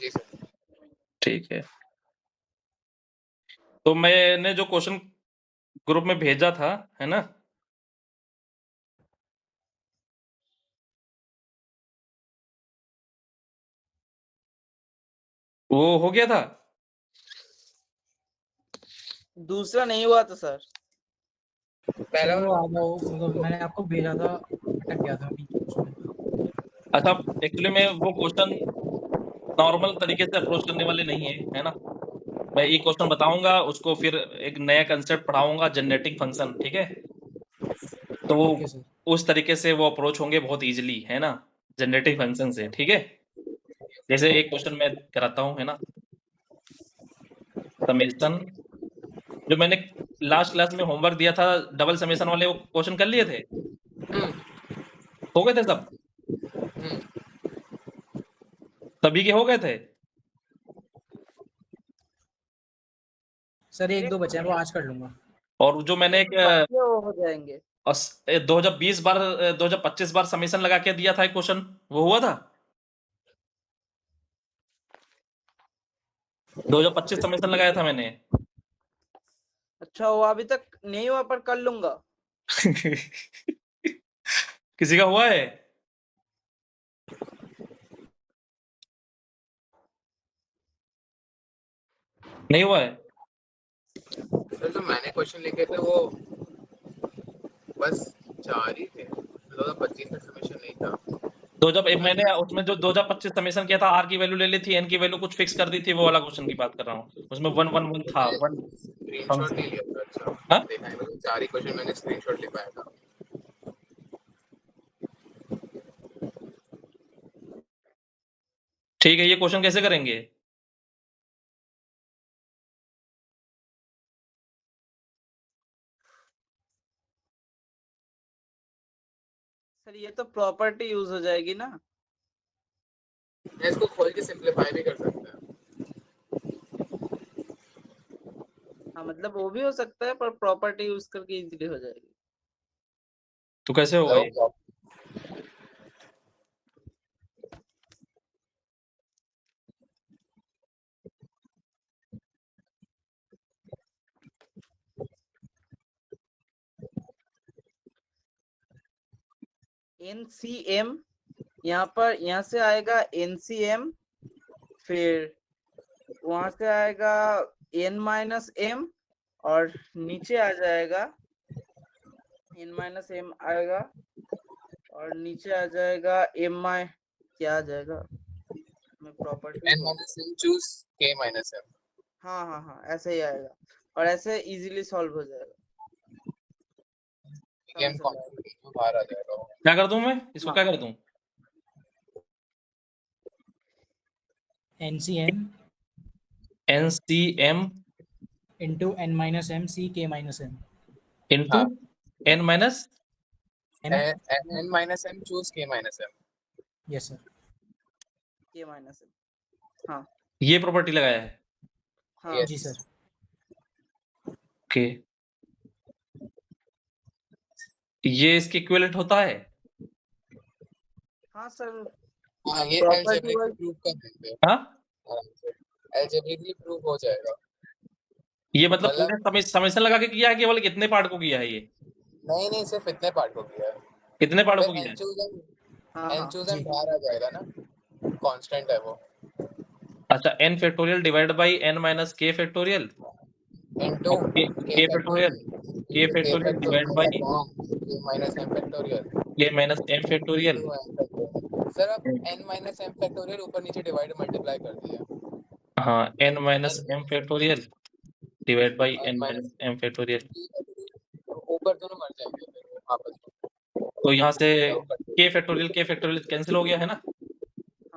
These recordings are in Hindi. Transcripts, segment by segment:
जी सर। ठीक है, तो मैंने जो क्वेश्चन ग्रुप में भेजा था, है ना, वो हो गया था? दूसरा नहीं हुआ था सर। पहला वो आ गया, वो मैंने आपको भेजा था, अटक गया था बीच में। अच्छा, एक्चुअली में वो क्वेश्चन नॉर्मल तरीके से अप्रोच करने वाले नहीं है ना? मैं एक क्वेश्चन बताऊंगा, उसको फिर एक नया कंसेप्ट पढ़ाऊंगा, जनरेटिंग फंक्शन, ठीक है? तो ठीक है सर। उस तरीके से वो अप्रोच होंगे बहुत इजीली, है ना, जनरेटिंग फंक्शन से, ठीक है? जैसे एक क्वेश्चन मैं कराता हूँ, है ना, समेशन, जो मैंने लास्ट क्लास में होमवर्क दिया था डबल समेशन वाले, वो क्वेश्चन कर लिए थे? हो गए थे सब? सभी के हो गए थे? सर एक दो बचे हैं, वो आज कर लूंगा। और जो मैंने एक बाकी वो हो जाएंगे। 2020 बार 2025 बार समेशन लगा के दिया था एक क्वेश्चन, वो हुआ था? 2025 समेशन लगाया था मैंने। अच्छा, वो अभी तक नहीं हुआ पर कर लूंगा। किसी का हुआ है? नहीं हुआ है? सर जो मैंने क्वेश्चन लिखे थे वो बस 4 ही थे, 2025 में सबमिशन नहीं था। तो जब मैंने उसमें जो 2025 समेशन किया था, आर की वैल्यू ले ली थी, एन की वैल्यू कुछ फिक्स कर दी थी, वो वाला क्वेश्चन की बात कर रहा हूँ। उसमें 1 1 1 था, 1 स्क्रीनशॉट नहीं लिया था। अच्छा, हाँ? देखा है मैंने, 4 ही क्वेश्चन मैंने स्क्रीनशॉट ले पाया था। ठीक है, ये क्वेश्चन कैसे करेंगे? सर ये तो प्रॉपर्टी यूज हो जाएगी ना? इसको खोल के सिंपलीफाई भी कर सकते हैं। हाँ मतलब वो भी हो सकता है, पर प्रॉपर्टी यूज करके इजीली हो जाएगी। तो कैसे होगा ये? NCM, यहाँ से आएगा NCM, फिर वहां से आएगा N-M, और नीचे आ जाएगा N-M आएगा, और नीचे आ जाएगा MI, क्या आ जाएगा, मैं प्रॉपर्टी n-m choose k-m। हाँ हाँ हाँ, ऐसे ही आएगा, और ऐसे इजीली सॉल्व हो जाएगा। गेम कॉन्स्टेंट बाहर आ जाएगा। क्या कर दूं मैं इसको, क्या कर दूं? NCM NCM into N-M CK-M into N minus n-m choose k-m। Yes sir. K-M, हाँ ये प्रॉपर्टी लगाया है? हाँ Yes. जी सर। ओके, ये इसके इक्विवेलेंट होता है? हाँ सर, हाँ, ये Property अलजेब्रिकली wise- प्रूव कर देंगे। हाँ, अलजेब्रिकली प्रूव हो जाएगा। ये मतलब मतलब- पूरे समेशन लगा के किया है, केवल कितने पार्ट को किया है ये? नहीं, सिर्फ इतने पार्ट को किया है। कितने पार्ट को फिर किया है? हाँ हाँ n बाहर आ जाएगा ना, कांस्टेंट है वो। अच्छा, n factorial divide by n minus k factorial into k factorial divide by k minus m factorial. k minus m factorial. Sir अब n माइनस m फैक्टोरियल ऊपर नीचे डिवाइड मल्टीप्लाई कर दिया। हाँ, n minus m factorial divide by n minus m factorial. ऊपर दोनों मर जाएंगे फिर आपस में। तो यहाँ से k फैक्टोरियल कैंसिल हो गया है ना?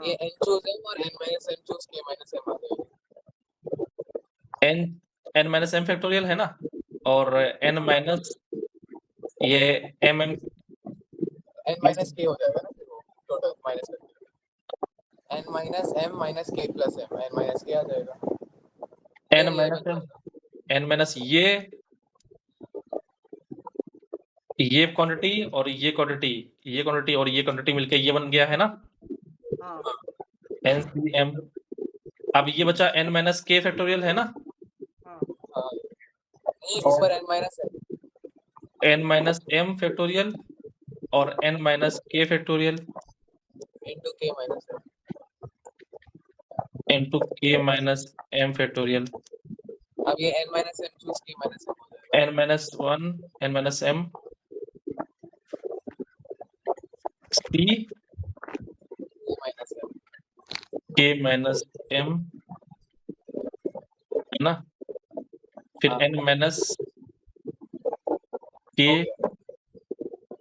ये n choose m और n minus m choose k minus m आ जाएगा। n माइनस m फैक्टोरियल है ना, और n माइनस ये m n माइनस k हो जाएगा ना, फिर वो टोटल माइनस करके n minus m minus k plus m, n minus k आ जाएगा। n minus m, n minus ये क्वांटिटी और ये क्वांटिटी और ये क्वांटिटी मिलके ये बन गया है ना, हाँ NCM अब ये बचा n माइनस k फैक्टोरियल है ना, हाँ हाँ नहीं जी over sir. n minus n minus m factorial और n minus k factorial into k minus into k minus m factorial अब ये n minus m choose k minus m हो जाएगा n minus 1 n minus m c k minus m k minus m है ना, फिर हाँ n माइनस k हो गया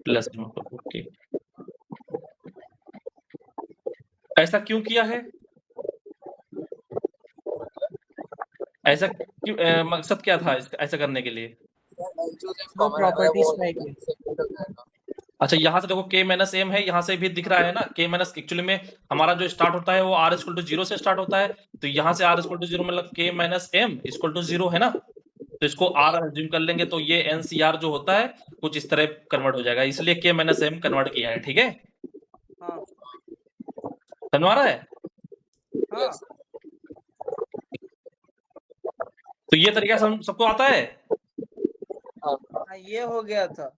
प्लस m। ओके, ऐसा क्यों किया है? ऐसा क्यों, मकसद क्या था ऐसा करने के लिए? n choose m sir common है ना प्रॉपर्टीज वो ट्राई की। सेपरेट हो जाएगा अच्छा, यहाँ से देखो k माइनस m है, यहाँ से भी दिख रहा है ना k माइनस, एक्चुअली में हमारा जो स्टार्ट होता है वो r इक्वल टू 0 से स्टार्ट होता है, तो यहाँ से r इक्वल टू 0 मतलब k minus m equal to 0 है ना, तो इसको r अज्यूम कर लेंगे तो ये NCR जो होता है कुछ इस तरह कन्वर्ट हो जाएगा, इसलिए k माइनस m कन्वर्ट किया है। ठीक है, हाँ समझ आ रहा है? हाँ यस तो ये तरीका सबको आता है। हाँ हाँ ये हो गया था,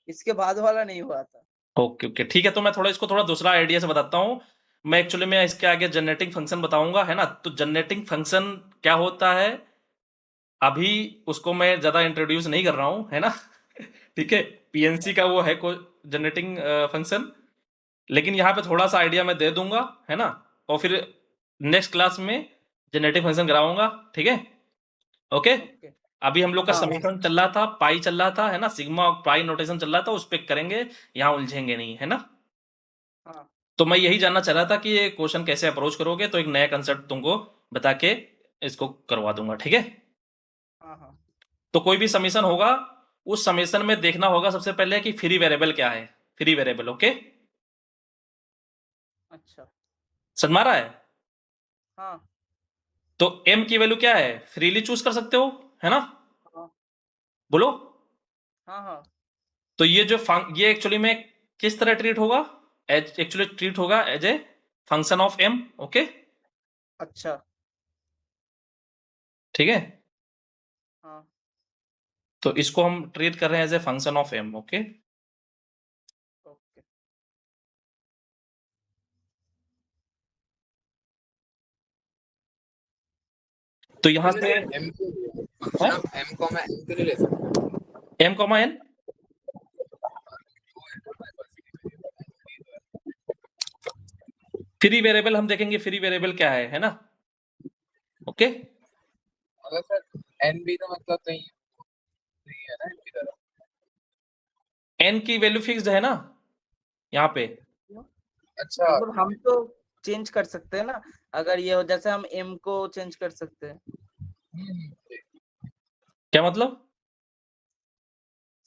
इसके बाद वाला नहीं हुआ था। ओके ओके ठीक है, तो मैं इसको थोड़ा दूसरा आइडिया से बताता हूँ। मैं एक्चुअली में इसके आगे जनरेटिंग फंक्शन बताऊंगा, है ना, तो जनरेटिंग फंक्शन क्या होता है अभी उसको मैं ज्यादा इंट्रोड्यूस नहीं कर रहा हूँ, है ना ठीक है, पीएनसी का वो है कोई जनरेटिंग फंक्शन, लेकिन यहाँ पे थोड़ा सा आइडिया मैं दे दूंगा, है ना, और फिर नेक्स्ट क्लास में जनरेटिंग फंक्शन कराऊंगा। ठीक है, ओके। ओके अभी हम लोग का हाँ समीकरण चल रहा था, पाई चल रहा था, है ना, सिग्मा और पाई नोटेशन चल रहा था, उस पर करेंगे, यहाँ उलझेंगे नहीं, है ना। हाँ तो मैं यही जानना चाह रहा था कि ये क्वेश्चन कैसे अप्रोच करोगे, तो एक नया कंसेप्ट तुमको बता के इसको करवा दूंगा। ठीक है, हाँ हाँ तो कोई भी समीशन होगा उस समीशन में देखना होगा सबसे पहले कि फ्री वेरिएबल क्या है, फ्री वेरिएबल। ओके, अच्छा समझ में आ रहा है? हाँ तो m की वैल्यू क्या है, फ्रीली चूज कर सकते हो, है ना, हाँ बोलो। हाँ हाँ तो ये जो ये एक्चुअली में किस तरह ट्रीट होगा, एक्चुअली ट्रीट होगा as a function of m। Okay, अच्छा ठीक है, हाँ तो इसको हम ट्रीट कर रहे हैं as a function of m। Okay, okay तो यहां से m फंक्शन ऑफ m को मैं m के लिए ले सकता हूँ m comma n, free variable हम देखेंगे फ्री वेरिएबल क्या है ना। ओके, अगर सर n भी तो मतलब नहीं है ना इनकी तरह n की वैल्यू फिक्स्ड है ना यहाँ पे। अच्छा मतलब हम तो चेंज कर सकते हैं ना, अगर ये हो जैसे हम m को चेंज कर सकते हैं, क्या मतलब?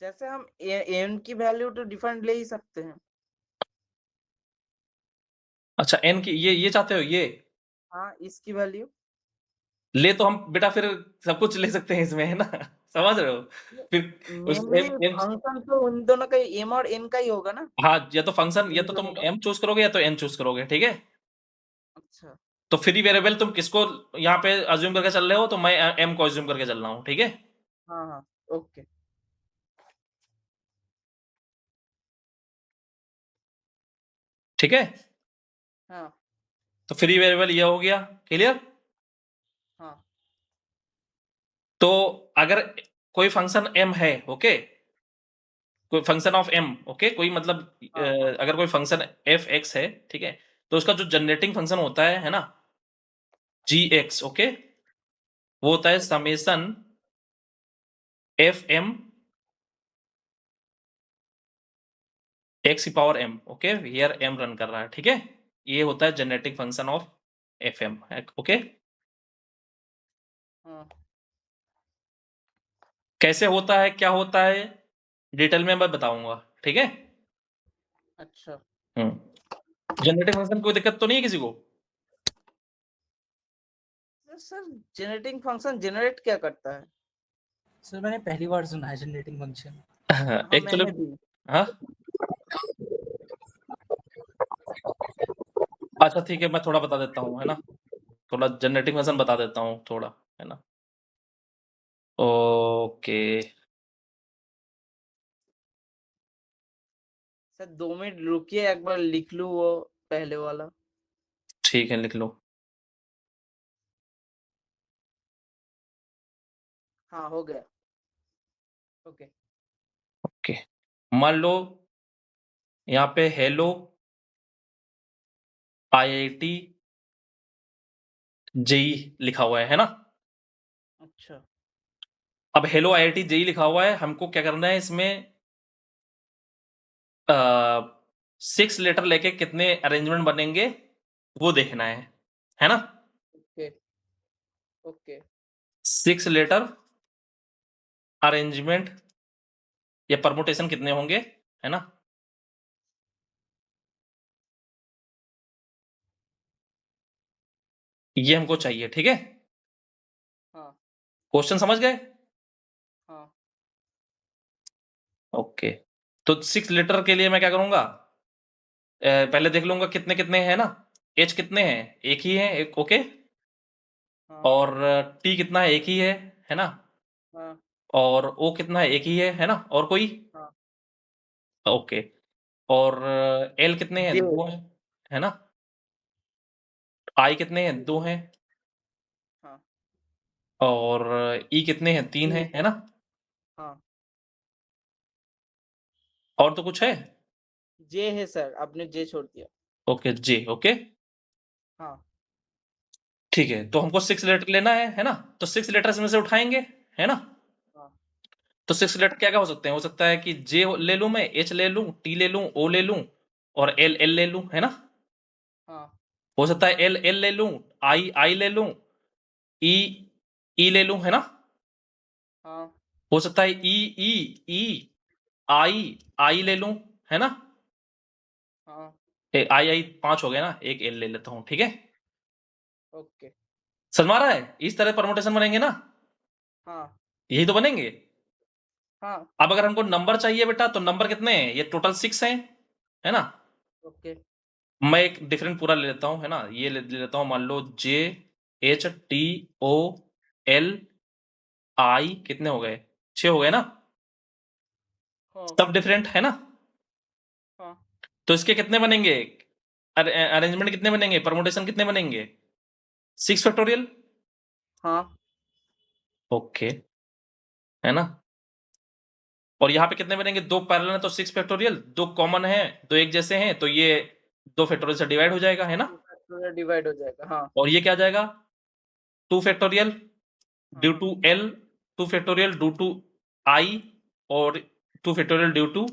जैसे हम m की वैल्यू तो डिफरेंट ले ही सकते हैं। अच्छा, n की ये चाहते हो, ये हाँ इसकी वैल्यू ले तो हम बेटा फिर सब कुछ ले सकते हैं इसमें, है ना समझ रहे हो, फिर उस मेनली m फंक्शन तो उन दोनों का m और n का ही होगा ना, हाँ, या तो फंक्शन, या इन तो तुम दोनों का। m चूज करोगे या तो n चूज करोगे। ठीक है, अच्छा तो फ्री वेरिएबल तुम किसको यहाँ पे अज्यूम करके चल रहे हो, तो मैं m को अज्यूम करके चल रहा हूँ। ठीक है, हाँ हाँ ओके ठीक है, हाँ तो फ्री वेरिएबल ये हो गया, क्लियर। हाँ तो अगर कोई फंक्शन m है, ओके, कोई फंक्शन ऑफ m, ओके, कोई मतलब हाँ हाँ अगर कोई फंक्शन f x है, ठीक है, तो उसका जो जनरेटिंग फंक्शन होता है ना, gx, ओके, वो होता है summation fm x power m। Okay, here m run कर रहा है। ठीक है, ये होता है generating function of fm। Okay, हाँ कैसे होता है, क्या होता है, डिटेल में मैं बताऊंगा। ठीक है, अच्छा जनरेटिंग फंक्शन कोई दिक्कत तो नहीं है किसी को? सर जनरेटिंग फंक्शन जनरेट क्या करता है? सर मैंने पहली बार सुना है जनरेटिंग फंक्शन। हाँ एक्चुअली मैंने भी। हाँ, अच्छा ठीक है, मैं थोड़ा बता देता हूँ, है ना। थोड़ा जनरेटिंग फंक्शन बता देता हूँ थोड़ा, है ना। ओके सर 2 मिनट रुकिए, एक बार लिख लूँ वो पहले वाला। ठीक है, लिख लो। हाँ हो गया। ओके। ओके, मान लो यहाँ पे हेलो IIT जेई लिखा हुआ है ना। अच्छा। अब हेलो IIT जेई लिखा हुआ है, हमको क्या करना है इसमें 6 लेटर लेके कितने अरेंजमेंट बनेंगे वो देखना है ना। ओके। ओके। 6 लेटर अरेंजमेंट या परमुटेशन कितने होंगे, है ना। ये हमको चाहिए, ठीक है। हाँ। क्वेश्चन समझ गए। हाँ। ओके, तो 6 लेटर के लिए मैं क्या करूंगा, पहले देख लूंगा कितने कितने हैं ना। एच कितने हैं, एक ही है, एक। ओके। हाँ। और टी कितना है, एक ही है ना। हाँ। और ओ कितना है, एक ही है ना। और कोई। हाँ। ओके। और एल कितने हैं, जे। 2 है ना। आई कितने हैं, 2 हैं। हाँ। और ई कितने हैं, 3 ई। है ना। हाँ। और तो कुछ है। जे है सर, आपने जे छोड़ दिया। ओके, जे। ओके, हाँ। ठीक है। तो हमको 6 लेटर लेना है ना। तो 6 लेटर्स में से उठाएंगे, है ना। हाँ। तो 6 लेटर क्या क्या हो सकते हैं, हो सकता है कि जे ले लूं मैं, एच ले लूं, टी ले लूं, ओ ले लूं, और एल एल ले लूं, है ना। हाँ। हो सकता है एल एल ले लूं, आई आई ले लूं, ई ई ले लूं, है ना। हाँ। हो सकता है ई ई ई आई आई ले लूं, है ना। हाँ। आई आई 5 हो गए ना, एक एल ले लेता हूं, ठीक है। ओके। समझ में आ रहा है, इस तरह परमुटेशन बनेंगे ना। हाँ। यही तो बनेंगे। हाँ। अब अगर हमको नंबर चाहिए बेटा, तो नंबर कितने हैं, ये टोटल 6 हैं, है ना। ओके। मैं एक डिफरेंट पूरा ले लेता हूं, है ना। ये ले लेता हूं, मान लो J H T O L I कितने हो गए, 6 हो गए ना। हाँ। सब डिफरेंट है ना। हाँ। तो इसके कितने बनेंगे, अरेंजमेंट कितने बनेंगे, परमुटेशन कितने बनेंगे, 6 फैक्टोरियल। हाँ। ओके, है ना। और यहाँ पे कितने बनेंगे, 2 पैरेलल है तो 6 फैक्टोरियल, 2 कॉमन है, 2 एक जैसे हैं, तो ये 2 फैक्टोरियल से डिवाइड हो जाएगा, है ना। पूरा डिवाइड हो जाएगा। हाँ। और ये क्या आ जाएगा, 2 फैक्टोरियल ड्यू हाँ। To L, 2 factorial due to I, और 2 फैक्टोरियल ड्यू टू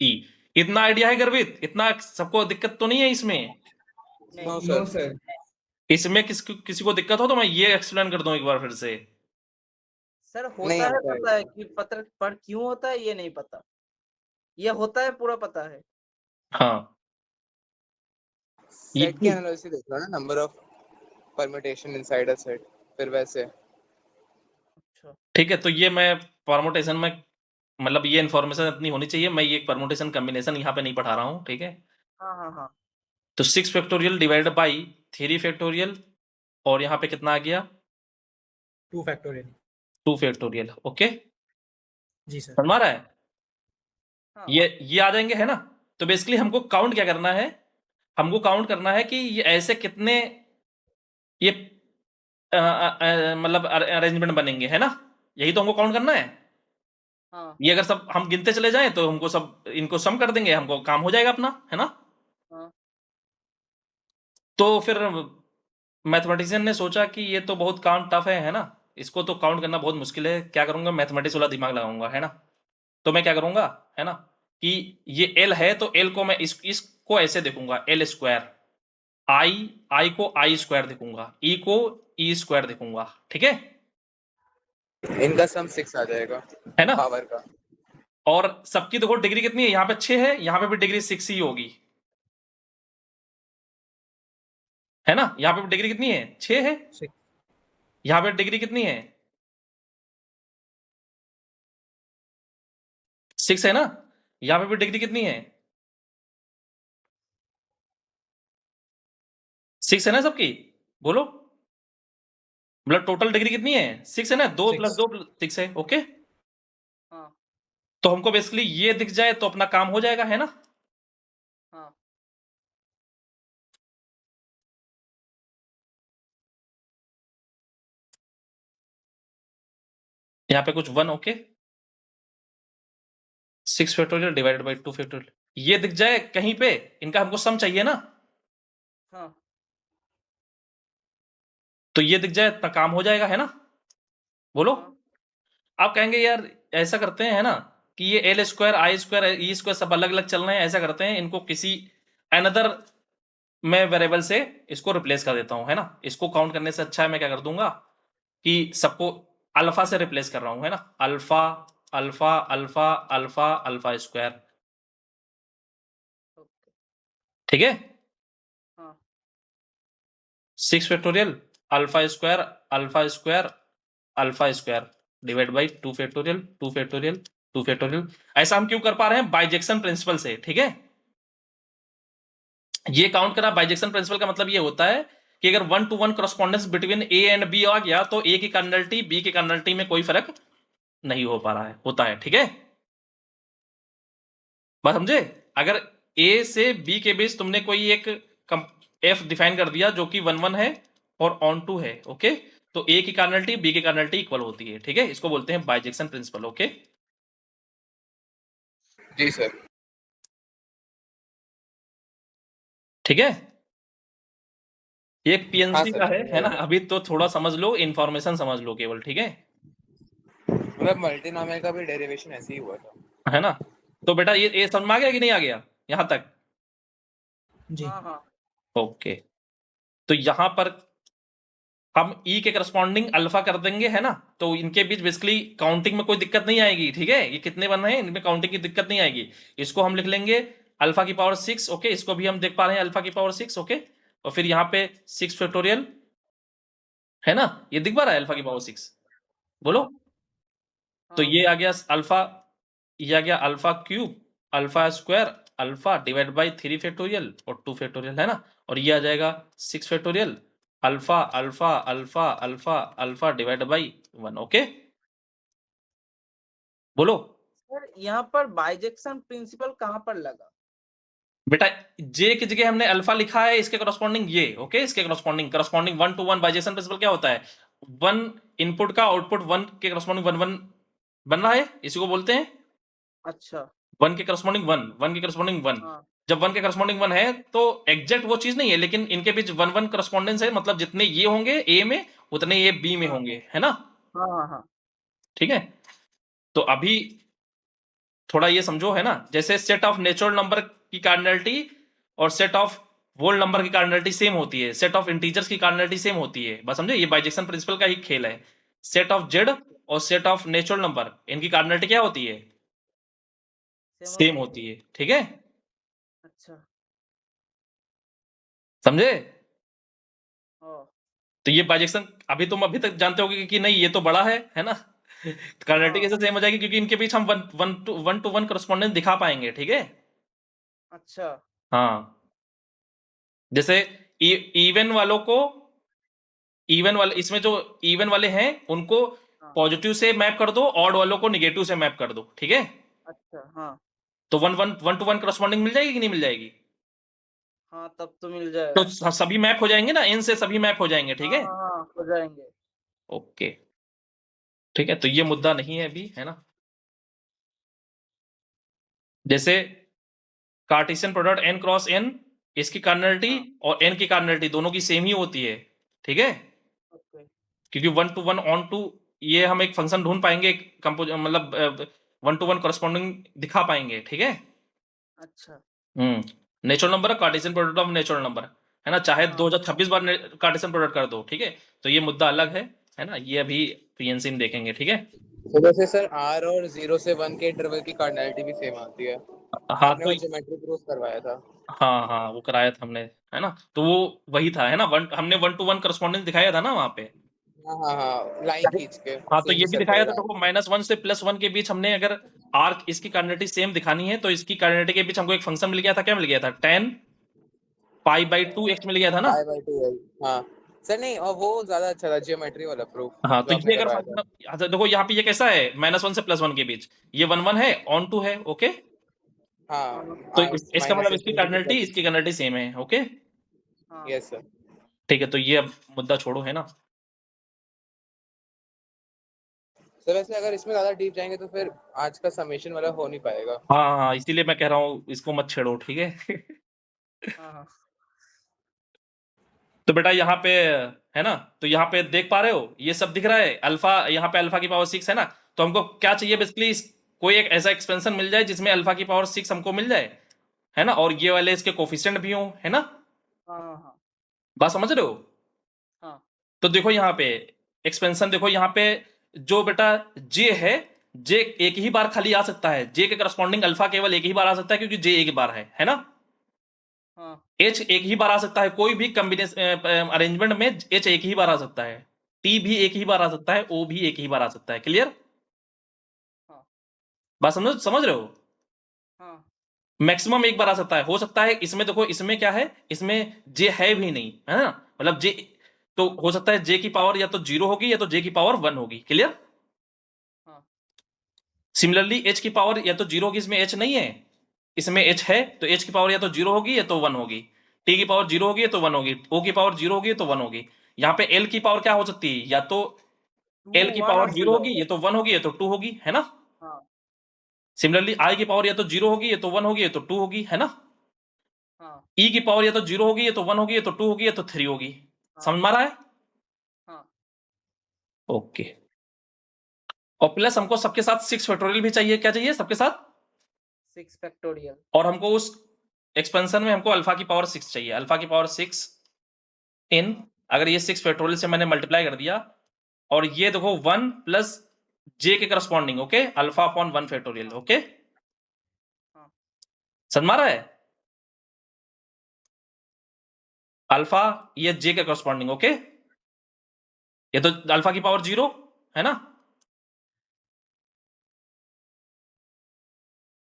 ई। इतना आइडिया है गर्वित, इतना सबको दिक्कत तो नहीं है इसमें। नहीं। No no sir. सर। इसमें किसी को दिक्कत हो तो मैं ये एक्सप्लेन कर दूं एक बार फिर से। सर नहीं होता है, आता है। पता है कि पत्र पर क्यों होता है ये नहीं पता, ये होता है पूरा पता है। हाँ, सेट की एनालिसिस देख लो ना, number of permutation inside a set, फिर वैसे। अच्छा। ठीक है। तो ये मैं परमुटेशन में, मतलब ये इन्फॉर्मेशन इतनी होनी चाहिए, मैं ये परमुटेशन कॉम्बिनेशन यहाँ पे नहीं पढ़ा रहा हूँ, ठीक है। हाँ। हाँ। हाँ। तो 6 फैक्टोरियल डिवाइडेड बाई 3 फैक्टोरियल, और यहाँ पे कितना आ गया, 2 फैक्टोरियल। 2 फैक्टोरियल। ओके, जी सर। समझ में आ रहा है। हाँ। ये आ जाएंगे, है ना। तो बेसिकली हमको काउंट क्या करना है, हमको काउंट करना है कि ये ऐसे कितने ये मतलब अरेंजमेंट बनेंगे, है ना। यही तो हमको काउंट करना है। हाँ। ये अगर सब हम गिनते चले जाएं तो हमको सब इनको सम कर देंगे, हमको काम हो जाएगा अपना, है ना। हाँ। तो फिर मैथमेटिशियन ने सोचा कि ये तो बहुत काम टफ है ना। इसको तो काउंट करना बहुत मुश्किल है, क्या करूंगा, मैथमेटिक्स वाला दिमाग लगाऊंगा, है ना। तो मैं क्या करूंगा, है ना, कि ये एल है तो एल को मैं इसको ऐसे देखूंगा, एल स्क्वायर। आई को आई स्क्वायर देखूंगा, ई को ई स्क्वायर देखूंगा, ठीक है। इनका सम 6 आ जाएगा है ना। पावर का। और सबकी देखो डिग्री कितनी है, यहाँ पे 6 है, यहाँ पे भी डिग्री 6 ही होगी, है ना। यहाँ पे भी डिग्री कितनी है, 6 है। 6। यहाँ पे डिग्री कितनी है, 6 है ना। यहाँ पे भी डिग्री कितनी है, 6 है ना सबकी, बोलो। मतलब टोटल डिग्री कितनी है 6 है ना, 2 + 2 + 6 है। ओके, हाँ तो हमको बेसिकली ये दिख जाए तो अपना काम हो जाएगा, है ना। हाँ यहाँ पे कुछ 1, okay, 6 factorial divided by 2 factorial, ये दिख जाए कहीं पे, इनका हमको सम चाहिए ना, हाँ तो ये दिख जाए इतना काम हो जाएगा, है ना। बोलो, हाँ आप कहेंगे यार ऐसा करते हैं, है ना, कि ये L square I square E square सब अलग अलग चल रहे हैं, ऐसा करते हैं इनको किसी अनदर मैं वेरिएबल से इसको रिप्लेस कर देता हूं, है ना। इसको काउंट करने से अच्छा है मैं क्या कर दूंगा कि सबको अल्फा से रिप्लेस कर रहा हूं, है ना, alpha alpha alpha alpha alpha square, okay ठीक है। हाँ 6 factorial alpha square alpha square alpha square divide by 2 factorial 2 factorial 2 factorial. ऐसा हम क्यों कर पा रहे हैं, बाइजेक्शन प्रिंसिपल से, ठीक है। ये काउंट करा, बाइजेक्शन प्रिंसिपल का मतलब ये होता है कि अगर 1-to-1 correspondence between A and B आ गया तो ए की कार्डिनलिटी बी की कार्डिनलिटी में कोई फर्क नहीं हो पा रहा है, होता है, ठीक है। बात समझे, अगर ए से बी के बीच तुमने कोई एक एफ डिफाइन कर दिया जो कि 1-1 है और ऑन टू है, ओके, तो ए की कार्डिनलिटी बी की कार्डिनलिटी इक्वल होती है, ठीक है। इसको बोलते हैं बाइजेक्शन प्रिंसिपल, ओके। जी सर। ठीक है, ये एक हाँ पीएनसी का सर, है ना। अभी तो थोड़ा समझ लो, इंफॉर्मेशन समझ लो केवल, ठीक है। मतलब मल्टीनॉमियल का भी डेरिवेशन ऐसे ही हुआ था। है ना, तो बेटा ये समझ में आ गया कि नहीं आ गया यहां तक। जी हाँ हाँ ओके, तो यहां पर हम ई के करस्पॉन्डिंग अल्फा कर देंगे, है ना, तो इनके बीच बेसिकली काउंटिंग में कोई दिक्कत नहीं आएगी, ठीक है। ये कितने बन रहे हैं इनमें काउंटिंग की दिक्कत नहीं आएगी। इसको हम लिख लेंगे अल्फा की पावर 6, ओके, इसको भी हम देख पा रहे हैं अल्फा की पावर 6, ओके, और फिर यहाँ पे 6 फैक्टोरियल, है ना, ये दिख पा रहा है अल्फा की पावर 6। बोलो, तो हाँ ये आ गया अल्फा, ये आ गया alpha cube alpha square alpha divide by 3 factorial और 2 फैक्टोरियल, है ना, और ये आ जाएगा 6 factorial alpha alpha alpha alpha alpha divide by 1, okay. बोलो सर यहाँ पर बाइजेक्शन प्रिंसिपल कहाँ पर लगा? बेटा, जे की जगह हमने अल्फा लिखा है, इसके करस्पॉन्डिंग ये, ओके, इसके करस्पॉन्डिंग 1-to-1 बाइजेक्शन प्रिंसिपल क्या होता है, 1 इनपुट का आउटपुट 1 के करस्पॉन्डिंग 1-1 बन रहा है, इसी को बोलते हैं अच्छा 1 के करस्पॉन्डिंग 1, 1 के करस्पॉन्डिंग 1। हाँ जब 1 के करस्पॉन्डिंग 1 है तो एग्जैक्ट वो चीज नहीं है, लेकिन इनके बीच 1-1 करस्पॉन्डेंस है, मतलब जितने ये होंगे ए में उतने ये बी में हाँ होंगे, है ना, हाँ हाँ हाँ ठीक है। तो अभी थोड़ा ये समझो, है ना, जैसे सेट ऑफ नेचुरल नंबर की कार्डिनलिटी और सेट ऑफ होल नंबर की कार्डिनलिटी सेम होती है, सेट ऑफ इंटीजर्स की कार्डिनलिटी सेम होती है, बस समझे, ये बाइजेक्शन प्रिंसिपल का ही खेल है। सेट ऑफ जेड और सेट ऑफ नेचुरल नंबर, इनकी कार्डिनलिटी क्या होती है, सेम सेम होती है। होती है, ठीक है, अच्छा समझे। ओ तो ये बाइजेक्शन अभी तुम अभी तक जानते होगे कि नहीं ये तो बड़ा है ना, कार्डिनलिटी हाँ कैसे सेम हो जाएगी, क्योंकि इनके बीच हम 1-to-1 करस्पॉन्डेंस दिखा पाएंगे, ठीक है। अच्छा हाँ, जैसे इवन वालों को, इवन वाले इसमें जो इवन वाले हैं उनको हाँ पॉजिटिव से मैप कर दो, ऑड वालों को निगेटिव से मैप कर दो, ठीक है। अच्छा हाँ तो 1-1 करस्पॉन्डिंग मिल जाएगी कि नहीं मिल जाएगी, हाँ तब तो मिल तो जाएगा। सभी मैप हो जाएंगे ना, इन से सभी मैप हो जाएंगे, ठीक हाँ है। हाँ हाँ हो जाएंगे। ओके, ठीक है, तो ये मुद्दा नहीं है अभी, है ना। जैसे Cartesian product n cross n, इसकी कार्डिनलिटी हाँ और n की कार्डिनलिटी दोनों की सेम ही होती है, ठीक है, ओके क्योंकि 1-to-1 ऑन टू, ये हम एक फंक्शन ढूंढ पाएंगे, कंपोज मतलब 1-to-1 करस्पॉन्डिंग दिखा पाएंगे, ठीक है। अच्छा natural number Cartesian product of natural number, है ना, चाहे हाँ 2026 बार कार्टेशियन प्रोडक्ट कर दो, ठीक है। तो ये मुद्दा अलग है ना, ये अभी पीएनसी में देखेंगे, ठीक है। तो वैसे सर R और 0 से 1 के इंटरवल की कार्डिनलिटी भी सेम आती है, हाँ आपने तो वो ज्योमेट्री प्रूफ करवाया था। हाँ हाँ वो कराया था हमने, है ना, तो वो वही था, है ना, हमने 1-to-1 करस्पॉन्डेंस दिखाया था ना वहां पे। हाँ हाँ हाँ, लाइन खींच के हाँ तो ये सीधी भी दिखाया सर्कल था, लाइन। देखो -1 से +1 के बीच हमने अगर आर्क इसकी कार्डिनलिटी सेम दिखानी है तो इसकी कार्डिनलिटी के बीच हमको एक फंक्शन मिल गया था, क्या मिल गया था, tan π/2x मिल गया था ना। पाई बाई 2 है। हाँ सर नहीं, और वो ज्यादा अच्छा था जियोमेट्री वाला प्रूफ हाँ, जो तो आपने ये अगर करवाया था। फंक्शन, अच्छा देखो यहाँ पे ये कैसा है, -1 से +1 के बीच, ये 1 1 है, ऑन 2 है, ओके। हाँ, तो इसका मतलब इसकी -infinity कर्नलिटी से इसकी कर्नलिटी सेम है, ओके। हाँ यस सर। ठीक है, तो ये अब मुद्दा छोड़ो, है ना। सर वैसे अगर इसमें ज्यादा डीप जाएंगे तो फिर आज का समेशन वाला हो नहीं पाएगा। हाँ हाँ, इसीलिए मैं कह रहा हूँ इसको मत छेड़ो, ठीक है। हाँ हाँ तो बेटा यहाँ पे है ना, तो यहाँ पे देख पा रहे हो ये सब दिख रहा है, अल्फा, यहाँ पे अल्फा की पावर 6 है ना, तो हमको क्या चाहिए बेसिकली, कोई एक ऐसा एक्सपेंशन मिल जाए जिसमें अल्फा की पावर 6 हमको मिल जाए, है ना, और ये वाले इसके कोफिशिएंट भी हो, है ना। हाँ हाँ बात समझ रहे हो। हाँ तो देखो यहाँ पे एक्सपेंशन, देखो यहाँ पे जो बेटा जे है, जे एक ही बार खाली आ सकता है, जे के करस्पॉन्डिंग अल्फा केवल एक ही बार आ सकता है, क्योंकि जे एक बार है ना। हाँ एच एक ही बार आ सकता है, कोई भी कॉम्बिनेशन अरेंजमेंट में एच एक ही बार आ सकता है, टी भी एक ही बार आ सकता है, ओ भी एक ही बार आ सकता है, क्लियर। हाँ बात समझ रहे हो। हाँ मैक्सिमम एक बार आ सकता है, हो सकता है इसमें, देखो इसमें क्या है, इसमें जे है भी नहीं, है ना, मतलब जे, तो हो सकता है जे की पावर या तो 0 होगी या तो जे की पावर 1 होगी, क्लियर। हाँ सिमिलरली एच की पावर या तो 0 होगी, इसमें एच नहीं है, इसमें एच है, तो एच की पावर या तो 0 होगी या तो 1 होगी, टी की पावर 0 होगी तो 1 होगी, ओ की पावर 0 होगी तो 1 होगी। यहाँ पे एल की पावर क्या हो सकती है, या तो एल 2 की 1 पावर और 0 0। होगी या तो 1 होगी या तो 2 होगी, है ना। हाँ सिमिलरली आई की पावर या तो 0 होगी या तो 1 होगी या तो 2 होगी, है ना। हाँ ई की पावर या तो 0 होगी या तो 1 होगी या तो 2 होगी या तो 3 होगी। हाँ समझ में आ रहा है। हाँ ओके, और प्लस हमको सबके साथ 6 फैक्टोरियल भी चाहिए, क्या चाहिए सबके साथ, 6 फैक्टोरियल। और हमको उस एक्सपेंशन में हमको अल्फा की पावर 6 चाहिए, अल्फा की पावर 6 इन, अगर ये 6 फैक्टोरियल से मैंने मल्टीप्लाई कर दिया, और ये देखो 1 प्लस जे के corresponding, okay, alpha upon 1 factorial, okay. हाँ समझ में आ रहा है। अल्फा ये जे के करस्पॉन्डिंग, ओके, ये तो अल्फा की पावर 0 है ना,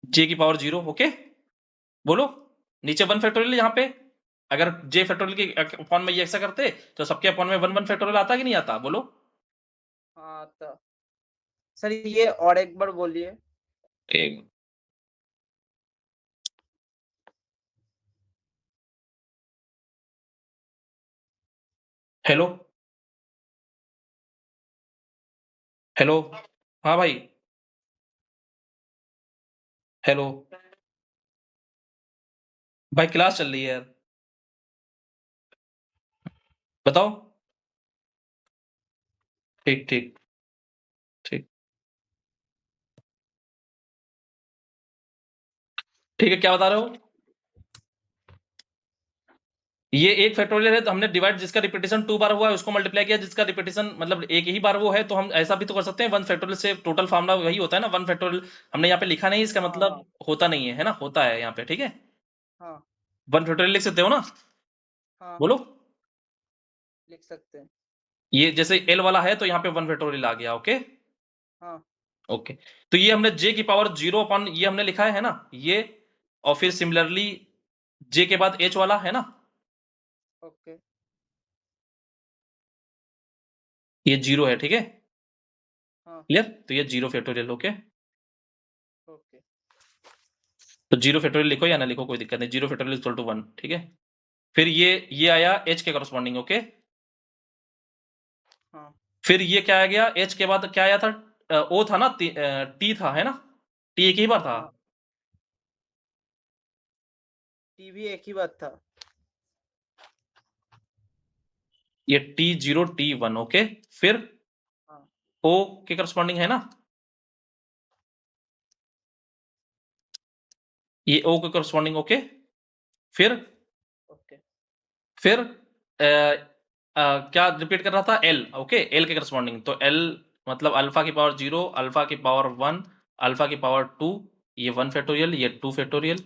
जे की पावर 0, ओके। बोलो, नीचे 1 फैक्टोरियल यहाँ पे, अगर जे फैक्टोरियल के अपॉन में ये ऐसा करते तो सबके अपॉन में 1 1 फैक्टोरियल आता कि नहीं आता, बोलो। हाँ तो सर ये और एक बार बोलिए। एक, हेलो हेलो, हाँ भाई, हेलो भाई, क्लास चल रही है यार, बताओ। ठीक ठीक ठीक, ठीक है, क्या बता रहे हो। ये एक फैक्टोरियल है, तो हमने डिवाइड, जिसका रिपीटेशन 2 बार हुआ है उसको मल्टीप्लाई किया, जिसका रिपीटेशन मतलब एक ही बार वो है, तो हम ऐसा भी तो कर सकते हैं, 1 फैक्टोरियल से टोटल फार्मूला वही होता है ना, 1 फैक्टोरियल हमने यहाँ पे लिखा नहीं, इसका हाँ मतलब हाँ होता नहीं है ना, होता है यहाँ पे, ठीक है। हाँ 1 फैक्टोरियल लिख सकते हो ना, हाँ बोलो। लिख सकते हैं। ये जैसे एल वाला है तो यहाँ पे 1 फैक्टोरियल आ गया, ओके। हाँ ओके, तो ये हमने जे की पावर 0 अपॉन ये हमने लिखा है ना ये, और फिर सिमिलरली जे के बाद एच वाला है ना, ओके ये 0 है, ठीक है, हाँ क्लियर, तो ये 0 फैक्टोरियल, ओके। ओके तो 0 फैक्टोरियल लिखो या ना लिखो कोई दिक्कत नहीं, 0 फैक्टोरियल इक्वल टू 1, ठीक है। फिर ये आया एच के करस्पॉन्डिंग, ओके। हाँ फिर ये क्या आ गया, एच के बाद क्या आया था, ओ था ना, टी था, है ना, टी एक ही बार था, हाँ टी भी एक ही बात था। ये T0 T1, ओके। फिर हाँ ओ के करस्पॉन्डिंग है ना, ये ओ के करस्पॉन्डिंग, ओके। फिर ओके फिर क्या रिपीट कर रहा था, एल, ओके, एल के करस्पॉन्डिंग, तो एल मतलब अल्फा की पावर 0, अल्फा की पावर 1, अल्फा की पावर 2, ये 1 फैक्टोरियल, ये 2 फैक्टोरियल,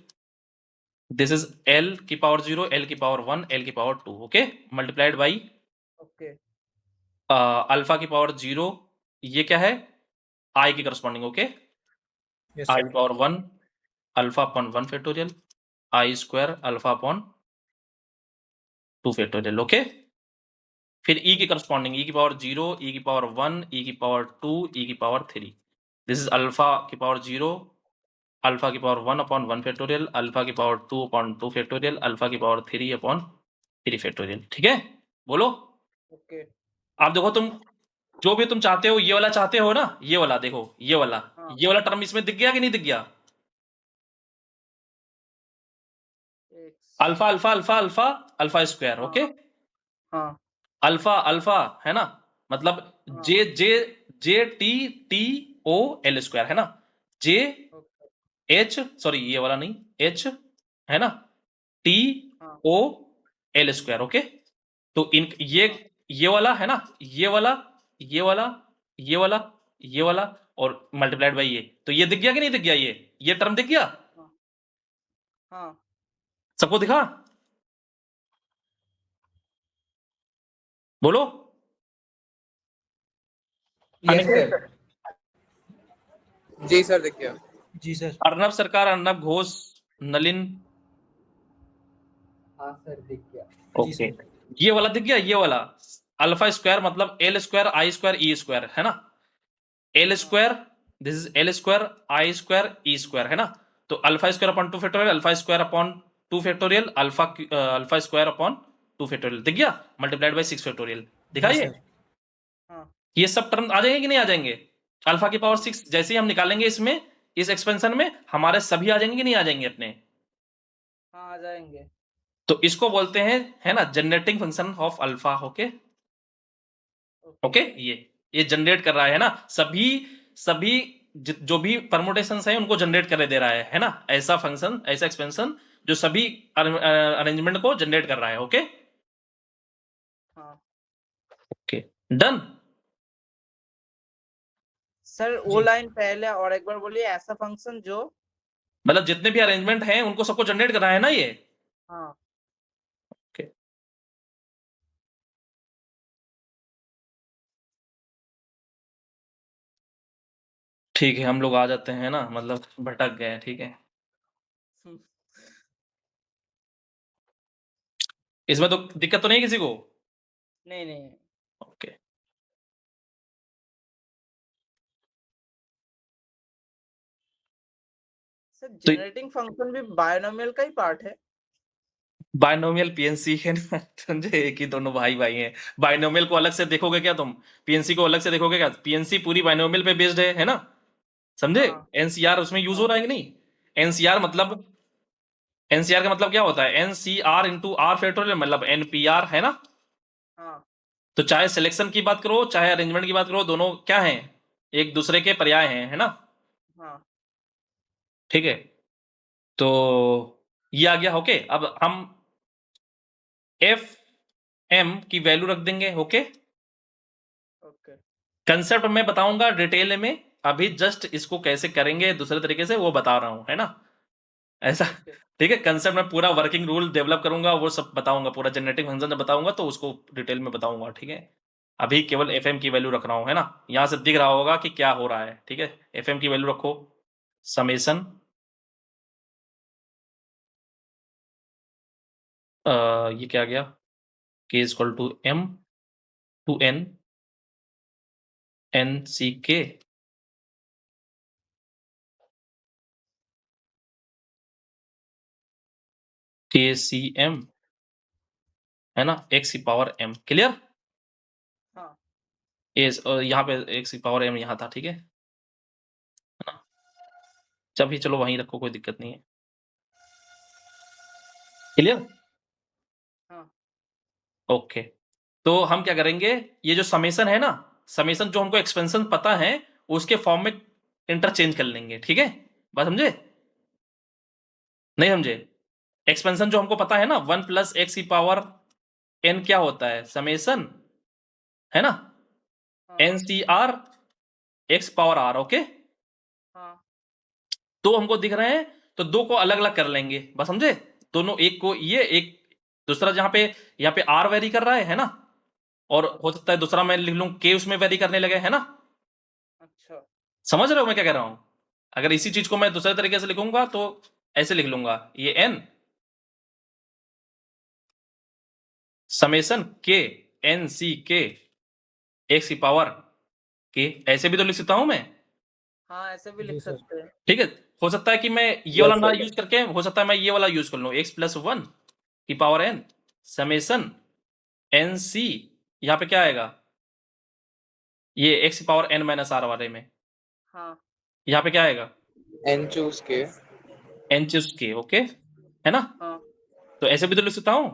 दिस इज एल की पावर 0, एल की पावर 1, एल की power 2, okay, multiplied by okay alpha की पावर 0, ये क्या है, आई की corresponding, okay, yes I sir. Power 1 alpha upon 1 factorial, I square alpha upon 2 factorial, okay. फिर e की करस्पॉन्डिंग e की पावर 0, e की पावर 1, e की पावर 2, e की पावर 3। दिस इज अल्फा की पावर 0, अल्फा की पावर 1 अपॉन 1 फैक्टोरियल, अल्फा की पावर 2 अपॉन 2 फैक्टोरियल, अल्फा की पावर 3 अपॉन 3 फैक्टोरियल। ठीक है, बोलो। ओके। आप देखो, तुम जो भी तुम चाहते हो, ये वाला चाहते हो ना, ये वाला देखो, ये वाला हाँ। ये वाला टर्म इसमें दिख गया कि नहीं दिख गया? एक alpha alpha alpha alpha alpha square. हाँ। ओके, हाँ अल्फा अल्फा है ना, मतलब हाँ। J J J T T O L square है ना, जे ओके। एच, सॉरी ये वाला नहीं, एच है ना, टी हाँ ओ एल स्क्वायर। ओके, तो इन हाँ। ये वाला है ना, ये वाला, ये वाला, ये वाला, ये वाला, और मल्टीप्लाइड बाई ये, तो ये दिख गया कि नहीं दिख गया? ये टर्म दिख गया? हाँ हाँ। सबको दिखा? बोलो। Yes Aniket, sir. जी सर, देखिए। जी सर। अर्नब सरकार, अर्नब घोष, नलिन। हाँ सर, दिख गया। जी ओके, सर। ये वाला दिख गया, ये वाला अल्फा स्क्वायर मतलब एल स्क्वायर आई स्क्वायर ई स्क्वायर है ना, L square, this is L square I square E square है ना, तो alpha square upon 2 factorial, alpha square upon 2 factorial, alpha square upon 2 factorial दिख गया, मल्टीप्लाइड बाय 6 फैक्टोरियल। दिखा जी ये? सर। हाँ ये सब टर्म आ जाएंगे कि नहीं आ जाएंगे? अल्फा की पावर 6 जैसे ही हम निकालेंगे इसमें, इस एक्सपेंशन में, हमारे सभी आ जाएंगे कि नहीं आ जाएंगे अपने? हाँ, आ जाएंगे। तो इसको बोलते हैं, है ना, generating function of alpha. Okay okay, ये जनरेट कर रहा है ना, सभी सभी जो भी परमुटेशंस हैं उनको जनरेट कर दे रहा है ना, ऐसा फंक्शन, ऐसा एक्सपेंशन जो सभी अरेंजमेंट को जनरेट कर रहा है। ओके हाँ ओके, डन। सर, वो जी। लाइन पहले और एक बार बोलिए। ऐसा फंक्शन जो। मतलब जितने भी अरेंजमेंट हैं उनको सबको जनरेट कर रहा है ना ये। हाँ ओके, ठीक है, हम लोग आ जाते हैं ना, मतलब भटक गए, ठीक है। इसमें तो दिक्कत तो नहीं किसी को? नहीं नहीं। ओके, सर, तो जनरेटिंग फंक्शन भी बायनोमियल का ही पार्ट है। बायनोमियल पीएनसी है ना, समझे, एक ही दोनों भाई भाई हैं। बायनोमियल को अलग से देखोगे क्या तुम? पीएनसी को अलग से देखोगे क्या? पीएनसी पूरी बायनोमियल पे बेस्ड है ना, समझे? हाँ एनसीआर उसमें यूज हो हाँ रहा है कि नहीं? एनसीआर हाँ मतलब, एनसीआर का मतलब क्या होता है? एनसीआर इंटू आर फैक्टोरियल, मतलब एनपीआर है ना। हाँ तो चाहे सिलेक्शन की बात करो, चाहे अरेंजमेंट की बात करो, दोनों क्या हैं? एक दूसरे के पर्याय हैं, है ना। हाँ। ठीक है, तो ये आ गया। ओके, अब हम एफ एम की वैल्यू रख देंगे। ओके, ओके कंसेप्ट मैं बताऊंगा डिटेल में, अभी जस्ट इसको कैसे करेंगे दूसरे तरीके से वो बता रहा हूं, है ना, ऐसा। ओके। ठीक है, कंसेप्ट में पूरा वर्किंग रूल डेवलप करूंगा, वो सब बताऊंगा, पूरा जनरेटिंग फंक्शन जब बताऊंगा तो उसको डिटेल में बताऊंगा। ठीक है, अभी केवल एफ एम की वैल्यू रख रहा हूं, है ना। यहां से दिख रहा होगा कि क्या हो रहा है। ठीक है, एफ एम की वैल्यू रखो, समेसन ये क्या आ गया, K is equal to M to N N C K K C M, है ना, एक्स की पावर एम। क्लियर? हाँ यहाँ पे एक्स की पावर एम यहाँ था, ठीक है ना। जब भी चलो वहीं रखो, कोई दिक्कत नहीं है। क्लियर? हाँ। ओके, तो हम क्या करेंगे, ये जो समेसन है ना, समेसन जो हमको एक्सपेंशन पता है उसके फॉर्म में इंटरचेंज कर लेंगे। ठीक है, बात समझे? नहीं समझे? एक्सपेंशन जो हमको पता है ना, 1 प्लस एक्स की पावर एन क्या होता है, समेसन, है ना, हाँ N C R X power R. Okay, हाँ दो हमको दिख रहे हैं, तो दो को अलग अलग कर लेंगे, बस समझे। दोनों, एक को ये, एक दूसरा, जहां पे यहाँ पे आर वेरी कर रहा है ना, और हाँ। हो सकता है दूसरा मैं लिख लूं के उसमें वेरी करने लगे, है ना। अच्छा। समझ रहे हो मैं क्या कह रहा हूं? अगर इसी चीज को मैं दूसरे तरीके से लिखूंगा तो ऐसे लिख लूंगा, ये एन समेसन के एन सी के एक्स की पावर के, ऐसे भी तो लिख सकता हूं मैं, हाँ ऐसे भी लिख जी सर। सकते हैं। ठीक है। हो सकता है कि मैं ये Yes, वाला ना sir. यूज करके, हो सकता है मैं ये वाला यूज कर लूं, एक्स प्लस वन की power N summation N C, यहाँ पे क्या आएगा, ये एक्स की पावर एन माइनस आर वाले में, हाँ यहाँ पे क्या आएगा, N choose के. एन चूज के, ओके है ना। हाँ तो ऐसे भी तो लिख सकता हूं।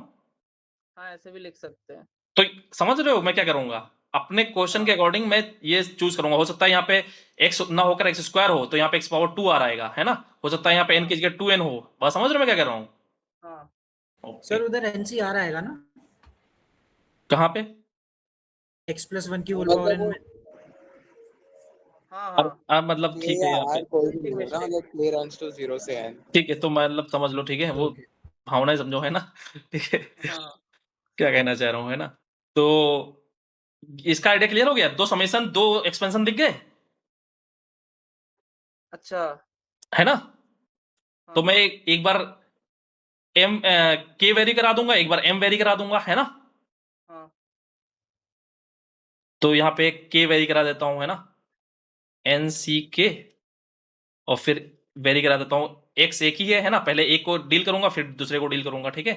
हाँ ऐसे भी लिख सकते हैं। तो समझ रहे हो मैं क्या करूंगा, अपने क्वेश्चन के हाँ अकॉर्डिंग मैं ये चूज करूंगा। हो सकता है यहाँ पे एक्स ना होकर एक्स स्क्वायर हो, तो यहाँ पे एक्स पावर टू आ रहेगा, है ना। हो सकता है यहाँ पे एन हाँ की जगह टू एन हो। बस समझ रहे हो मैं क्या कर रहा हूँ। हाँ ओके, सर उधर एनसीआर आएगा ना, कहाँ पे, एक्स प्लस वन की होल पावर मतलब एन वो में। हाँ अब हाँ अब मतलब K ठीक है या यहाँ पे, R कोई भी प्रिंटिंग नहीं होगा, मिस्टेक। मतलब K runs to 0 से N. ठीक है तो मतलब समझ लो, ठीक है वो ओके। भावनाएं समझो, है ना। ठीक है, हाँ क्या कहना चाह रहा हूँ, है ना। तो इसका आइडिया क्लियर हो गया, दो समेसन दो एक्सपेंशन दिख गए, अच्छा है ना। तो हाँ मैं एक बार एम के वेरी करा दूंगा, एक बार एम वेरी करा दूंगा, है ना। हाँ तो यहाँ पे के वेरी करा देता हूँ, है ना, एन सी के, और फिर वेरी करा देता हूँ, एक्स एक ही है ना, पहले एक को डील करूंगा फिर दूसरे को डील करूंगा, ठीक है।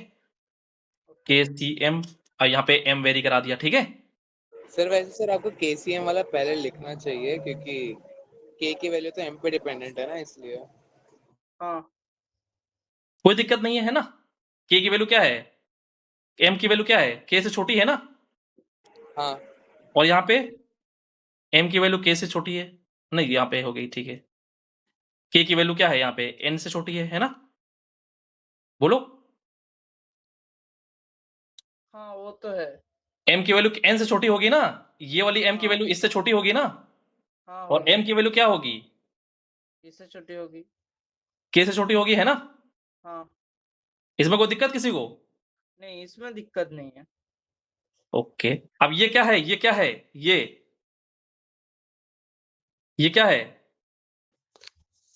ओके के सी एम, यहाँ पे एम वेरी करा दिया, ठीक है। सर वैसे सर आपको KCM वाला पहले लिखना चाहिए, क्योंकि K की वैल्यू तो M पे डिपेंडेंट है ना, इसलिए. हाँ कोई दिक्कत नहीं है ना। के की वैल्यू क्या है, एम की वैल्यू क्या है, के से छोटी है ना, हाँ. और यहाँ पे एम की वैल्यू के से छोटी है, नहीं यहाँ पे हो गई, ठीक है। के की वैल्यू क्या है यहाँ पे, एन से छोटी है ना, बोलो। हाँ वो तो है। एम की वैल्यू एन से छोटी होगी ना, ये वाली एम की हाँ वैल्यू इससे छोटी होगी ना, हाँ और होगी, एम की वैल्यू क्या होगी, इससे छोटी होगी। के से छोटी होगी, है ना। हाँ इसमें कोई दिक्कत किसी को, नहीं इसमें दिक्कत नहीं है। ओके। अब ये क्या है, ये क्या है, ये क्या है,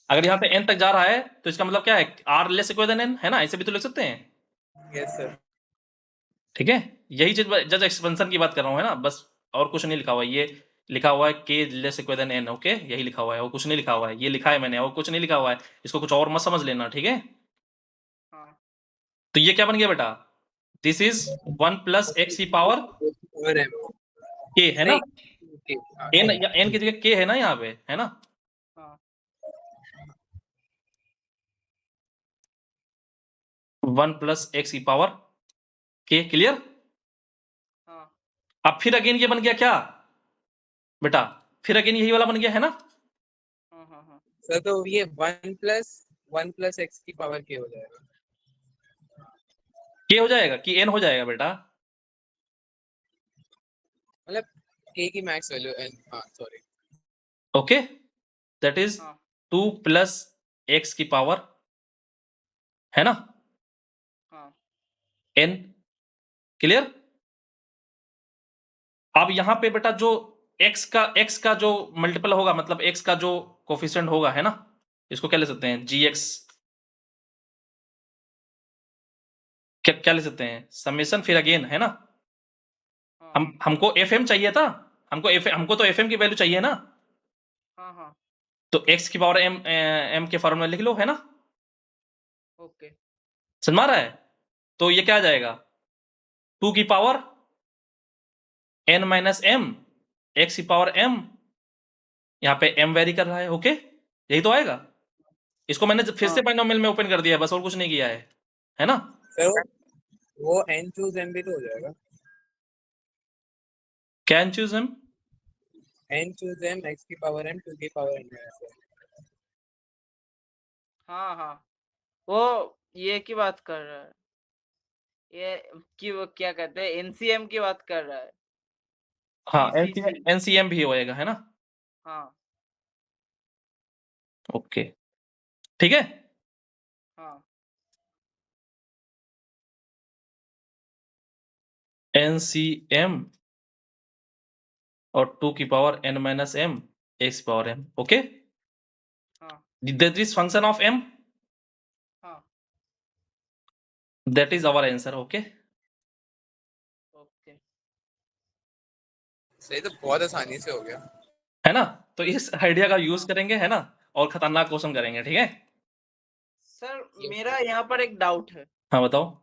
अगर यहाँ पे एन तक जा रहा है तो इसका मतलब क्या है, R less equal than N, है ना, ऐसे भी तो लिख सकते हैं, यस सर. ठीक है। यही चीज जज एक्सपेंशन की बात कर रहा हूँ, है ना, बस और कुछ नहीं लिखा हुआ है, ये लिखा हुआ है K less equal than N, okay, यही लिखा हुआ है, और कुछ नहीं लिखा हुआ है, ये लिखा है मैंने और कुछ नहीं लिखा हुआ है, इसको कुछ और मत समझ लेना, ठीक है। हाँ तो ये क्या बन गया बेटा, this is one plus X की पावर और M. के, है ना, नहीं. हाँ, एन सही. या एन की जगह के है ना यहाँ पे, है ना। हाँ वन प्लस एक्स की पावर के, क्लियर। हाँ अब फिर अगेन ये बन गया क्या बेटा, फिर अगेन यही वाला बन गया, है ना। हाँ हाँ हाँ सर तो ये 1 प्लस X की पावर K हो जाएगा. के हो जाएगा कि एन हो जाएगा बेटा, मतलब K की मैक्स वैल्यू N. हाँ सॉरी. ओके, दैट इज हाँ 2 प्लस एक्स की पावर, है ना, हाँ एन, क्लियर। अब यहां पे बेटा जो x का जो मल्टीपल होगा, मतलब x का जो कोफिशिएंट होगा, है ना, इसको क्या ले सकते हैं, gx, क्या क्या ले सकते हैं, समेशन फिर अगेन, है ना। हाँ हमको fm चाहिए था, हमको तो fm की वैल्यू चाहिए ना, हाँ हाँ तो x की पावर m के फॉर्मूला लिख लो, है ना, ओके समझ में आ रहा है। तो ये क्या आ जाएगा, 2 की power n minus m, x की पावर m, यहाँ पे m वेरी कर रहा है, ओके, यही तो आएगा। इसको मैंने फिर हाँ से बाइनोमियल में ओपन कर दिया है, बस और कुछ नहीं किया है ना। सर वो N choose M भी तो हो जाएगा. Can choose m, N choose M, X की पावर M, 2 की पावर N माइनस M. हाँ हाँ वो ये की बात कर रहा है, ये की वो क्या कहते हैं एनसीएम की बात कर रहा है। हाँ सी सी सी एनसीएम भी होएगा, है ना, हाँ ओके, ठीक है। हाँ एनसीएम और 2 की power n minus m, X power m, okay, हाँ that is function of m, हाँ that is our answer, okay. Okay सही तो बहुत आसानी से हो गया। है ना? तो इस आइडिया का यूज करेंगे, है ना? और खतरनाक क्वेश्चन करेंगे, ठीक है? सर Yes, मेरा यहाँ पर एक डाउट है। हाँ बताओ।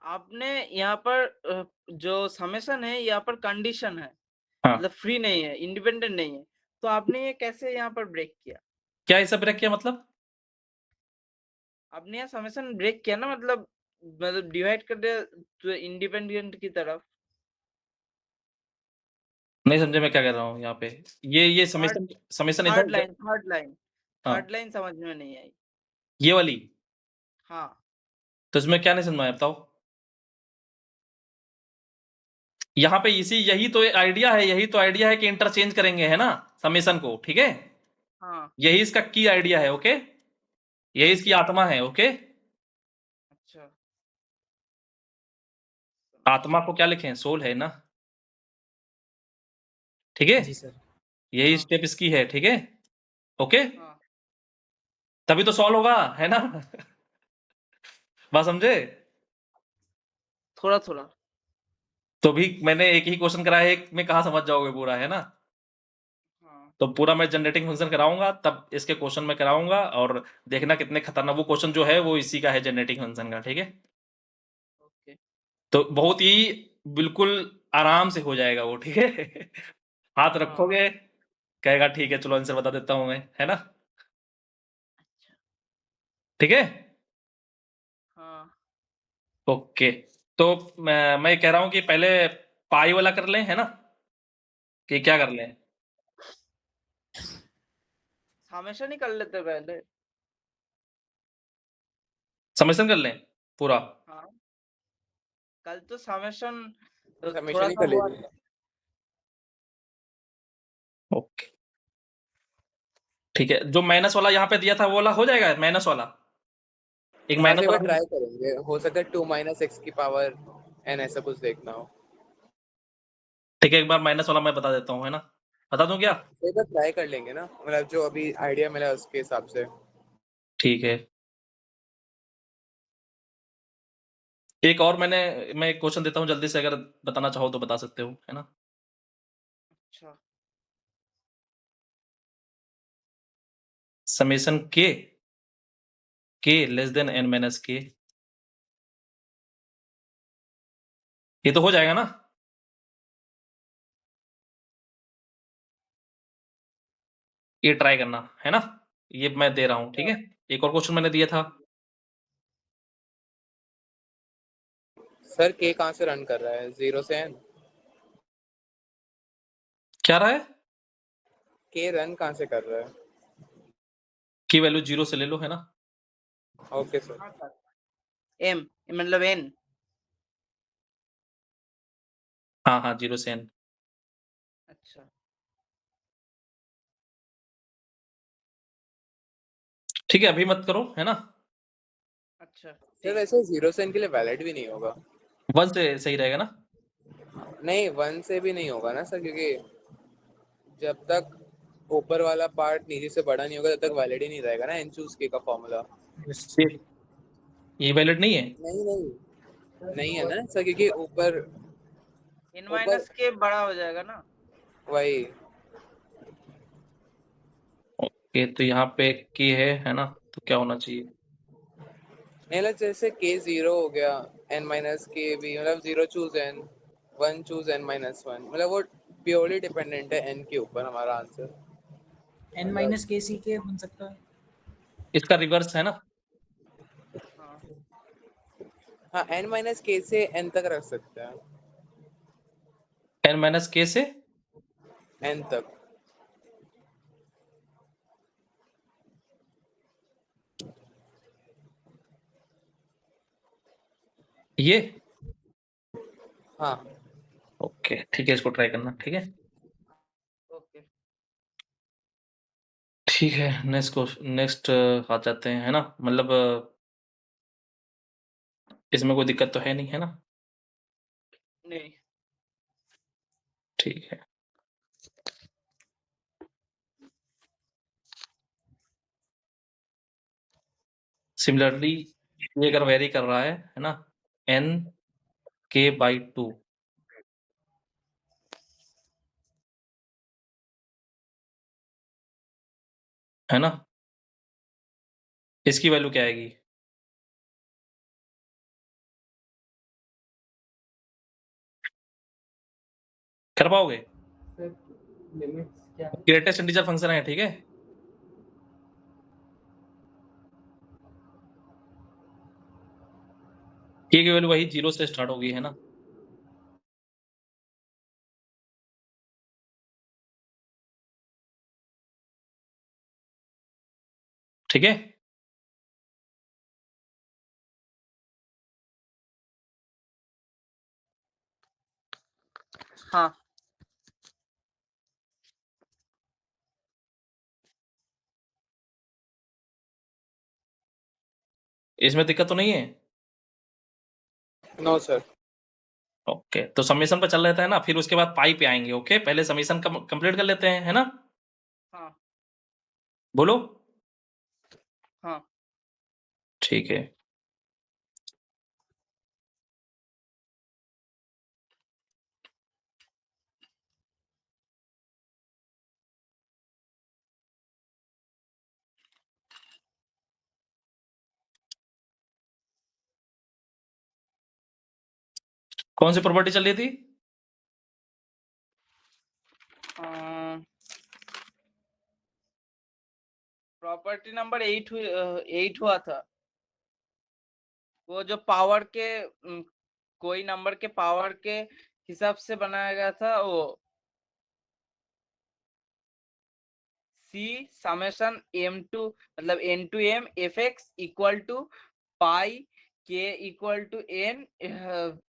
आपने यहाँ पर जो समेशन है यहाँ पर कंडीशन है, हाँ। मतलब फ्री नहीं है, इंडिपेंडेंट नहीं है, तो आपने ये कैसे यहाँ पर ब्रेक किया? क्या ऐसा ब्रेक किया मतलब? आपने यहाँ समेशन ब्रेक किया ना, मतलब डिवाइड कर दिया तो इंडिपेंडेंट की तरफ। नहीं समझे मैं क्या कह रहा हूँ यहाँ पे। ये समेशन समेशन इधर थर्ड लाइन हाँ, थर्ड लाइन समझ में नहीं आई। ये वाली। हाँ तो इसमें क्या नहीं समझ में आया बताओ? यहाँ पे यही तो आइडिया है, यही तो आइडिया है कि इंटरचेंज करेंगे, है ना? समेशन को, ठीक है? हाँ यही इसका की आइडिया है, ओके? यही इसकी आत्मा है, ओके? अच्छा। आत्मा को क्या लिखें? सोल है ना? ठीक है? जी सर। यही हाँ स्टेप इसकी है, ठीक है? ओके? हाँ तभी तो सॉल्व होगा, है ना? बात समझे? थोड़ा थोड़ा। तो भी मैंने एक ही क्वेश्चन कराया है, एक में कहाँ समझ जाओगे पूरा, है ना? हाँ तो पूरा मैं जनरेटिंग फंक्शन कराऊंगा, तब इसके क्वेश्चन में कराऊंगा, और देखना कितने खतरनाक वो क्वेश्चन जो है वो इसी का है, जनरेटिंग फंक्शन का, ठीक है? ओके। तो बहुत ही बिल्कुल आराम से हो जाएगा वो, ठीक है? हाथ हाँ रखोगे, कहेगा ठीक है चलो आंसर बता देता हूं मैं, है ना? अच्छा। ठीक है? हाँ ओके। तो मैं कह रहा हूं कि पहले पाई वाला कर लें, है ना? कि क्या कर लें? हमेशा नहीं कर लेते पहले। समेशन कर लें पूरा? हाँ कल तो समेशन हमेशा थोड़ा नहीं सा कर हुआ लेगी। था। ओके ठीक है। जो माइनस वाला यहाँ पे दिया था वो वाला हो जाएगा, माइनस वाला? एक हाँ माइनस तो एक बार वाला ट्राई करेंगे, हो सकता है 2 - x की पावर n ऐसा कुछ देखना हो। ठीक है, एक बार माइनस वाला मैं बता देता हूँ, है ना? बता दूं क्या? तो एक बार ट्राई कर लेंगे ना, मतलब जो अभी आइडिया मिला उसके हिसाब से। ठीक है। एक और मैं एक क्वेश्चन देता हूँ जल्दी से, अगर बताना चाहो तो बता सकते हो, है ना? अच्छा समेशन के लेस देन n माइनस के, ये तो हो जाएगा ना? ये ट्राई करना, है ना? ये मैं दे रहा हूँ, ठीक है? एक और क्वेश्चन मैंने दिया था। सर k कहाँ से रन कर रहा है, 0 से n? क्या रहा है? k रन कहाँ से कर रहा है? की वैल्यू 0 से ले लो, है ना? Okay sir. हाँ सर। एम मतलब एन। हाँ हाँ, 0 से n। अच्छा ठीक है, अभी मत करो, है ना? अच्छा सर ठीक। वैसे 0 से n के लिए वैलिड भी नहीं होगा। 1 से सही रहेगा ना? नहीं 1 से भी नहीं होगा ना सर, क्योंकि जब तक ऊपर वाला पार्ट नीचे से बड़ा नहीं होगा तब तक वैलिड ही नहीं रहेगा ना n चूज k का फॉर्मूला। यस ये ये वैलिड नहीं है? नहीं नहीं नहीं है ना सर, क्योंकि ऊपर एन ऊपर माइनस के बड़ा हो जाएगा ना। वही। ओके, तो यहाँ पे के है ना? तो क्या होना चाहिए? नहीं मतलब जैसे k 0 हो गया, n - k भी, मतलब 0 चूज n, 1 चूज n - 1, मतलब वो प्योरली डिपेंडेंट है n के ऊपर हमारा आंसर। n मतलब माइनस के सी के बन सकता है। इसका रिवर्स है ना? हाँ हाँ n - k से n तक रख सकते हैं, n माइनस के से n तक। ये। हाँ ओके ठीक है, इसको ट्राई करना, ठीक है? ओके। ठीक है, नेक्स्ट आ जाते हैं, है ना? मतलब इसमें कोई दिक्कत तो है नहीं, है ना? नहीं ठीक है। सिमिलरली ये अगर वेरी कर रहा है ना? n k/2, है ना? इसकी वैल्यू क्या आएगी? कर पाओगे? सर लिमिट्स क्या है? ग्रेटेस्ट इंटीजर फंक्शन है, ठीक है? k की वैल्यू वही 0 से स्टार्ट होगी, है ना? ठीक है? हाँ इसमें दिक्कत तो नहीं है? No sir. ओके, तो समेशन पे चल लेता है ना, फिर उसके बाद पाई पे आएंगे। ओके, पहले समेशन कंप्लीट कर लेते हैं, है ना? हाँ बोलो। हाँ ठीक है। कौन सी प्रॉपर्टी चल रही थी? प्रॉपर्टी नंबर 8 हुआ था। वो जो पावर के कोई नंबर के पावर के हिसाब से बनाया गया था, वो C समेशन m2 मतलब n to m fx equal to pi k equal to n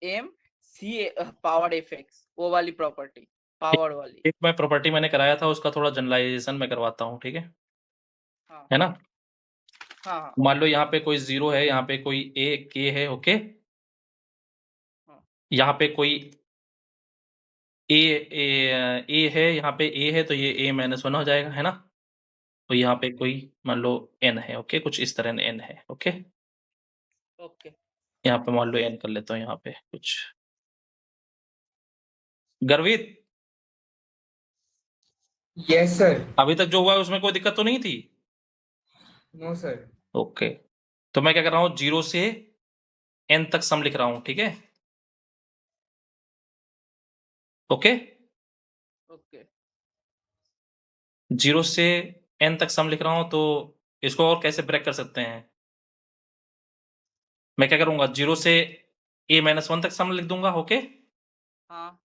m c power fx, वो वाली प्रॉपर्टी, पावर वाली। एक मैं प्रॉपर्टी मैंने कराया था, उसका थोड़ा जनरलाइजेशन मैं करवाता हूँ, ठीक है? हाँ है ना? हाँ हाँ मान लो यहाँ पे कोई 0 है, यहाँ पे कोई k है, ओके? हाँ यहाँ पे कोई a है, यहाँ पे a है, तो ये a-1 हो जाएगा, है ना? तो यहाँ पे कोई मान लो n है, ओके? कुछ इस तरह n है, ओके? ओके। यहाँ पे मान लो n कर लेता हूँ, यहाँ पे कुछ गर्वित, यस सर। अभी तक जो हुआ है उसमें कोई दिक्कत तो नहीं थी? No sir. ओके, तो मैं क्या कर रहा हूँ, 0 से n तक सम लिख रहा हूँ, ठीक है? ओके, ओके 0 से n तक सम लिख रहा हूँ, तो इसको और कैसे ब्रेक कर सकते हैं? मैं क्या करूंगा, 0 से a-1 तक सम लिख दूंगा, ओके? हाँ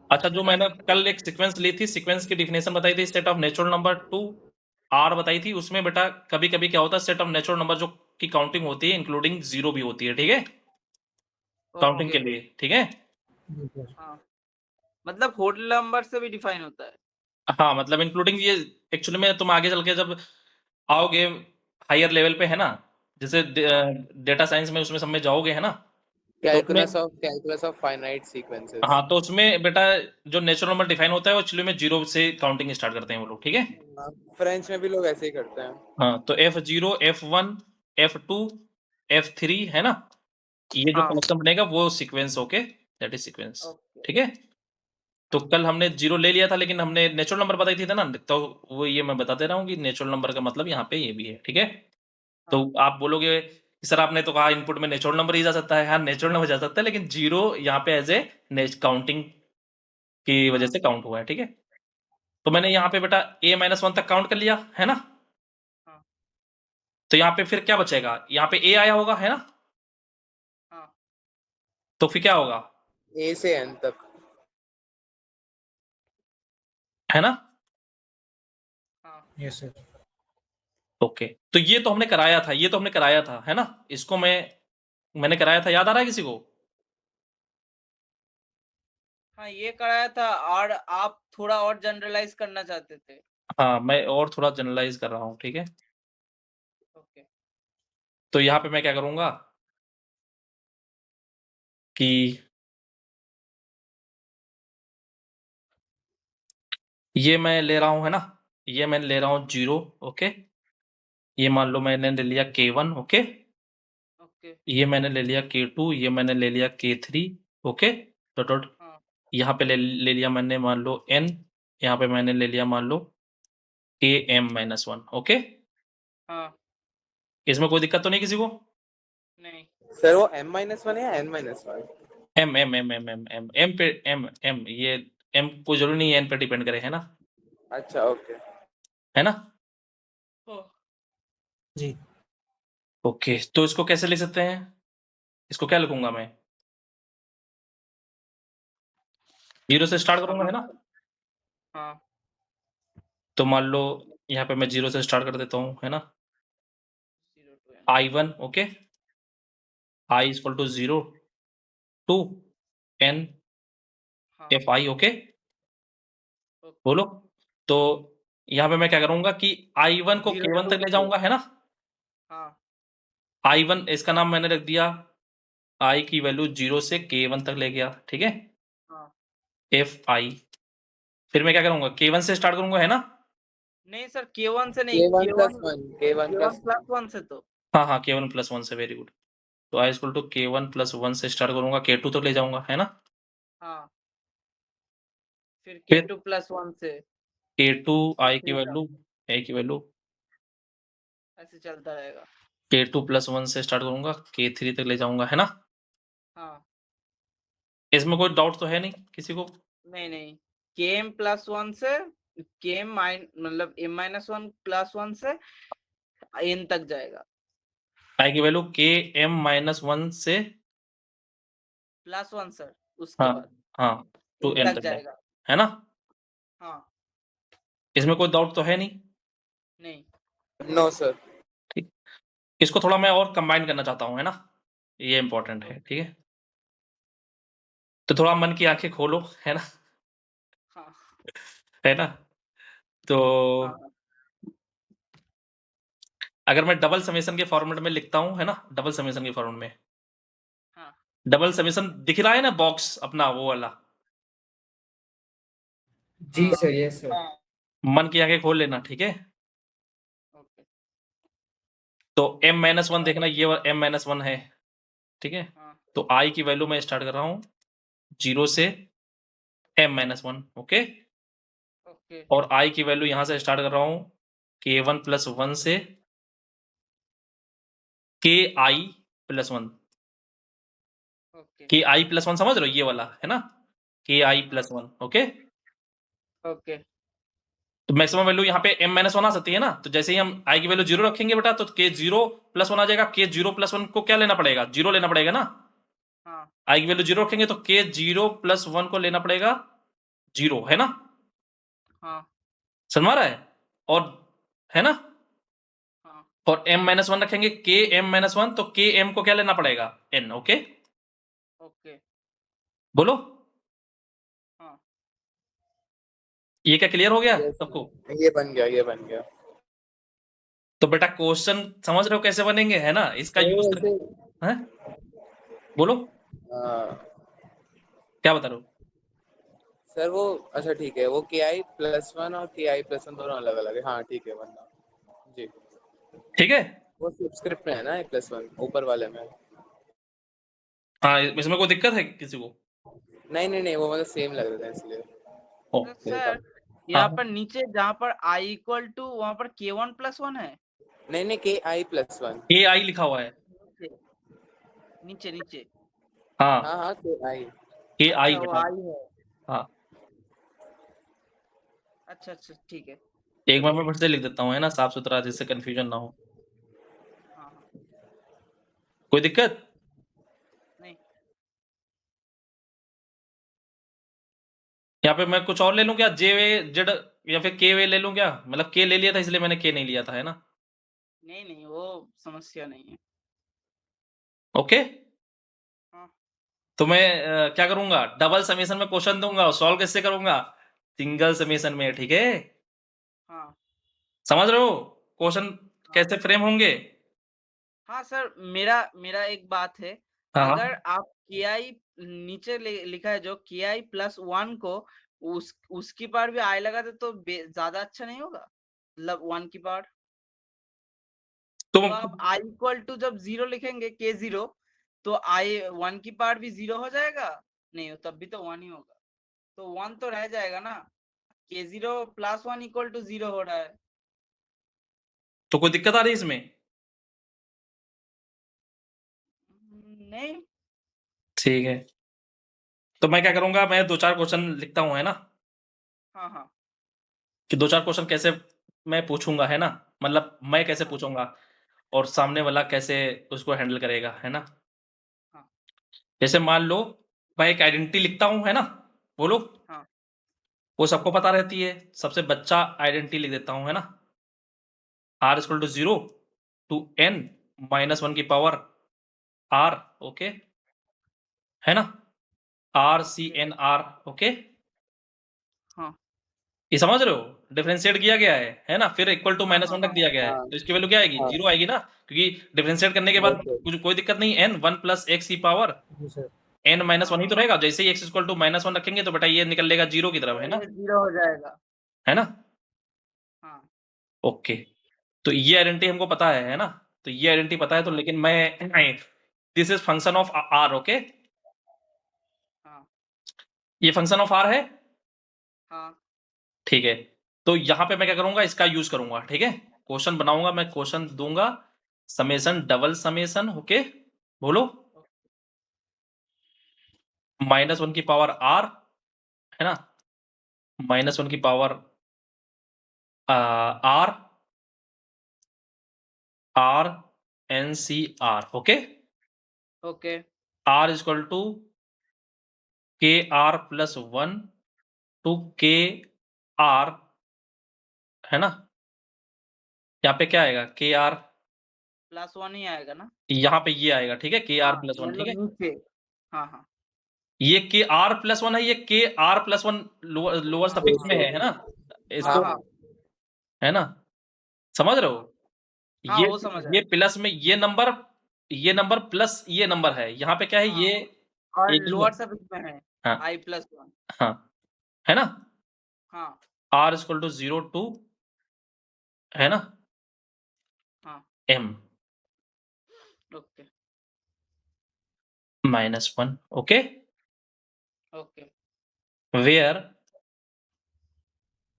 अच्छा, जो मैंने कल एक सीक्वेंस ली थी, सीक्वेंस की डिफिनेशन बताई थी, set of natural number two r बताई थी, उसमें बेटा कभी कभी क्या होता है, सेट ऑफ नेचुरल नंबर जो की काउंटिंग होती है इंक्लूडिंग 0 भी होती है, ठीक है? काउंटिंग के ओके लिए, ठीक है? जी सर। हाँ, मतलब होल नंबर से भी डिफाइन होता है। हाँ, मतलब इंक्लूडिंग ये एक्चुअली में तुम आगे चल के जब आओगे हायर लेवल पे, है ना, जैसे हाँ डेटा साइंस में उसमें सब में जाओगे, है ना, तो उसमें कैलकुलस ऑफ फाइनाइट सीक्वेंसेस। हाँ, तो उसमें बेटा जो नेचुरल नंबर डिफाइन होता है वो एक्चुअली में 0 से काउंटिंग स्टार्ट करते हैं वो लोग, ठीक है? फ्रेंच में भी लोग ऐसे ही करते हैं। हाँ, तो F0 F1 F2 F3, है ना, ये जो हाँ कनेक्शन बनेगा वो sequence, okay? That is sequence, okay ठीक है? तो कल हमने 0 ले लिया था, लेकिन हमने नेचुरल नंबर बताई थी ना, तो वो ये मैं बता दे रहा हूँ कि नेचुरल नंबर का मतलब यहाँ पे ये भी है, ठीक है? तो हाँ आप बोलोगे कि सर आपने तो कहा इनपुट में नेचुरल नंबर ही जा सकता है। हाँ, नेचुरल नंबर जा सकता है, लेकिन 0 यहाँ पे एज ए काउंटिंग की वजह हाँ से काउंट हुआ है, ठीक है? तो हाँ मैंने यहाँ पे बेटा a-1 तक काउंट कर लिया, है ना? हाँ तो यहाँ पे फिर क्या बचेगा, यहाँ पे a आया होगा, है ना? हाँ तो फिर क्या होगा, ए से एन तक। है ना? हाँ यस सर। ओके, तो ये तो हमने कराया था, ये तो हमने कराया था, है ना? इसको मैंने कराया था, याद आ रहा है किसी को? हाँ, ये कराया था, और आप थोड़ा और जनरलाइज करना चाहते थे। हाँ, मैं और थोड़ा जनरलाइज कर रहा हूँ, ठीक है? ओके तो यहाँ पे मैं क्या करूंगा कि ये मैं ले रहा हूँ, है ना, ये मैं ले रहा हूँ 0, ओके? ये मान लो मैंने ले लिया k1, ओके? ओके ये मैंने ले लिया k2, ये मैंने ले लिया k3, ओके? डॉट डॉट हाँ यहाँ पे ले लिया मैंने मान लो n, यहाँ पे मैंने ले लिया मान लो km-1, ओके। हाँ इसमें कोई दिक्कत तो नहीं किसी को? नहीं सर वो m-1 है या n-1? एम पे एम ये एम कोई जरूरी नहीं है एन पे डिपेंड करे, है ना? अच्छा ओके। है ना? जी ओके, तो इसको कैसे लिख सकते हैं? इसको क्या लिखूंगा मैं? 0 से स्टार्ट करूंगा, है ना? हाँ तो मान लो यहाँ पे मैं 0 से स्टार्ट कर देता हूँ, है ना? 0 to n I1, okay. I equal to 0 to n हाँ fi, ओके। ओके बोलो। तो यहाँ पे मैं क्या करूंगा कि I1 को 0 K1 to तक ले जाऊंगा, है ना? हाँ I1 इसका नाम मैंने रख दिया, I की वैल्यू 0 से K1 तक ले गया, ठीक है? हाँ fi। फिर मैं क्या करूंगा? K1 से स्टार्ट करूंगा, है ना? नहीं सर K1 से नहीं k1 K1 + 1 k1 K1 + plus 1 से तो हाँ, K1 + 1 से, वेरी गुड। तो I इक्वल टू K1 + 1 से स्टार्ट करूंगा, K2 तक ले जाऊंगा, है ना? हाँ फिर फिर K2 + 1 से K2 I की K3 वैल्यू, A की वैल्यू ऐसे चलता रहेगा। K2 + 1 से स्टार्ट करूंगा, K3 तक ले जाऊंगा, है ना? हाँ इसमें कोई डाउट तो है नहीं किसी को? नहीं Km + 1 से Km मतलब m-1 + 1 से n तक जाएगा I की वैल्यू Km-1 से +1 सर उसके हाँ, बाद हाँ, टू n n तक तक जाए, जाएगा। है ना? हाँ इसमें कोई डाउट तो है नहीं? नहीं नो सर। ठीक। इसको थोड़ा मैं और कंबाइन करना चाहता हूँ, है ना? ये इंपॉर्टेंट है, ठीक है? तो थोड़ा मन की आंखें खोलो, है ना? हाँ है ना? तो हाँ अगर मैं डबल समेशन के फॉर्मेट में लिखता हूँ, है ना? डबल समेशन के फॉर्मेट में, हाँ डबल समेशन दिख रहा है ना बॉक्स अपना वो वाला? जी हाँ सर, यस सर। मन की आंखें खोल लेना, ठीक है? ओके तो m-1 देखना, ये m-1 है, ठीक है? हाँ तो I की वैल्यू मैं स्टार्ट कर रहा हूँ 0 से m-1, ओके? ओके और I की वैल्यू यहां से स्टार्ट कर रहा हूँ K1 + 1 से Ki+1। ओके Ki+1 समझ रहे हो, ये वाला, है ना? Ki+1, okay? ओके तो मैक्सिमम वैल्यू यहाँ पे m-1 आ सकती है ना? तो जैसे ही हम I की वैल्यू 0 रखेंगे बेटा, तो K0+1 आ जाएगा। K0+1 को क्या लेना पड़ेगा? 0 लेना पड़ेगा ना? हाँ I की वैल्यू 0 रखेंगे तो K0+1 को लेना पड़ेगा 0, है ना? हाँ समझ में आ रहा है? और है ना? हाँ और m-1 रखेंगे Km-1, तो Km को क्या लेना पड़ेगा? n, okay? ओके बोलो। हाँ ये क्या क्लियर हो गया Yes, सबको? ये बन गया। तो बेटा क्वेश्चन समझ रहे हो कैसे बनेंगे, है ना? इसका सर यूज कर, वैसे हैं? बोलो, हाँ, क्या बता रहे हो? सर वो अच्छा ठीक है, वो ki+1 और ki+1 दोनों अलग अलग है। हाँ ठीक है वरना जी। ठीक है? वो सब्सक्रिप्ट में है ना i+1 ऊपर वाले में। हाँ, इसमें कोई दिक्कत है किसी को? नहीं वो मतलब सेम लग रहा था इसलिए ओ, तो मेरे सर पास। यहाँ हाँ, पर नीचे जहाँ पर I = वहाँ पर K1 + 1 है नहीं ki+1। AI लिखा हुआ है। नीचे नीचे नीचे हाँ, हाँ ki। AI अच्छा वो बेटा। I है हाँ, अच्छा ठीक है एक बार मैं फिर से लिख देता हूँ, है ना, साफ सुथरा, जिससे कंफ्यूजन ना हो। हाँ हाँ कोई दिक्कत? नहीं यहाँ पे मैं कुछ और ले लूँ क्या? जे वे जेड या फिर के वे ले लूँ क्या? मतलब के ले लिया था इसलिए मैंने के नहीं लिया था, है ना? नहीं वो समस्या नहीं है ओके? हाँ तो मैं क्या करूंगा? डबल समेशन में क्वेश्चन दूंगा और सॉल्व कैसे करूंगा? सिंगल समेशन में, ठीक है? हाँ समझ रहे हो क्वेश्चन हाँ कैसे फ्रेम होंगे? हाँ सर मेरा एक बात है हाँ, अगर हाँ। आप ki नीचे लिखा है जो ki+1 को उसकी पावर भी I लगा दे तो ज्यादा अच्छा नहीं होगा मतलब 1 की पावर तो तो आप I = जब 0 लिखेंगे K0 तो I 1 की पावर भी 0 हो जाएगा नहीं तब भी तो 1 ही होगा तो 1 तो रह जाएगा ना k0 प्लस 1 इक्वल टू 0 हो रहा है। तो कोई दिक्कत आ रही है इसमें? नहीं। ठीक है, तो मैं क्या करूंगा, मैं 2-4 क्वेश्चन लिखता हूँ, है ना, हाँ हाँ कि 2-4 क्वेश्चन कैसे मैं पूछूंगा, है ना, मतलब मैं कैसे हाँ पूछूंगा और सामने वाला कैसे उसको हैंडल करेगा, है ना। हाँ जैसे मान लो मैं एक आइडेंटिटी लिखता हूँ, है ना, बोलो, हाँ वो सबको पता रहती है, सबसे बच्चा आइडेंटिटी लिख देता हूँ, है ना, r equal to 0 to n minus 1 की पावर r, ओके, है ना, r c okay n r, okay, हाँ ये समझ रहे हो, डिफरेंशिएट किया गया है ना, फिर इक्वल टू हाँ माइनस हाँ 1 रख दिया गया है, हाँ तो इसकी वैल्यू क्या आएगी, हाँ 0 आएगी ना, क्योंकि डिफरेंशिएट करने के बाद yes sir कुछ कोई दिक्कत नहीं, n 1 प्लस x की पावर जी सर। n माइनस हाँ 1 ही तो हाँ रहेगा, जैसे ही x इक्वल टू माइनस 1 रखेंगे तो बेटा ये निकल लेगा 0 की तरफ, है ना, ये 0 हो जाएगा। है ना, हाँ ओके। तो ये आइडेंटिटी हमको पता है ना, तो ये आइडेंटिटी पता है, तो हाँ लेकिन मैं this is function of r, okay, हाँ ये फंक्शन ऑफ r है, हाँ ठीक है, तो यहां पे मैं क्या करूंगा, इसका यूज करूंगा, ठीक है, क्वेश्चन बनाऊंगा, मैं क्वेश्चन दूंगा, समेसन डबल समेसन, ओके, बोलो, माइनस 1 की पावर r, है ना, माइनस 1 की power r r n c r, okay, okay r is equal to K R plus 1 to K R, है ना, यहाँ पे क्या आएगा, के आर, प्लस 1 ही आएगा ना। यहाँ पे ये आएगा, ठीक है, के आर हाँ प्लस 1, ठीक मतलब है, नीचे। हाँ हाँ ये के आर प्लस 1 है, ये के आर प्लस 1 लोअर हाँ सफिक्स हाँ में है ना, हाँ इसको, हाँ है ना, समझ रहे हो, हाँ ये वो समझ ये आया। प्लस में ये नंबर प्लस ये नंबर है, यहाँ पे क्या है, हाँ ये और एक ही है, लोअर सफिक्स में है हाँ i प्लस 1। हाँ, है ना, हाँ r इक्वल टू 0 टू, है ना, हाँ m okay minus 1, okay, okay where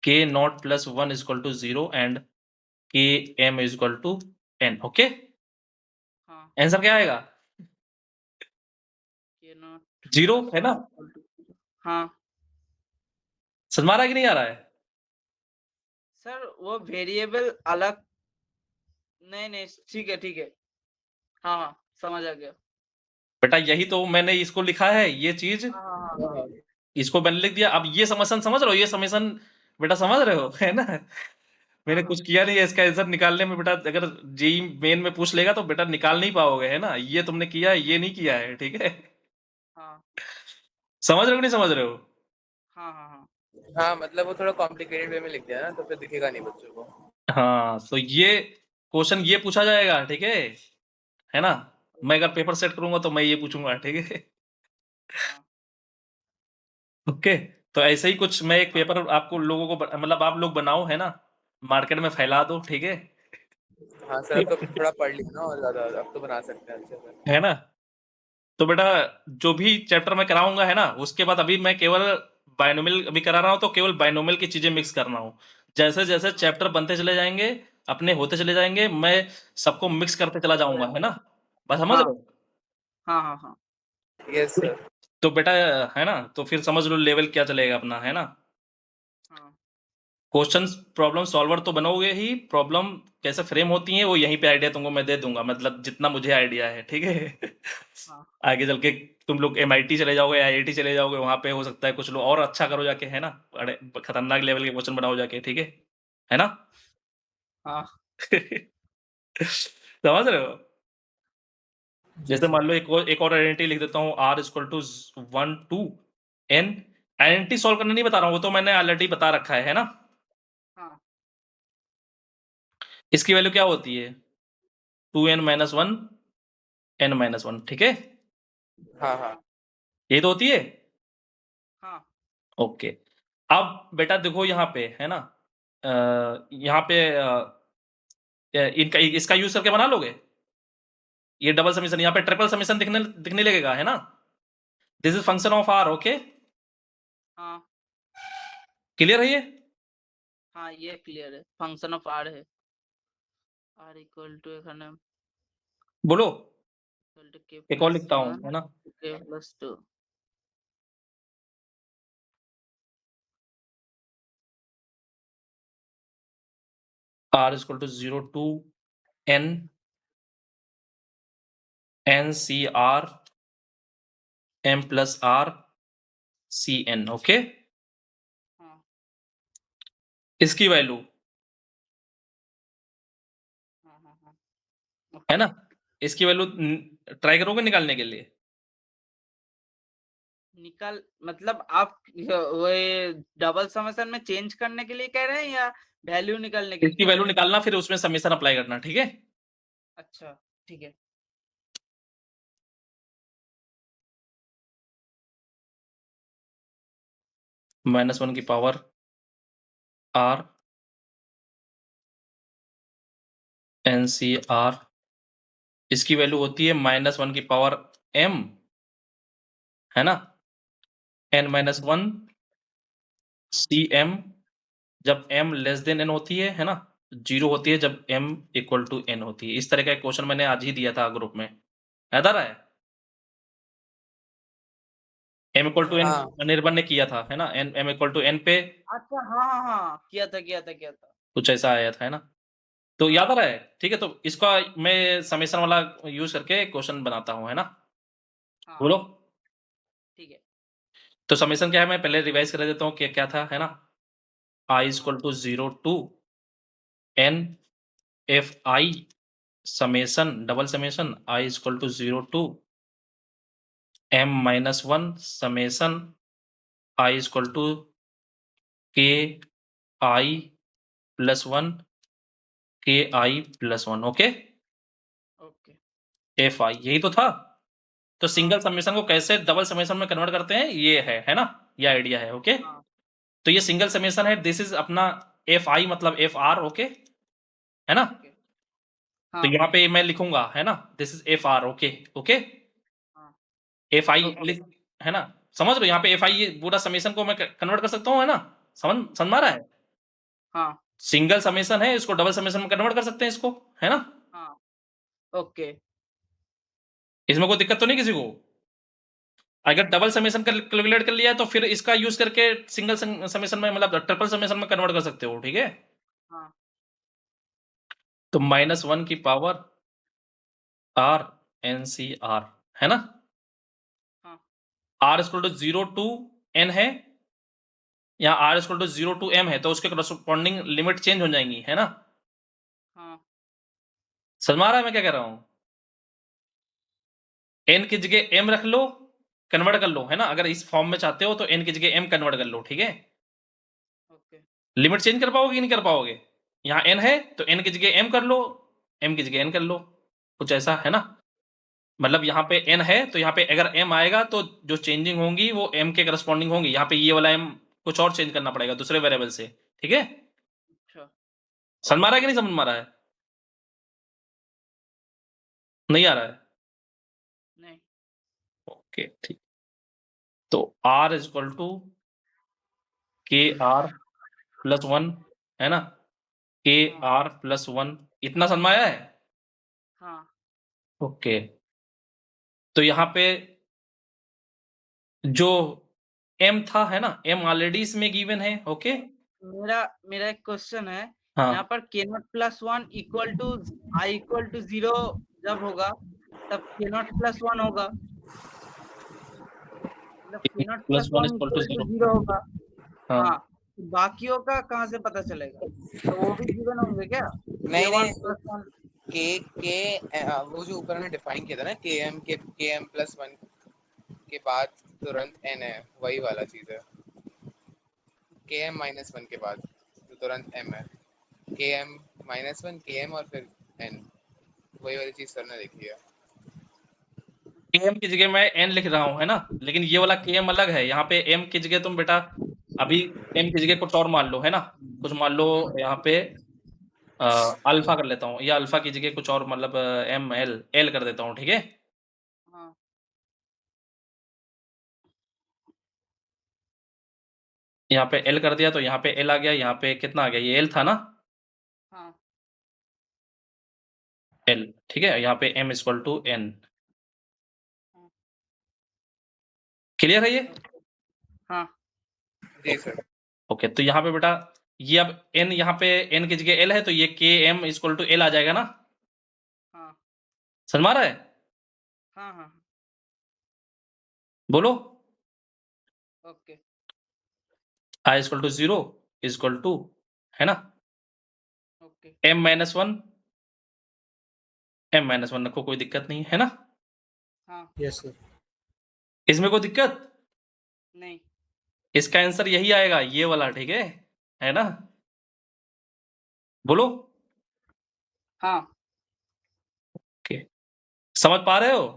k not plus 1 is equal to 0 and k m is equal to n, okay, हाँ आंसर क्या आएगा, के नॉट 0, प्लस है 1 ना, इक्वल टू 0। हाँ समझ में आ रहा है कि नहीं आ रहा है, सर वो वेरिएबल अलग। नहीं नहीं ठीक है। हाँ हाँ समझ आ गया। बेटा यही तो मैंने इसको लिखा है, ये चीज हाँ हाँ हाँ हाँ हाँ इसको मैंने लिख दिया, अब ये समेसन समझ रहे हो, ये समेसन बेटा समझ रहे हो, है ना, हाँ मैंने हाँ कुछ किया नहीं है इसका आंसर निकालने में, बेटा अगर जेई मेन में पूछ लेगा तो बेटा निकाल नहीं पाओगे, है ना, ये तुमने किया है, ये नहीं किया है, ठीक है, हाँ समझ रहे हो कि नहीं समझ रहे हो, हाँ हाँ हाँ हाँ मतलब वो थोड़ा कॉम्प्लिकेटेड वे में लिख दिया ना तो फिर दिखेगा नहीं बच्चों को। हाँ, तो ये क्वेश्चन ये पूछा जाएगा, ठीक है ना, मैं अगर पेपर सेट करूंगा तो मैं ये पूछूंगा, ठीक है, हाँ ओके, तो ऐसे ही कुछ मैं एक हाँ पेपर आपको लोगों को मतलब आप लोग बनाओ, है ना, मार्केट में फैला दो, ठीक हाँ सर अब तो थोड़ा पढ़ लिया ना और ज्यादा अब तो बना सकते हैं अच्छे से। है ना, तो बेटा जो भी चैप्टर मैं कराऊंगा, है ना, उसके बाद अभी मैं केवल बायनोमियल अभी करा रहा हूं, तो केवल बायनोमियल की चीजें मिक्स कर रहा हूं, जैसे जैसे चैप्टर बनते चले जाएंगे, अपने होते चले जाएंगे, मैं सबको मिक्स करते चला जाऊंगा, है ना, बस समझ हाँ रहे हो, हाँ हाँ हाँ यस सर। तो बेटा, है ना, तो फिर समझ लो लेवल क्या चलेगा अपना, है ना, हाँ क्वेश्चन प्रॉब्लम सॉल्वर तो बनोगे ही, प्रॉब्लम कैसे फ्रेम होती है वो यहीं पे आइडिया तुमको मैं दे दूंगा, मतलब जितना मुझे आइडिया है, ठीक है, हाँ आगे चल के तुम लोग एमआईटी चले जाओगे, आईआईटी चले जाओगे, वहां पे हो सकता है कुछ लोग और अच्छा करो जाके, है ना, बड़े खतरनाक लेवल के क्वेश्चन बनाओ जाके, ठीक है ना, हाँ समझ रहे हो, जी जैसे सर। मान लो एक और आइडेंटिटी लिख देता हूँ, r equal to 1 to n, identity solve करना नहीं बता रहा हूँ, वो तो मैंने ऑलरेडी बता रखा है ना, हाँ इसकी वैल्यू क्या होती है, 2n माइनस 1 n माइनस 1, ठीक है, हाँ हाँ ये तो होती है, हाँ ओके, अब बेटा देखो यहाँ पे, है ना, यहाँ पे इनका इसका यूज करके बना लोगे, ये डबल समीशन, यहाँ पे ट्रिपल समीशन दिखने दिखने लगेगा, है ना, this is function of r, okay, हाँ क्लियर है ये, हाँ ये क्लियर है, फंक्शन ऑफ आर है, आर इक्वल टू एखाने बोलो इक्वल टू के एक और प्लस लिखता हूँ, 1 है ना? K plus 2। r equal to 0 to n ncr m plus r cn, okay? हाँ इसकी वैल्यू, हाँ हाँ हाँ है ओके। ना? इसकी वैल्यू ट्राई करोगे निकालने के लिए? निकाल मतलब आप वो डबल समेशन में चेंज करने के लिए कह रहे हैं या वैल्यू निकालने के लिए इसकी कह वैल्यू रहे हैं? निकालना, फिर उसमें समेशन अप्लाई करना, ठीक है? अच्छा ठीक है। -1 की पावर r ncr, इसकी वैल्यू होती है -1 की पावर m, है ना? n-1 cm, जब m लेस देन n होती है ना? 0 होती है जब m इक्वल टू n होती है। इस तरह का एक क्वेश्चन मैंने आज ही दिया था ग्रुप में, याद आ रहा है? m इक्वल टू n हाँ निर्भर ने किया था, है ना? m इक्वल टू n पे अच्छा हाँ हाँ हाँ किया था किया था किया था। कुछ ऐसा आया था, है ना? तो हाँ याद आ रहा है? ठीक है, तो इसका मैं समेशन वाला यूज करके क्वेश्चन बनाता हूँ, है ना? हाँ बोलो। ठीक है। तो समेशन क्या है, मैं पहले रिवाइज कर देता हूँ कि क्या था, है ना? i equal to 0 to n f i summation, double summation i equal to 0 to m-1 summation i equal to k i plus 1 k i plus 1, okay? Okay f i यही तो था। तो हाँ सिंगल समेशन को कैसे डबल समेशन में कन्वर्ट करते हैं, ये है ना? ये आइडिया है, ओके? हाँ तो ये सिंगल समेशन है, दिस इज अपना एफ आई मतलब एफ आर, ओके? है ना? ओके तो हाँ यहाँ पे मैं लिखूंगा, है ना? This is F R, okay? Okay, हाँ एफ आई ओके है ना? समझ लो, यहाँ पे एफ आई, ये पूरा समेशन को मैं कन्वर्ट कर सकता हूँ, है ना? समझ में आ रहा है? हाँ सिंगल समेशन है, इसको डबल समेशन में कन्वर्ट कर सकते हैं इसको, है ना? हाँ ओके इसमें कोई दिक्कत तो नहीं किसी को? अगर डबल समेशन कैलकुलेट कर लिया है तो फिर इसका यूज करके सिंगल समेशन में, मतलब ट्रिपल समेशन में कन्वर्ट कर सकते हो, ठीक है? हाँ तो -1 की पावर r ncr, है ना? हाँ r equal to 0 to n है, या r equal to 0 to m है, तो उसके करस्पॉन्डिंग लिमिट चेंज हो जाएंगी, है ना? हाँ समझ में आ रहा है मैं क्या कह रहा हूं? n की जगह m रख लो, कन्वर्ट कर लो, है ना? अगर इस फॉर्म में चाहते हो तो n की जगह m कन्वर्ट कर लो, ठीक है? ओके लिमिट चेंज कर पाओगे कि नहीं कर पाओगे? यहाँ n है तो n की जगह m कर लो, m की जगह n कर लो, कुछ ऐसा, है ना? मतलब यहाँ पे n है तो यहाँ पे अगर m आएगा तो जो चेंजिंग होंगी वो m के करस्पॉन्डिंग होंगी। यहाँ पे ये वाला m कुछ और चेंज करना पड़ेगा दूसरे वेरिएबल से, ठीक है? अच्छा समझ में आ रहा है कि नहीं समझ में आ रहा है? नहीं आ रहा है? नहीं ओके ठीक। तो r equal to K R plus 1, है ना? के हाँ आर प्लस 1, इतना समझ में आया है? हाँ ओके, तो यहाँ पे जो m था, है ना? m ऑलरेडी इसमें गिवन है, ओके? मेरा मेरा एक क्वेश्चन है हाँ, यहाँ पर k not plus 1 equal to i equal to 0 जब होगा तब k नॉट प्लस 1 होगा, मतलब k not plus plus 1 1 equal to equal to 0, 0 होगा। हाँ। हाँ तो बाकियों का कहाँ से पता चलेगा, तो वो भी गिवन होंगे क्या? नहीं k1 नहीं, प्लस 1 वो जो ऊपर में डिफाइन किया था ना, के एम प्लस 1 के बाद तुरंत n है, वही वाला चीज है। के एम -1 के बाद जो तुरंत m है, के एम -1 के एम और फिर n, वही वाली चीज सर ने लिखी है। km की जगह मैं n लिख रहा हूँ, है ना? लेकिन ये वाला km अलग है। यहाँ पे m की जगह तुम बेटा अभी m की जगह कुछ और मान लो, है ना? कुछ मान लो यहाँ पे अल्फा कर लेता हूँ, या अल्फा की जगह कुछ और, मतलब m l कर देता हूँ, ठीक है? हाँ। यहाँ पे एल कर दिया तो यहाँ पे एल आ गया, यहाँ पे कितना आ गया, ये एल था ना, हाँ एल, ठीक है। यहाँ पे m equal to n, clear है ये? हाँ जी सर। ओके, तो यहाँ पे बेटा ये अब n, यहाँ पे n की जगह l है तो ये k m equal to l आ जाएगा ना, हाँ समझ में आ रहा है? हाँ हाँ बोलो। Okay i equal to 0 equal to, है ना, okay m minus 1, m minus 1 रखो, कोई दिक्कत नहीं है ना, हाँ यस सर। इसमें कोई दिक्कत? नहीं इसका आंसर यही आएगा, ये वाला, ठीक है ना? बोलो। हाँ ओके, समझ पा रहे हो?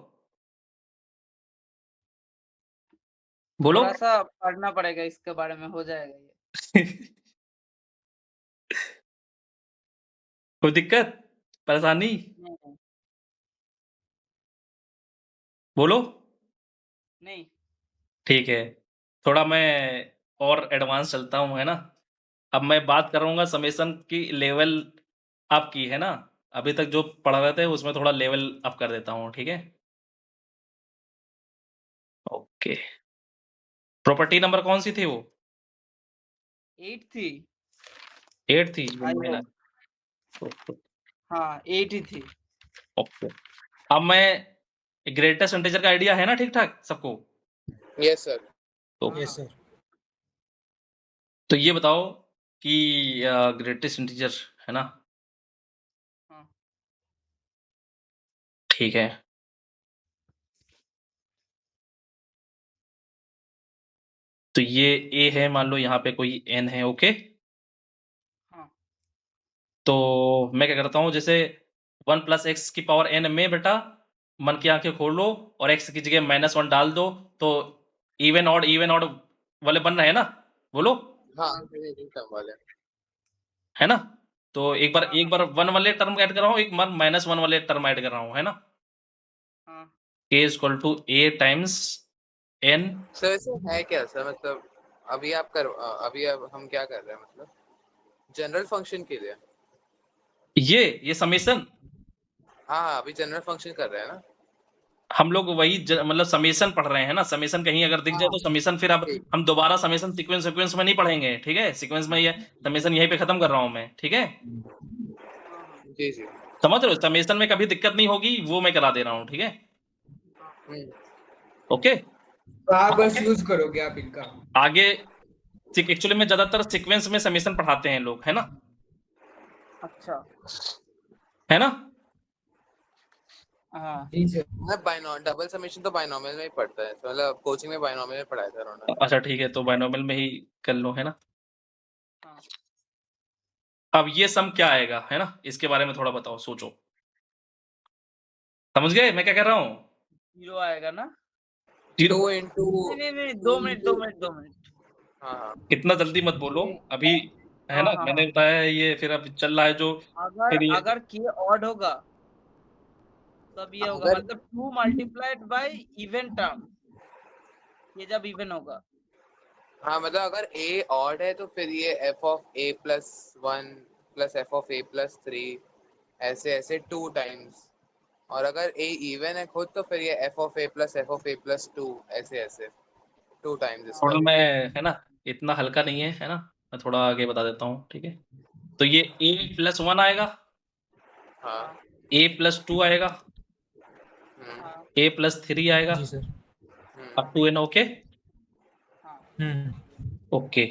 बोलो। थोड़ा सा पढ़ना पड़ेगा इसके बारे में, हो जाएगा ये। कोई दिक्कत, परेशानी? नहीं बोलो। नहीं ठीक है, थोड़ा मैं और एडवांस चलता हूँ, है ना। अब मैं बात करूंगा समेशन की लेवल अप की, है ना। अभी तक जो पढ़ रहे थे उसमें थोड़ा लेवल अप कर देता हूँ, ठीक है। ओके, प्रॉपर्टी नंबर कौन सी थी वो? 8 थी 8 थी, आई मैंने, होप। हाँ 8 ही थी। ओके। अब मैं ग्रेटेस्ट इंटीजर का आइडिया है ना ठीक ठाक सबको? Yes sir. तो यस सर। तो ये बताओ कि ग्रेटेस्ट इंटीजर, है ना, हाँ ठीक है। तो ये a है, मान लो यहाँ पे कोई n है, ओके। हाँ तो मैं क्या करता हूँ, जैसे 1 प्लस एक्स की पावर n में बेटा मन की आंखें खोल लो और x की जगह -1 डाल दो, तो इवन ऑड वाले बन रहे हैं ना, बोलो, हाँ इंफिनिटी टर्म वाले। है ना। तो एक बार 1 वाले टर्म ऐड कर रहा हूँ, एक बार -1 वाले टर्म ऐड कर रहा हूँ, है ना। हाँ k equal to a times n। Sir ऐसे है क्या सर, मतलब अभी अभी अब हम क्या कर रहे हैं, मतलब जनरल फंक्शन के लिए? ये समेशन, हाँ अभी जनरल फंक्शन कर रहे हैं ना। हम लोग वही मतलब समेशन पढ़ रहे हैं ना। समेशन कहीं अगर दिख जाए तो समेशन, फिर अब ठीक। हम दोबारा समेशन सीक्वेंस में नहीं पढ़ेंगे, ठीक है। सीक्वेंस में ये समेशन यहीं पे खत्म कर रहा हूं मैं, ठीक है। जी जी। समझ रहे हो, समेशन में कभी दिक्कत नहीं होगी, वो मैं करा दे रहा हूँ, ठीक है। हम्म, ओके, तो आप बस यूज करोगे आप इनका। आगे एक्चुअली में ज्यादातर सीक्वेंस में समेशन पढ़ाते हैं लोग, है ना, अच्छा है ना। हाँ जी सर। मैं डबल समेशन तो बाइनोमियल में ही पढ़ता है, तो मतलब कोचिंग में बाइनोमियल में पढ़ाया था उन्होंने। अच्छा ठीक है, तो बाइनोमियल में ही कर लो, है ना। हाँ अब ये सम क्या आएगा, है ना, इसके बारे में थोड़ा बताओ, सोचो। समझ गए मैं क्या कर रहा हूँ? 0 आएगा ना। 0? 2 इंटू नहीं 2 मिनट। हाँ हाँ इतना जल्दी मत बोलो अभी, है हाँ ना। हाँ मैंने हाँ बताया है ये, फिर अब चल रहा है जो, अगर फिर ये अगर k ऑड होगा तब ये होगा, अगर मतलब 2 मल्टीप्लाइड बाय इवन टर्म, ये जब इवन होगा। हाँ मतलब अगर a ऑड है तो फिर ये f of a plus 1 plus f of a plus 3 ऐसे ऐसे 2 टाइम्स, और अगर a इवन है खुद तो फिर ये f of a plus f of a plus 2 ऐसे ऐसे 2 टाइम्स इसका थोड़ा भी। मैं, है ना, इतना हल्का नहीं है ना, मैं थोड़ा आगे बता देता हूँ, ठीक है। तो ये a+1 आएगा, हाँ a+2 आएगा, हाँ a+3 आएगा, जी sir. Up to n, okay. हाँ ओके,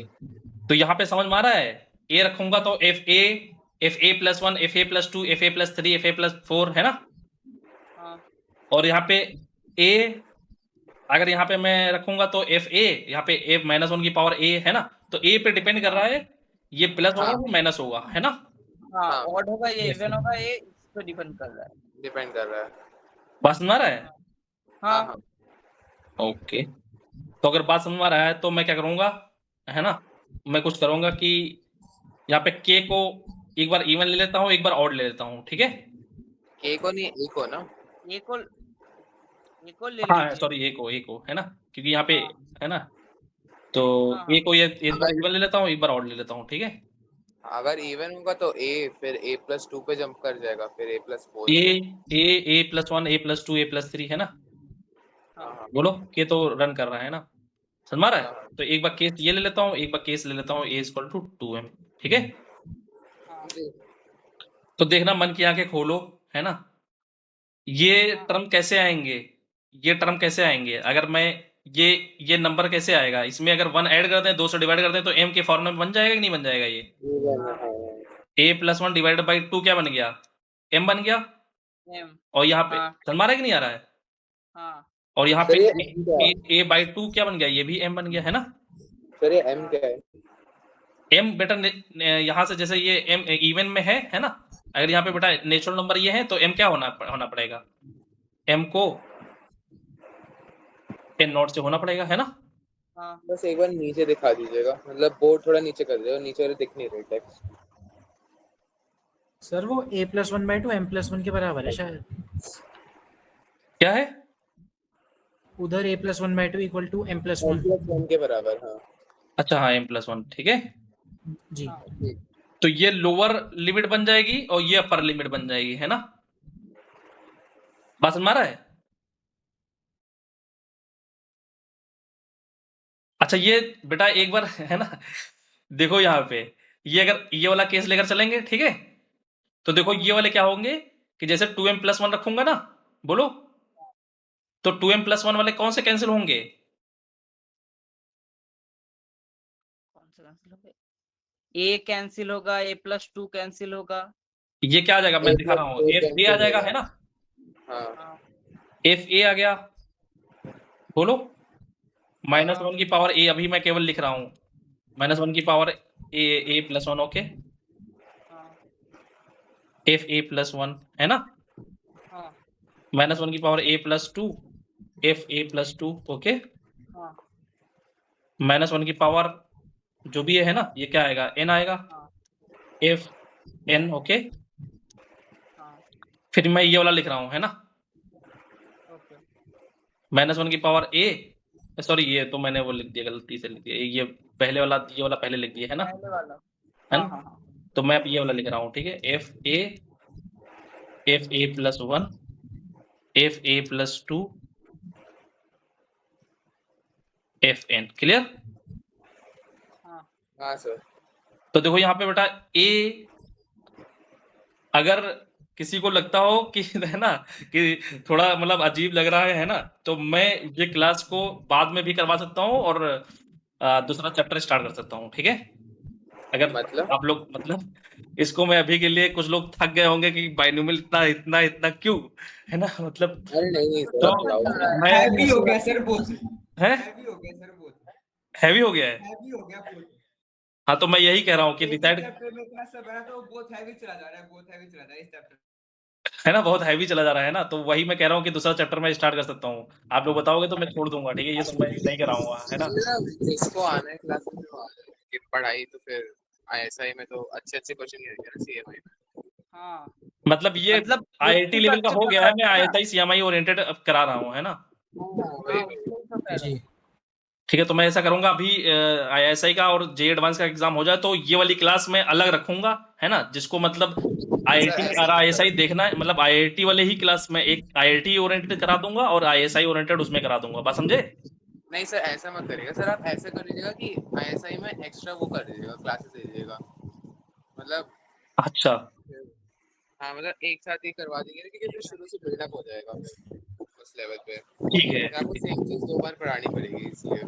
तो यहाँ पे समझ में आ रहा है, a रखूंगा तो fa+1 fa+2 fa+3 fa+4, है ना। हाँ और यहाँ पे a, अगर यहाँ पे मैं रखूंगा तो fa, यहाँ पे a -1 की पावर a, है ना। तो a पे डिपेंड कर रहा है, ये प्लस होगा हाँ कि माइनस होगा, है ना। हाँ हाँ ऑड होगा ये Yes, इवन sir. होगा, ये इस पे डिपेंड कर रहा है। डिपेंड कर रहा है। बात समझ में आ रहा है? हाँ हाँ हाँ ओके, तो अगर बात समझ में आ रहा है तो मैं क्या करूंगा, है ना, मैं कुछ करूंगा कि यहाँ पे k को एक बार इवन ले लेता हूँ, एक बार ऑड ले लेता हूँ, ठीक है। a को नहीं a को ना। एक को ले हाँ लीजिए। सॉरी, a को, है ना, क्योंकि यहाँ पे, हाँ है ना, तो हाँ, ए को ये एक बार इवन ले लेता हूँ, एक बार ऑड ले लेता हूँ, ठीक है। अगर इवन होगा तो a फिर a+2 पे जंप कर जाएगा, फिर a+4 ए पे। a+1 a+2 a+3 है ना, हाँ, बोलो के तो रन कर रहा है ना, समझ में आ रहा है। हाँ, तो एक बार केस ये ले लेता हूँ, एक बार केस ले लेता हूँ a इक्वल टू 2m, ठीक है। हाँ, जी। तो देखना मन की आंखें खोलो, है ना, ये टर्म कैसे आएंगे, ये टर्म कैसे आएंगे, अगर मैं ये नंबर कैसे आएगा, इसमें अगर 1 ऐड कर दें, 2 से डिवाइड कर दें, तो m के फॉर्म में बन जाएगा कि नहीं बन जाएगा। ये a+1 डिवाइडेड बाई 2 क्या बन गया, m बन गया। M, और यहाँ पे हाँ, समझ में आ रहा है कि नहीं आ रहा है। हाँ, और यहाँ सर पे ये m क्या है? a/2 क्या बन गया, ये भी m बन गया, है ना। सर ये m क्या है? m बेटा यहाँ से जैसे ये m इवन में है ना, अगर यहाँ पे बेटा नेचुरल नंबर ये है तो m क्या होना पड़ेगा, m को n0 से होना पड़ेगा, है ना। हाँ, बस एक बार नीचे दिखा दीजिएगा, मतलब बोर्ड थोड़ा नीचे कर दीजिएगा, नीचे वाले दिख नहीं रहे टेक्स्ट। सर वो a+1/2 m+1 के बराबर है शायद, क्या है, उधर a+1/2 equal to m+1। m+1 के बराबर, हाँ। अच्छा हाँ m+1, ठीक है। जी तो ये लोअर लिमिट बन जाएगी और ये अपर लिमिट बन जाएगी, है ना, बात समझ में आ रहा है। अच्छा ये बेटा एक बार है ना, देखो यहाँ पे ये अगर ये वाला केस लेकर चलेंगे, ठीक है, तो देखो ये वाले क्या होंगे कि जैसे 2m+1 रखूंगा ना, बोलो, तो 2m+1 वाले कौन से कैंसिल होंगे, कौन सा कैंसिल होगा? A कैंसिल होगा, a+2 कैंसिल होगा। ये क्या आ जाएगा, मैं दिखा रहा हूँ, a+4 fa आ जाएगा, है ना, हाँ। हाँ, fa आ गया, बोलो, हाँ, -1 की पावर a, अभी मैं केवल लिख रहा हूँ -1 की पावर a+1, ओके, हाँ, fa+1 है ना, हाँ, -1 की पावर a+2 fa+2, ओके, हाँ, -1 की पावर जो भी है ना, ये क्या आएगा, n आएगा, हाँ, fn, ओके। हाँ, फिर मैं ये वाला लिख रहा हूँ, है ना, ओके, -1 की पावर a, सॉरी ये तो मैंने वो लिख दिया, गलती से लिख दिया, ये पहले वाला, ये वाला पहले लिख दिया, है ना, पहले वाला, है हाँ, ना। हाँ, हाँ, तो मैं अब ये वाला लिख रहा हूँ, ठीक है, fa+1 fa+2 fn, क्लियर। हाँ, हाँ सर। तो देखो यहाँ पे बेटा a, अगर किसी को लगता हो कि है ना कि थोड़ा मतलब अजीब लग रहा है ना, तो मैं ये क्लास को बाद में भी करवा सकता हूँ और दूसरा चैप्टर स्टार्ट कर सकता हूँ, ठीक है। अगर मतलब आप लोग मतलब इसको मैं अभी के लिए, कुछ लोग थक गए होंगे कि बाइनोमियल इतना इतना इतना क्यों, है ना, मतलब अरे नहीं सर, तो आप कराओ। मैं हैवी हो गया सर बहुत, है हैवी हो गया सर बहुत, हैवी हो गया है। हैवी हो गया बहुत। हाँ तो मैं यही कह रहा हूँ कि एक ही डिसाइड, चैप्टर में इतना सब है तो बहुत हैवी चला जा रहा है, बहुत हैवी चला जा रहा है इस चैप्टर। है ना, बहुत हैवी चला जा रहा है ना, तो वही मैं कह रहा हूँ कि दूसरा चैप्टर मैं स्टार्ट कर सकता हूँ, आप लोग बताओगे तो मैं छोड़ दूंगा, ठीक है, ये तो मैं नहीं कराऊंगा, है ना। जिसको आना है क्लासेस में वो आ जाए, कि पढ़ाई तो फिर ISI में तो अच्छे अच्छे क्वेश्चन ही रहेंगे ना, CMI में। हाँ, मतलब ये मतलब IIT लेवल का अच्छे हो गया है, मैं पढ़ाएंगे ना। ISI CMI ओरिएंटेड करा रहा हूँ, है ना। हाँ, वही उसके लिए तो कह रहा जी हूँ। ठीक है, तो मैं ऐसा करूंगा, अभी ISI का और जे एडवांस का एग्जाम हो जाए तो ये वाली क्लास में अलग रखूंगा, है ना, जिसको मतलब IIT ऐसा और मत ISI देखना है, मतलब IIT वाले ही क्लास में एक IIT ओरिएंटेड करा दूंगा और ISI ओरिएंटेड उसमें करा दूंगा, बात समझे। नहीं सर, ऐसा मत करिएगा सर, आप ऐसे कर लीजिएगा कि ISI में एक्स्ट्रा वो कर दीजिएगा, क्लासेस दे दीजिएगा, मतलब अच्छा हाँ, मतलब एक साथ ही करवा देंगे, क्योंकि फिर शुरू से बिल्डअप हो जाएगा उस लेवल पे, ठीक है, फिर आपको सेम चीज़ 2 बार पढ़ानी पड़ेगी, इसलिए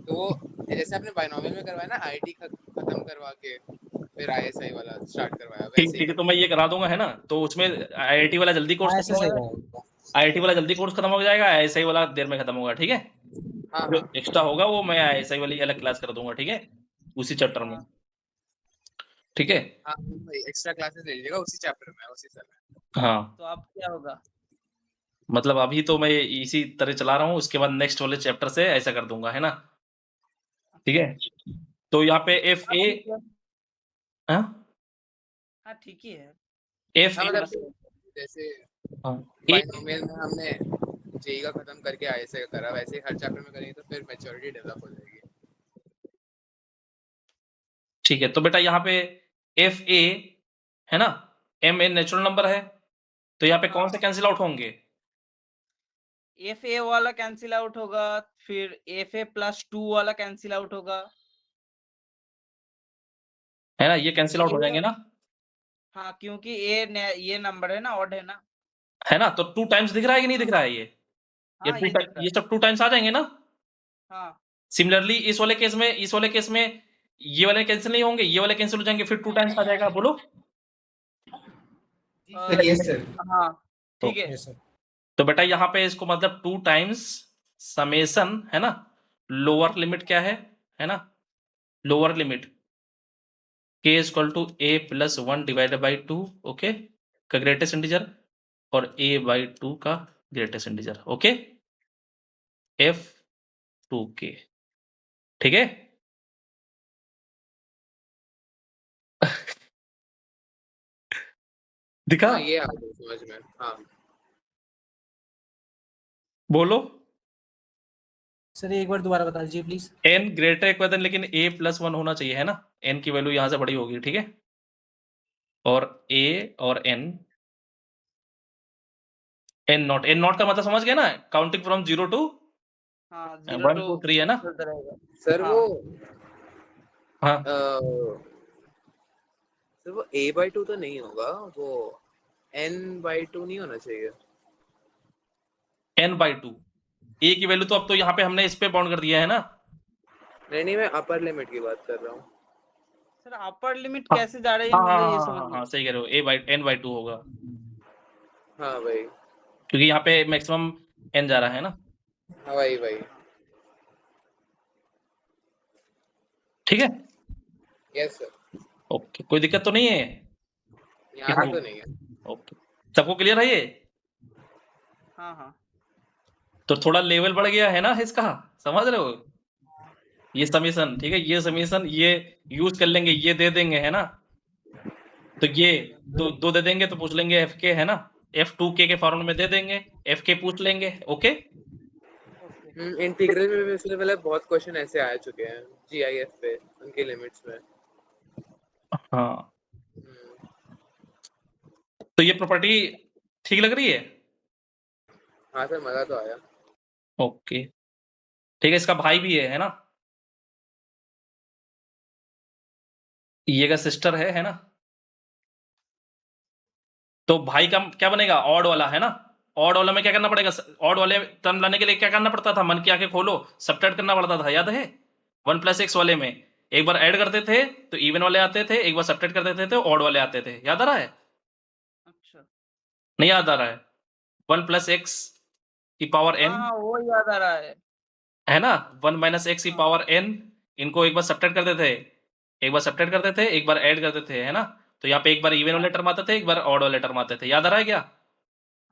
तो वो जैसे आपने बाइनोमियल में करवाया ना, IT खत्म करवा के फिर ISI वाला स्टार्ट करवाया, ठीक वैसे ही ठीक है, कर तो मैं ये करा दूंगा, है ना, तो उसमें IIT वाला जल्दी कोर्स हाँ खत्म ऐसे हो सही जाएगा, रहेगा। IIT वाला जल्दी कोर्स खत्म हो जाएगा, ISI वाला देर में खत्म होगा, ठीक है। हाँ जो हाँ एक्स्ट्रा होगा वो मैं ISI वाली अलग क्लास कर दूंगा, ठीक है, उसी चैप्टर में, हाँ, ठीक है। हाँ भाई, एक्स्ट्रा क्लासेस ले लीजिएगा उसी चैप्टर में, उसी समय। हाँ तो अब क्या होगा? मतलब अभी तो मैं इसी तरह चला रहा हूँ, उसके बाद नेक्स्ट वाले चैप्टर से ऐसा कर दूंगा, है ना, ठीक है। तो यहाँ पे एफ हाँ, ए, ठीक है। हाँ, ठीक ही है। एफ हाँ ए, मतलब जैसे बाइनोमियल में हमने जेई का खत्म करके ISI का करा, वैसे ही हर चैप्टर में करेंगे तो फिर मैच्योरिटी डेवलप हो जाएगी। ठीक है, तो बेटा यहाँ पे एफ ए है ना, एम ए नेचुरल नंबर है, तो यहाँ पे कौन से कैंसिल आउट होंगे? एफ ए वाला कैंसिल आउट होगा, फिर एफ ए प्लस 2 वाला कैंसिल आउट होगा, है ना, ये कैंसिल आउट हो जाएंगे ना, हाँ क्योंकि ये नंबर है ना, ऑड है ना। है ना, तो 2 टाइम्स दिख रहा है कि नहीं दिख रहा है ये हाँ ये दिख रहा है। ये सब 2 टाइम्स आ जाएंगे ना। हाँ सिमिलरली इस वाले केस में ये वाले कैंसिल नहीं होंगे, ये वाले कैंसिल हो जाएंगे, फिर 2 टाइम्स आ जाएगा। बोलो। Yes sir. हाँ ठीक है। Yes sir. तो बेटा यहाँ पे इसको मतलब 2 टाइम्स समेसन, है ना, लोअर लिमिट क्या है ना, lower limit k equal to a plus 1 divided by 2, okay, का ग्रेटेस्ट इंटीजर, और a बाई 2 का ग्रेटेस्ट इंटीजर, ओके, f2k, ठीक है। दिखा? हाँ ये आ गया समझ में। हाँ बोलो। सर एक बार दोबारा बता दीजिए please. n greater equal than, लेकिन a प्लस 1 होना चाहिए, है ना, n की वैल्यू यहां से बड़ी होगी, ठीक है, और a और n नॉट का मतलब समझ गए ना, काउंटिंग फ्रॉम 0 टू हाँ 1 टू 3, है ना। चलता रहेगा। सर हाँ। वो हाँ सर वो a/2 तो नहीं होगा, वो n/2 नहीं होना चाहिए। n/2 a की वैल्यू तो अब तो यहाँ पे हमने इस पे बाउंड कर दिया है ना। नहीं मैं अपर लिमिट की बात कर रहा हूँ। सर अपर लिमिट हाँ, कैसे जा रही है, हाँ मुझे हाँ ये हाँ समझ हाँ नहीं। हाँ, सही कह रहे हो, n/2 होगा, हाँ भाई। क्योंकि यहाँ पे मैक्सिमम n जा रहा है ना, हाँ वही ठीक है। Yes sir. ओके, कोई दिक्कत तो नहीं है? यहाँ हाँ। पे तो नहीं है। ओके, सबको क्लियर है ये? हाँ हाँ तो थोड़ा लेवल बढ़ गया है ना इसका, समझ रहे हो, ये समीशन, ठीक है, ये समीशन ये यूज कर लेंगे, ये दे देंगे, है ना, तो ये दो दे देंगे, तो पूछ लेंगे एफ के, है ना, f2k के फॉर्मूले में दे देंगे, एफ के पूछ लेंगे, ओके। इंटीग्रल में भी इससे पहले बहुत क्वेश्चन ऐसे आ चुके हैं जीआईएफ पे, उनके लिमिट्स में। हाँ, तो ये प्रॉपर्टी ठीक लग रही है? हाँ सर मजा तो आया। ओके, ठीक है, इसका भाई भी है ना, ये का सिस्टर है ना, तो भाई का क्या बनेगा, ऑड वाला, है ना, ऑड वाला में क्या करना पड़ेगा, ऑड वाले टर्म लाने के लिए क्या करना पड़ता था, मन की आंखें खोलो, सबट्रैक्ट करना पड़ता था, याद है, 1 + x वाले में एक बार ऐड करते थे तो इवन वाले आते थे, एक बार सबट्रैक्ट करते थे तो ऑड वाले आते थे, याद आ रहा है? अच्छा। नहीं याद आ रहा है? 1 + x की पावर n, हाँ वो याद आ रहा है ना, 1 - x की पावर n, इनको एक बार सबट्रैक्ट करते थे, एक बार सबट्रैक्ट करते थे, एक बार ऐड करते थे, है ना, तो यहाँ पे एक बार इवन वाले टर्म आते थे, एक बार ऑड वाले टर्म आते थे, याद आ रहा है क्या?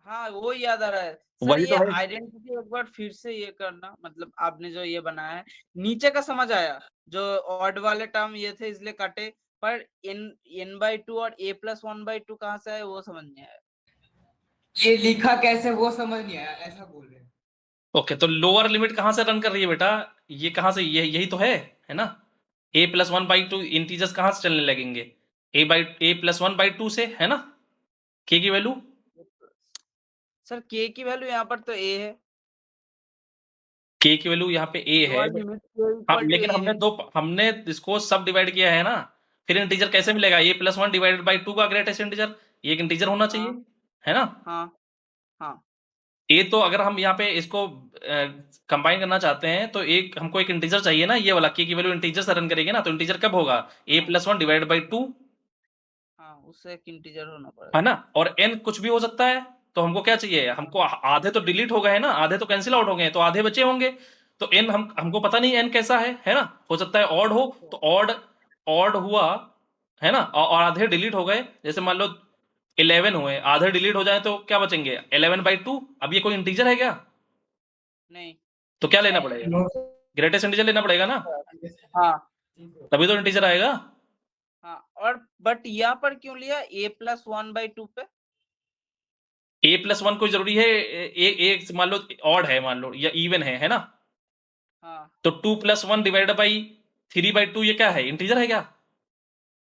हाँ वो याद आ रहा है। सर वही ये तो है। आइडेंटिटी एक बार फिर से ये करना, मतलब आपने जो ये बनाया है नीचे का समझ आया, जो ऑड वाले टर्म ये थे इसलिए काटे, पर n/2 और a+1/2 कहाँ से आए वो समझ नहीं आया। ये लिखा कैसे वो समझ नहीं आया, ऐसा बोल रहे हैं। ओके, तो लोअर लिमिट कहां से रन कर रही है बेटा, ये कहां से, ये यही तो है ना, a+1/2 इंटीजर्स कहां से चलने लगेंगे, a+1/2 से, है ना, k की वैल्यू, सर k की वैल्यू यहाँ पर तो a है, k की वैल्यू यहाँ पे a है, लोअर लिमिट k हाँ, इक्वल टू लेकिन a है। हमने इसको सब डिवाइड किया है ना, फिर इंटीजर कैसे मिलेगा, a+1 डिवाइडेड बाई 2 का ग्रेटेस्ट इंटीजर, ये एक इंटीजर होना चाहिए, हाँ है ना, हाँ हाँ ए, तो अगर हम यहाँ पे इसको कंबाइन करना चाहते हैं तो एक हमको एक इंटीजर चाहिए ना, ये वाला k की वैल्यू इंटीजर से रन करेगी ना, तो इंटीजर कब होगा, a+1 डिवाइडेड बाई 2, हाँ उससे एक इंटीजर होना है पड़ेगा। ना, और n कुछ भी हो सकता है, तो हमको क्या चाहिए, हमको आधे तो डिलीट हो गए हैं ना, आधे तो कैंसिल आउट हो गए हैं, तो आधे बचे होंगे, तो n हमको पता नहीं n कैसा है ना, हो सकता है ऑड हो, तो ऑड हुआ, है ना, और आधे डिलीट हो गए, जैसे मान लो 11 हुए, आधे डिलीट हो जाए तो क्या बचेंगे, 11/2, अब ये कोई इंटीजर है क्या, नहीं। तो क्या लेना पड़ेगा, ग्रेटेस्ट इंटीजर लेना पड़ेगा ना, हाँ तभी तो इंटीजर आएगा। हाँ, और बट यहाँ पर क्यों लिया a+1/2 पे, a+1 कोई जरूरी है, एक मान लो ऑड है, मान लो, या इवन है ना, हाँ तो 2 + 1 डिवाइडेड बाई 3/2 ये क्या है, इंटीजर है क्या,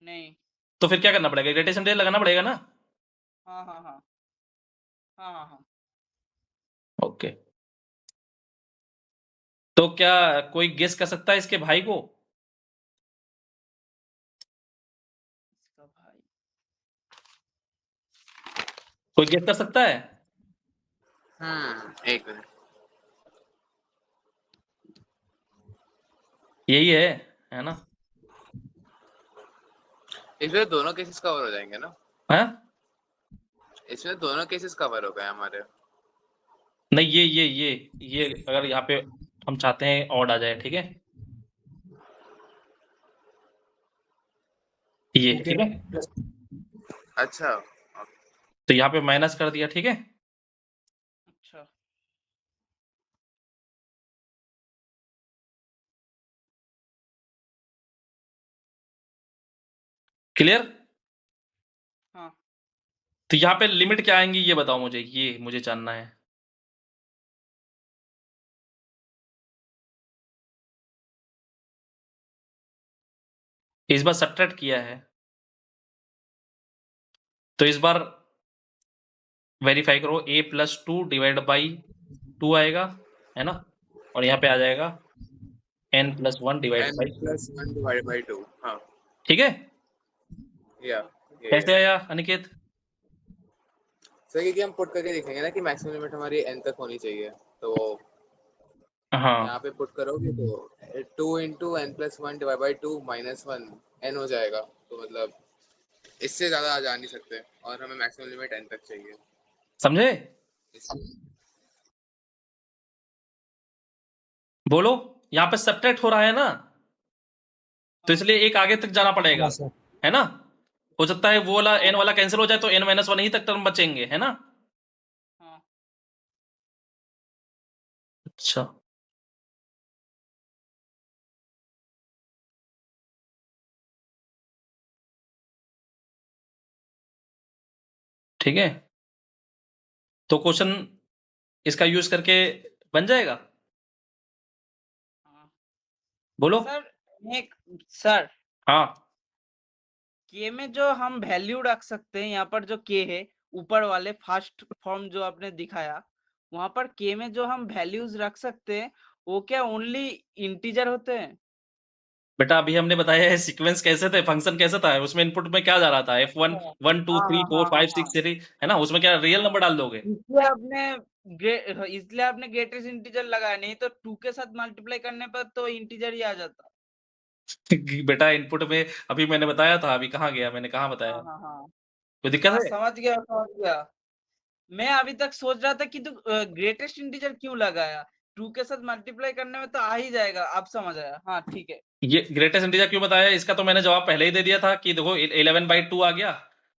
नहीं। तो फिर क्या करना पड़ेगा? ग्रेटेस्ट इंटीजर लगाना पड़ेगा ना? हाँ हाँ हाँ हाँ हाँ हाँ। ओके। तो क्या कोई गेस कर सकता है इसके भाई को? इसका भाई कोई गेस कर सकता है? एक मिनट। यही है ना? इसमें दोनों केसेस कवर हो जाएंगे ना? हाँ? इसमें दोनों केसेस कवर हो गए हमारे। नहीं, ये अगर यहाँ पे हम चाहते हैं ऑड आ जाए, ठीक है? ये ठीक है? प्लस अच्छा, तो यहाँ पे माइनस कर दिया, ठीक है? अच्छा। क्लियर? हाँ तो यहाँ पे लिमिट क्या आएंगी ये बताओ मुझे, ये मुझे जानना है। इस बार सब्ट्रैक्ट किया है, तो इस बार वेरीफाई करो। a+2 डिवाइड बाई 2 आएगा, है ना? और यहाँ पे आ जाएगा n+1 divide by, n+1 divide by 2। हाँ, ठीक है? या कैसे आया अनिकेत? सर क्योंकि हम पुट करके देखेंगे ना कि मैक्सिमम लिमिट हमारी n तक होनी चाहिए, तो हाँ, यहाँ पे पुट करोगे तो 2 into n+1 divide by 2 -1 n हो जाएगा। तो मतलब इससे ज्यादा आ जा नहीं सकते, और हमें मैक्सिमम लिमिट n तक चाहिए। समझे? इसलिए बोलो, यहाँ पे सब्ट्रैक्ट हो रहा है ना, तो इसलिए एक आगे तक जाना पड़ेगा, हाँ सर। है ना? हो सकता है वो वाला n वाला कैंसिल हो जाए तो n-1 ही तक टर्म बचेंगे, है ना? हाँ। अच्छा, ठीक है। तो क्वेश्चन इसका यूज करके बन जाएगा? हाँ। बोलो। सर सर हाँ, के में जो हम वैल्यू रख सकते हैं, यहाँ पर जो के है ऊपर वाले फर्स्ट फॉर्म जो आपने दिखाया, वहां पर के में जो हम वैल्यूज रख सकते हैं वो क्या ओनली इंटीजर होते हैं? बेटा अभी हमने बताया है सीक्वेंस कैसे थे, फंक्शन कैसे था, उसमें इनपुट में क्या जा रहा था, F1 हाँ 1 2 हाँ 3 4 हाँ हाँ 5 6 हाँ 3, है ना? उसमें क्या रियल हाँ। नंबर डाल दोगे? इसलिए आपने ग्रेटेस्ट इंटीजर लगाया, नहीं तो 2 के साथ मल्टीप्लाई करने पर तो इंटीजर ही आ जाता। बेटा इनपुट में अभी मैंने बताया था, अभी कहाँ गया, मैंने कहाँ बताया? हाँ हाँ हाँ कोई दिक्कत हाँ, है? समझ गया समझ गया। मैं अभी तक सोच रहा था कि तू ग्रेटेस्ट इंटीजर क्यों लगाया, 2 के साथ मल्टीप्लाई करने में तो आ ही जाएगा। अब समझ आया, हाँ ठीक है। ये ग्रेटेस्ट इंटीजर क्यों बताया, इसका तो मैंने जवाब पहले ही दे दिया था कि देखो 11/2 आ गया,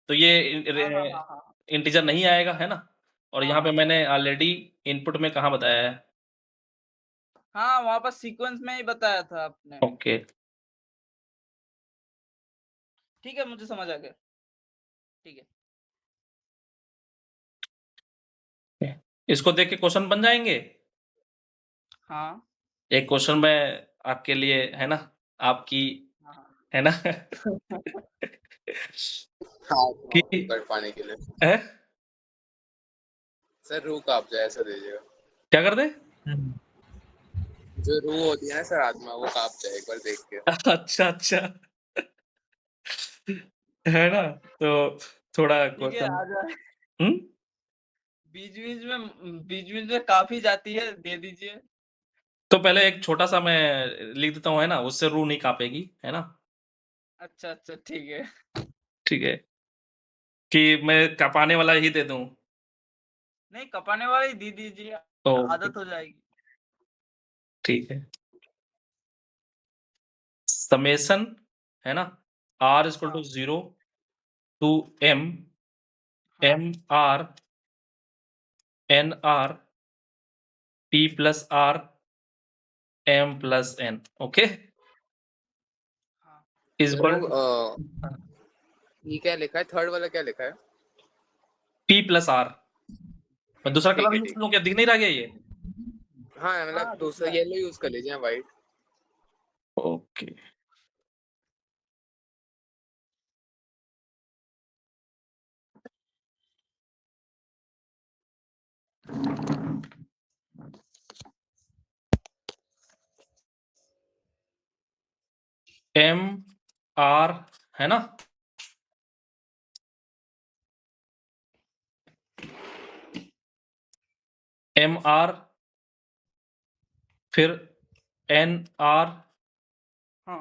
तो ये हाँ हाँ हाँ हाँ इंटीजर नहीं आएगा, है ना? और यहाँ पे हाँ मैंने ऑलरेडी इनपुट में कहाँ बताया है? हाँ, वहां पर सीक्वेंस में ही बताया था आपने। ओके, ठीक है, मुझे समझ आ गया। ठीक है। इसको देख के क्वेश्चन बन जाएंगे। हाँ एक क्वेश्चन मैं आपके लिए, है ना, आपकी, हाँ हाँ। है ना, हाँ, कि कर पाने के लिए है? सर रूह कांप जाए ऐसा दीजिएगा। क्या कर दे? जो रूह होती है ना सर, आत्मा, वो कांप जाए एक बार देख के। अच्छा अच्छा, है ना? तो थोड़ा ठीक है, क्वेश्चन। आ जाए। हम्म बीच बीच में काफी जाती है, दे दीजिए। तो पहले एक छोटा सा मैं लिख देता हूँ, है ना, उससे रूह नहीं कांपेगी, है ना? अच्छा अच्छा, ठीक है। ठीक है, कि मैं कपाने वाला ही दे दूं? नहीं, कपाने वाली दे दीजिए, तो आदत हो जाएगी। ठीक है, समेशन, है ना, r इक्वल टू हाँ 0 टू m हाँ m r n r p plus r m plus n, okay? हाँ। इस सर बार वो ये क्या लिखा है, थर्ड वाला क्या लिखा है? p प्लस r, मैं दूसरा ठीक कलर है, यूज ठीक करूं क्या, दिख नहीं रहा क्या ये? हाँ, हाँ मतलब दिख दूसरा रहा है। येलो यूज कर लीजिए, वाइट। ओके, एम आर है ना, एम आर फिर एन आर हाँ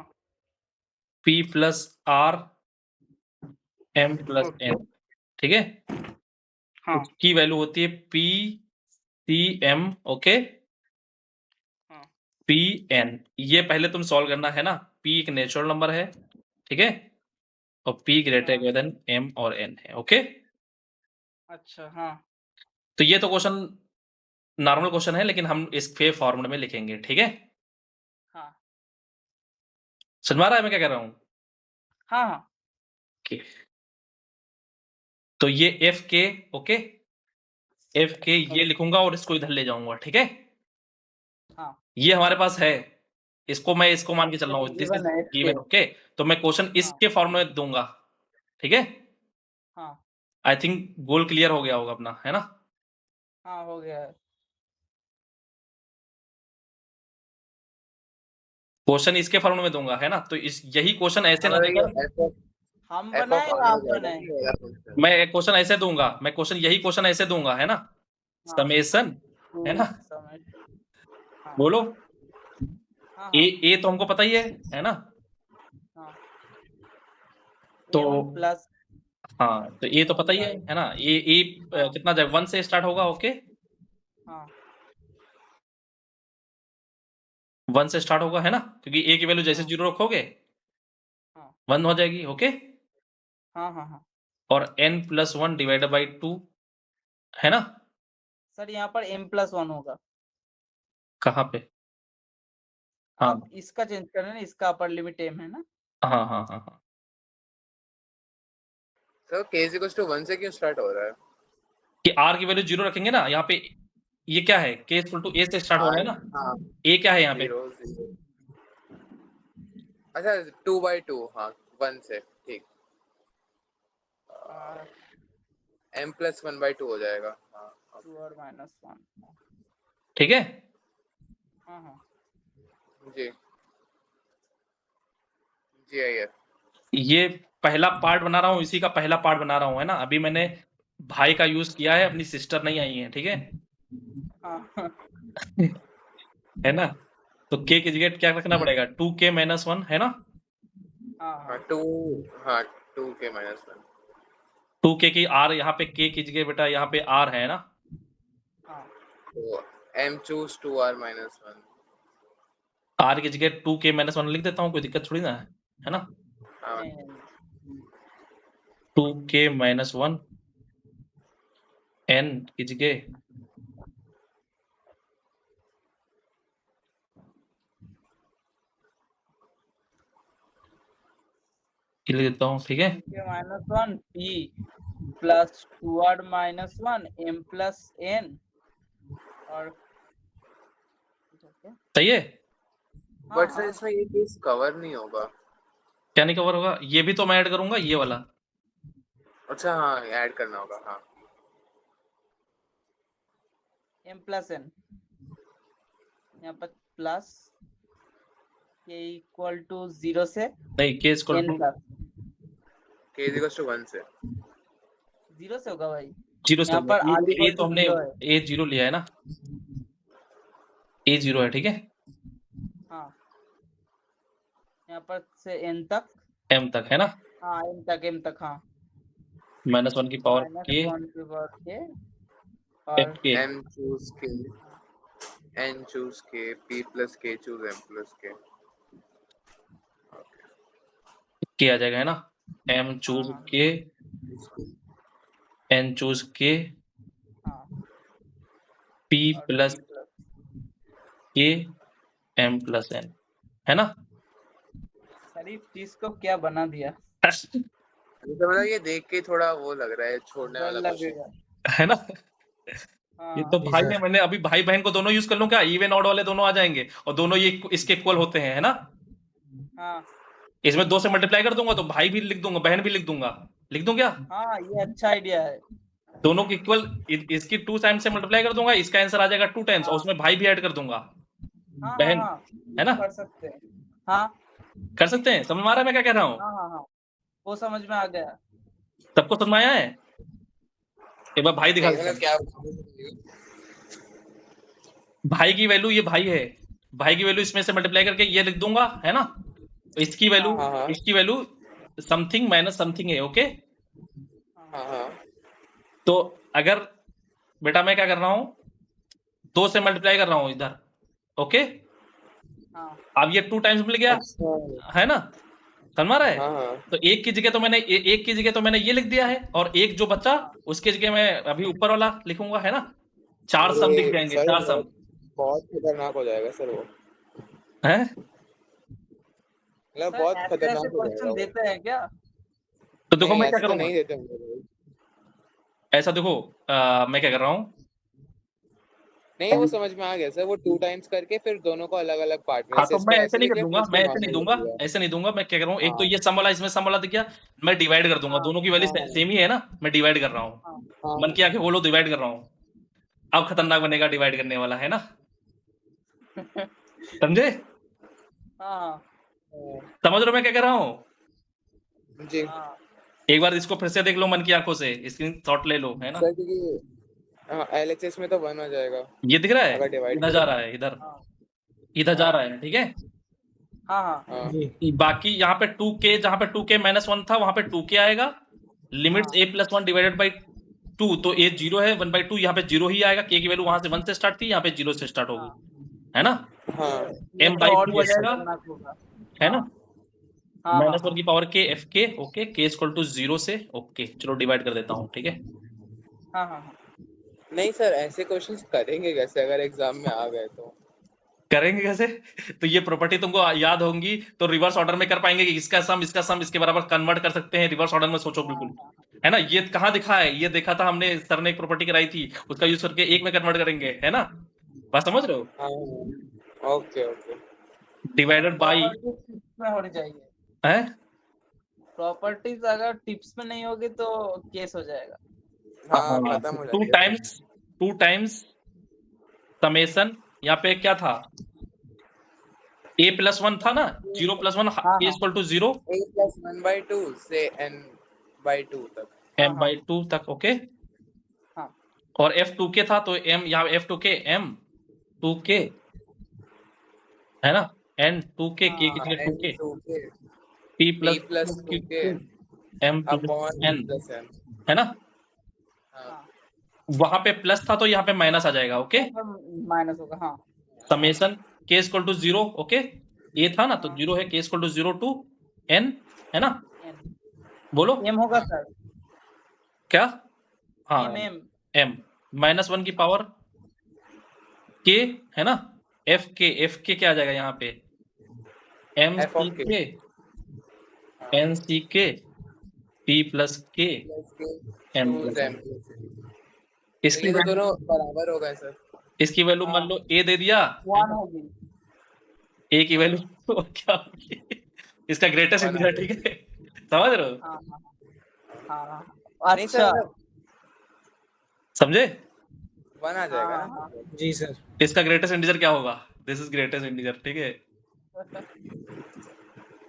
p plus r m plus n, ठीक है। हाँ उसकी वैल्यू होती है पी सी एम, ओके, हाँ पी एन। ये पहले तुम सॉल्व करना है ना, पी एक नेचुरल नंबर है, ठीक है, और पी ग्रेटर देन एम और एन है, ओके। अच्छा हाँ तो ये तो क्वेश्चन नॉर्मल क्वेश्चन है, लेकिन हम इसके फॉर्मूले में लिखेंगे, ठीक है। हाँ समझ में आ रहा है मैं क्या कह रहा हूँ? हाँ हाँ ओके, तो ये एफ के, ओके, एफ के ये लिखूंगा और इसको इधर ले जाऊंगा, ठीक है। हाँ ये हमारे पास है, इसको मैं इसको मान के चल रहा हूँ, दिस given है इज इसके। Given, okay. तो मैं क्वेश्चन इसके फॉर्मूले में दूंगा, ठीक है। हाँ आई थिंक गोल क्लियर हो गया होगा अपना, है ना। हाँ हो गया है। क्वेश्चन इसके फॉर्मूले में दूंगा, है ना। तो इस यही क्वेश्चन ऐसे ना देकर हम बनाए या आप बनाए? मैं क्वेश्चन ऐसे दूंगा, मैं क्वेश्चन यही क्वेश्चन ऐसे दूंगा, है ना, हाँ। समेशन, है ना। हाँ बोलो, हाँ ए तो हमको पता ही है ना। हाँ तो प्लस हाँ, तो ए तो पता ही है ना। ए हाँ। कितना जब 1 से स्टार्ट होगा, ओके, हाँ 1 से स्टार्ट होगा, है ना, क्योंकि ए की वैल्यू जैसे हाँ। 0 रखोगे हाँ 1 हो जाएगी, ओके। हाँ हाँ हाँ और n+1 डिवाइडेड बाई 2, है ना। सर यहाँ पर m+1 होगा। कहाँ पे? हाँ आप इसका चेंज कर रहे हैं ना, इसका अपर लिमिट m है ना। हाँ हाँ हाँ हाँ। Sir k is equals to 1 से क्यों स्टार्ट हो रहा है? कि r की वैल्यू 0 रखेंगे ना यहाँ पे। ये क्या है, k इक्वल टू a से स्टार्ट हो रहा है ना। हाँ a क्या है यहाँ पे? 0 0। अच्छा 2/2, हाँ 1 से, ठीक। m+1/2 हो जाएगा, हाँ 2 और -1। ठीक है। हाँ हाँ जी जी आइए। ये पहला पार्ट बना रहा हूँ, इसी का पहला पार्ट बना रहा हूँ, है ना। अभी मैंने भाई का यूज किया है, अपनी सिस्टर नहीं आई है, ठीक है। हाँ है ना। तो k की जगह क्या रखना पड़ेगा, 2k-1, है ना। हाँ 2k-1। 2k की r यहाँ पे k की जगह बेटा यहाँ पे r है ना। हाँ तो m choose 2r-1। r की जगह 2k-1 लिख देता हूँ, कोई दिक्कत थोड़ी ना है ना। हाँ नहीं, 2k-1 n की जगह लिख देता हूँ, ठीक है। -1 p plus 2r -1 m plus n और सही है। बट सर इसमें ये केस कवर नहीं होगा। क्या नहीं कवर होगा, ये भी तो मैं ऐड करूंगा, ये वाला। अच्छा हाँ ऐड करना होगा, हाँ m प्लस n यहाँ पर प्लस k इक्वल टू 0 से नहीं, k इक्वल n टू तक। k is equals to 1 से 0 से होगा भाई। 0 से यहाँ होगा। पर r ए इक्वल तो टू हमने 0 है। a 0 लिया है ना, a 0 है, ठीक है। हाँ यहाँ पर से n तक, m तक, है ना। हाँ m तक हाँ -1 की पावर -1 k की पावर k और k m choose k, n choose k, p plus k choose m plus k। k आ जाएगा, है ना। m चूज हाँ k, n चूज k, हाँ p और plus p plus k, m plus n, है ना। सर इस चीज को क्या बना दिया। तो मतलब ये देख के थोड़ा वो लग रहा है छोड़ने डर वाला लगेगा। है ना। ये तो हाँ भाई सर। ने, मैंने अभी भाई बहन को दोनों यूज कर लूं क्या, इवन ऑड वाले दोनों आ जाएंगे और दोनों ये इसके इक्वल होते हैं, है ना। हाँ इसमें 2 से मल्टीप्लाई कर दूंगा तो भाई भी लिख दूंगा, बहन भी लिख दूंगा, लिख दूं क्या। हाँ ये अच्छा आइडिया है। दोनों की इक्वल, इसकी 2 टाइम्स से मल्टीप्लाई कर दूंगा, इसका आंसर आ जाएगा 2 टाइम्स और उसमें भाई भी ऐड कर दूंगा, हाँ बहन, हाँ है ना? कर सकते हैं। हाँ कर सकते हैं, समझ में आ रहा है मैं क्या कह रहा हूँ? हाँ हाँ हाँ वो समझ में आ गया। सबको समझ में आया है? एक बार भाई दिखा नहीं, देता मतलब हूँ। क्या भाई की वैल्यू, ये भाई है, भाई की वैल्यू इसमें से मल्टीप्लाई करके ये लिख दूंगा, है ना? तो इसकी वैल्यू, हाँ हाँ इसकी वैल्यू समथिंग माइनस समथिंग है, ओके? हाँ हाँ तो अगर बेटा मैं क्या कर रहा हूँ, 2 से मल्टीप्लाई कर रहा हूँ इधर, ओके? हाँ अब ये 2 टाइम्स मिल गया, अच्छा है ना? समझ में आ रहा है? हाँ हाँ तो एक की जगह तो मैंने एक की जगह तो मैंने ये लिख दिया है, और एक जो बचा उसकी जगह मैं अभी ऊपर वाला लिखूंगा, है ना? 4 सम दिख अरे जाएंगे, सर 4 सम, बहुत खतरनाक हो जाएगा सर वो, है? मतलब सर बहुत ऐसे खतरनाक ऐसे हो जाएगा क्वेश्चन वो। देते हैं क्या? तो देखो नहीं मैं क्या ऐसे तो करूंगा, नहीं देते होंगे भाई। ऐसा देखो, मैं क्या कर रहा हूँ, नहीं वो समझ में आ गया सर, वो 2 टाइम्स करके फिर दोनों को अलग अलग पार्ट में, हाँ जैसे तो मैं इसको ऐसे ऐसे नहीं कर लिख दिया दूंगा, फिर मैं इसको ऐसे नहीं नॉर्मल लिख दूंगा, दिया। ऐसे नहीं दूंगा। मैं क्या कर रहा हूँ, एक तो हाँ ये सम वाला इसमें सम वाला दिख गया, मैं डिवाइड कर दूंगा, हाँ दोनों की वैल्यू हाँ सेम ही है ना, मैं डिवाइड कर रहा हूँ, हाँ हाँ मन की आंखें खोलो, डिवाइड कर रहा हूँ। अब खतरनाक बनेगा डिवाइड करने वाला, है ना? समझे? हाँ समझ रहे हो मैं क्या कर रहा हूँ? जी हाँ एक बार इसको फिर से देख लो मन की आंखों से, स्क्रीन शॉट ले लो, है ना? सर, क्योंकि LHS में तो 1 हो जाएगा ये दिख रहा है, अगर डिवाइड इधर जा रहा है, इधर हाँ इधर जा हाँ रहा है, ठीक है? हाँ हाँ हाँ जी बाकी यहाँ पे 2k, जहां पे 2k -1 था वहां पे 2k आएगा, लिमिट्स a + 1 डिवाइडेड बाई 2, तो a 0 है, 1/2 यहाँ पे 0 ही आएगा, k की वैल्यू वहां से 1 से स्टार्ट थी, यहाँ पे 0 से स्टार्ट होगी, हाँ है ना? हाँ ये तो और m/2 आ भी जाएगा, खतरनाक होगा। है ना? हाँ हाँ -1 की power k fk, okay, k = 0 से, ओके, चलो डिवाइड कर देता हूँ, ठीक है? हाँ हाँ हाँ नहीं सर, ऐसे क्वेश्चंस करेंगे कैसे अगर एग्जाम में आ गए तो? करेंगे कैसे? तो ये प्रॉपर्टी तुमको याद होंगी, तो रिवर्स ऑर्डर में कर पाएंगे कि इसका सम इसके बराबर कन्वर्ट कर सकते हैं, रिवर्स ऑर्डर में सोचो बिल्कुल, है ना? ये कहाँ दिखा है? ये देखा था हमने, सर ने एक प्रॉपर्टी कराई थी, उसका यूज करके एक में कन्वर्ट करेंगे, है ना? बात समझ रहे हो? हाँ okay okay divided by, properties tips में होनी चाहिए। है? प्रॉपर्टीज अगर टिप्स में नहीं होगी तो केस हो जाएगा। हाँ खत्म हो 2 जाएगा। टाइम्स समेशन, यहाँ पे क्या था, a + 1 था ना, 0 + 1 हाँ k हाँ = 0, a + 1/2 से n/2 तक। हाँ, m/2 तक, ओके? हाँ और f2k था, तो m, यहाँ f2k m2k, है ना? n2k, k की हाँ जगह 2k, n2k p p + + 2k m upon + n, + n। है ना? हाँ हाँ वहां पे प्लस था तो यहाँ पे माइनस आ जाएगा, ओके? माइनस होगा। हाँ समेशन k = 0, ओके? a था ना, तो हाँ 0 है, k = 0 to n, है ना? एम बोलो एम होगा सर, क्या? हाँ, एम एम m -1 की पावर k, है ना? fk क्या आ जाएगा यहाँ पे, f of k mck nck p + k plus k m choose + m। n। तो इसकी ये तो वैल्यू, दोनों बराबर हो गए सर। इसकी वैल्यू मान लो a दे दिया, वन होगी। a की वैल्यू क्या होगी, इसका ग्रेटेस्ट One इंटीजर, ठीक है? समझ रहे हो? हाँ हाँ हाँ नहीं सर, अच्छा मतलब समझे? 1 आ जाएगा हाँ ना? हाँ जी सर इसका ग्रेटेस्ट इंटीजर क्या होगा? दिस इज ग्रेटेस्ट इंटीजर, ठीक है?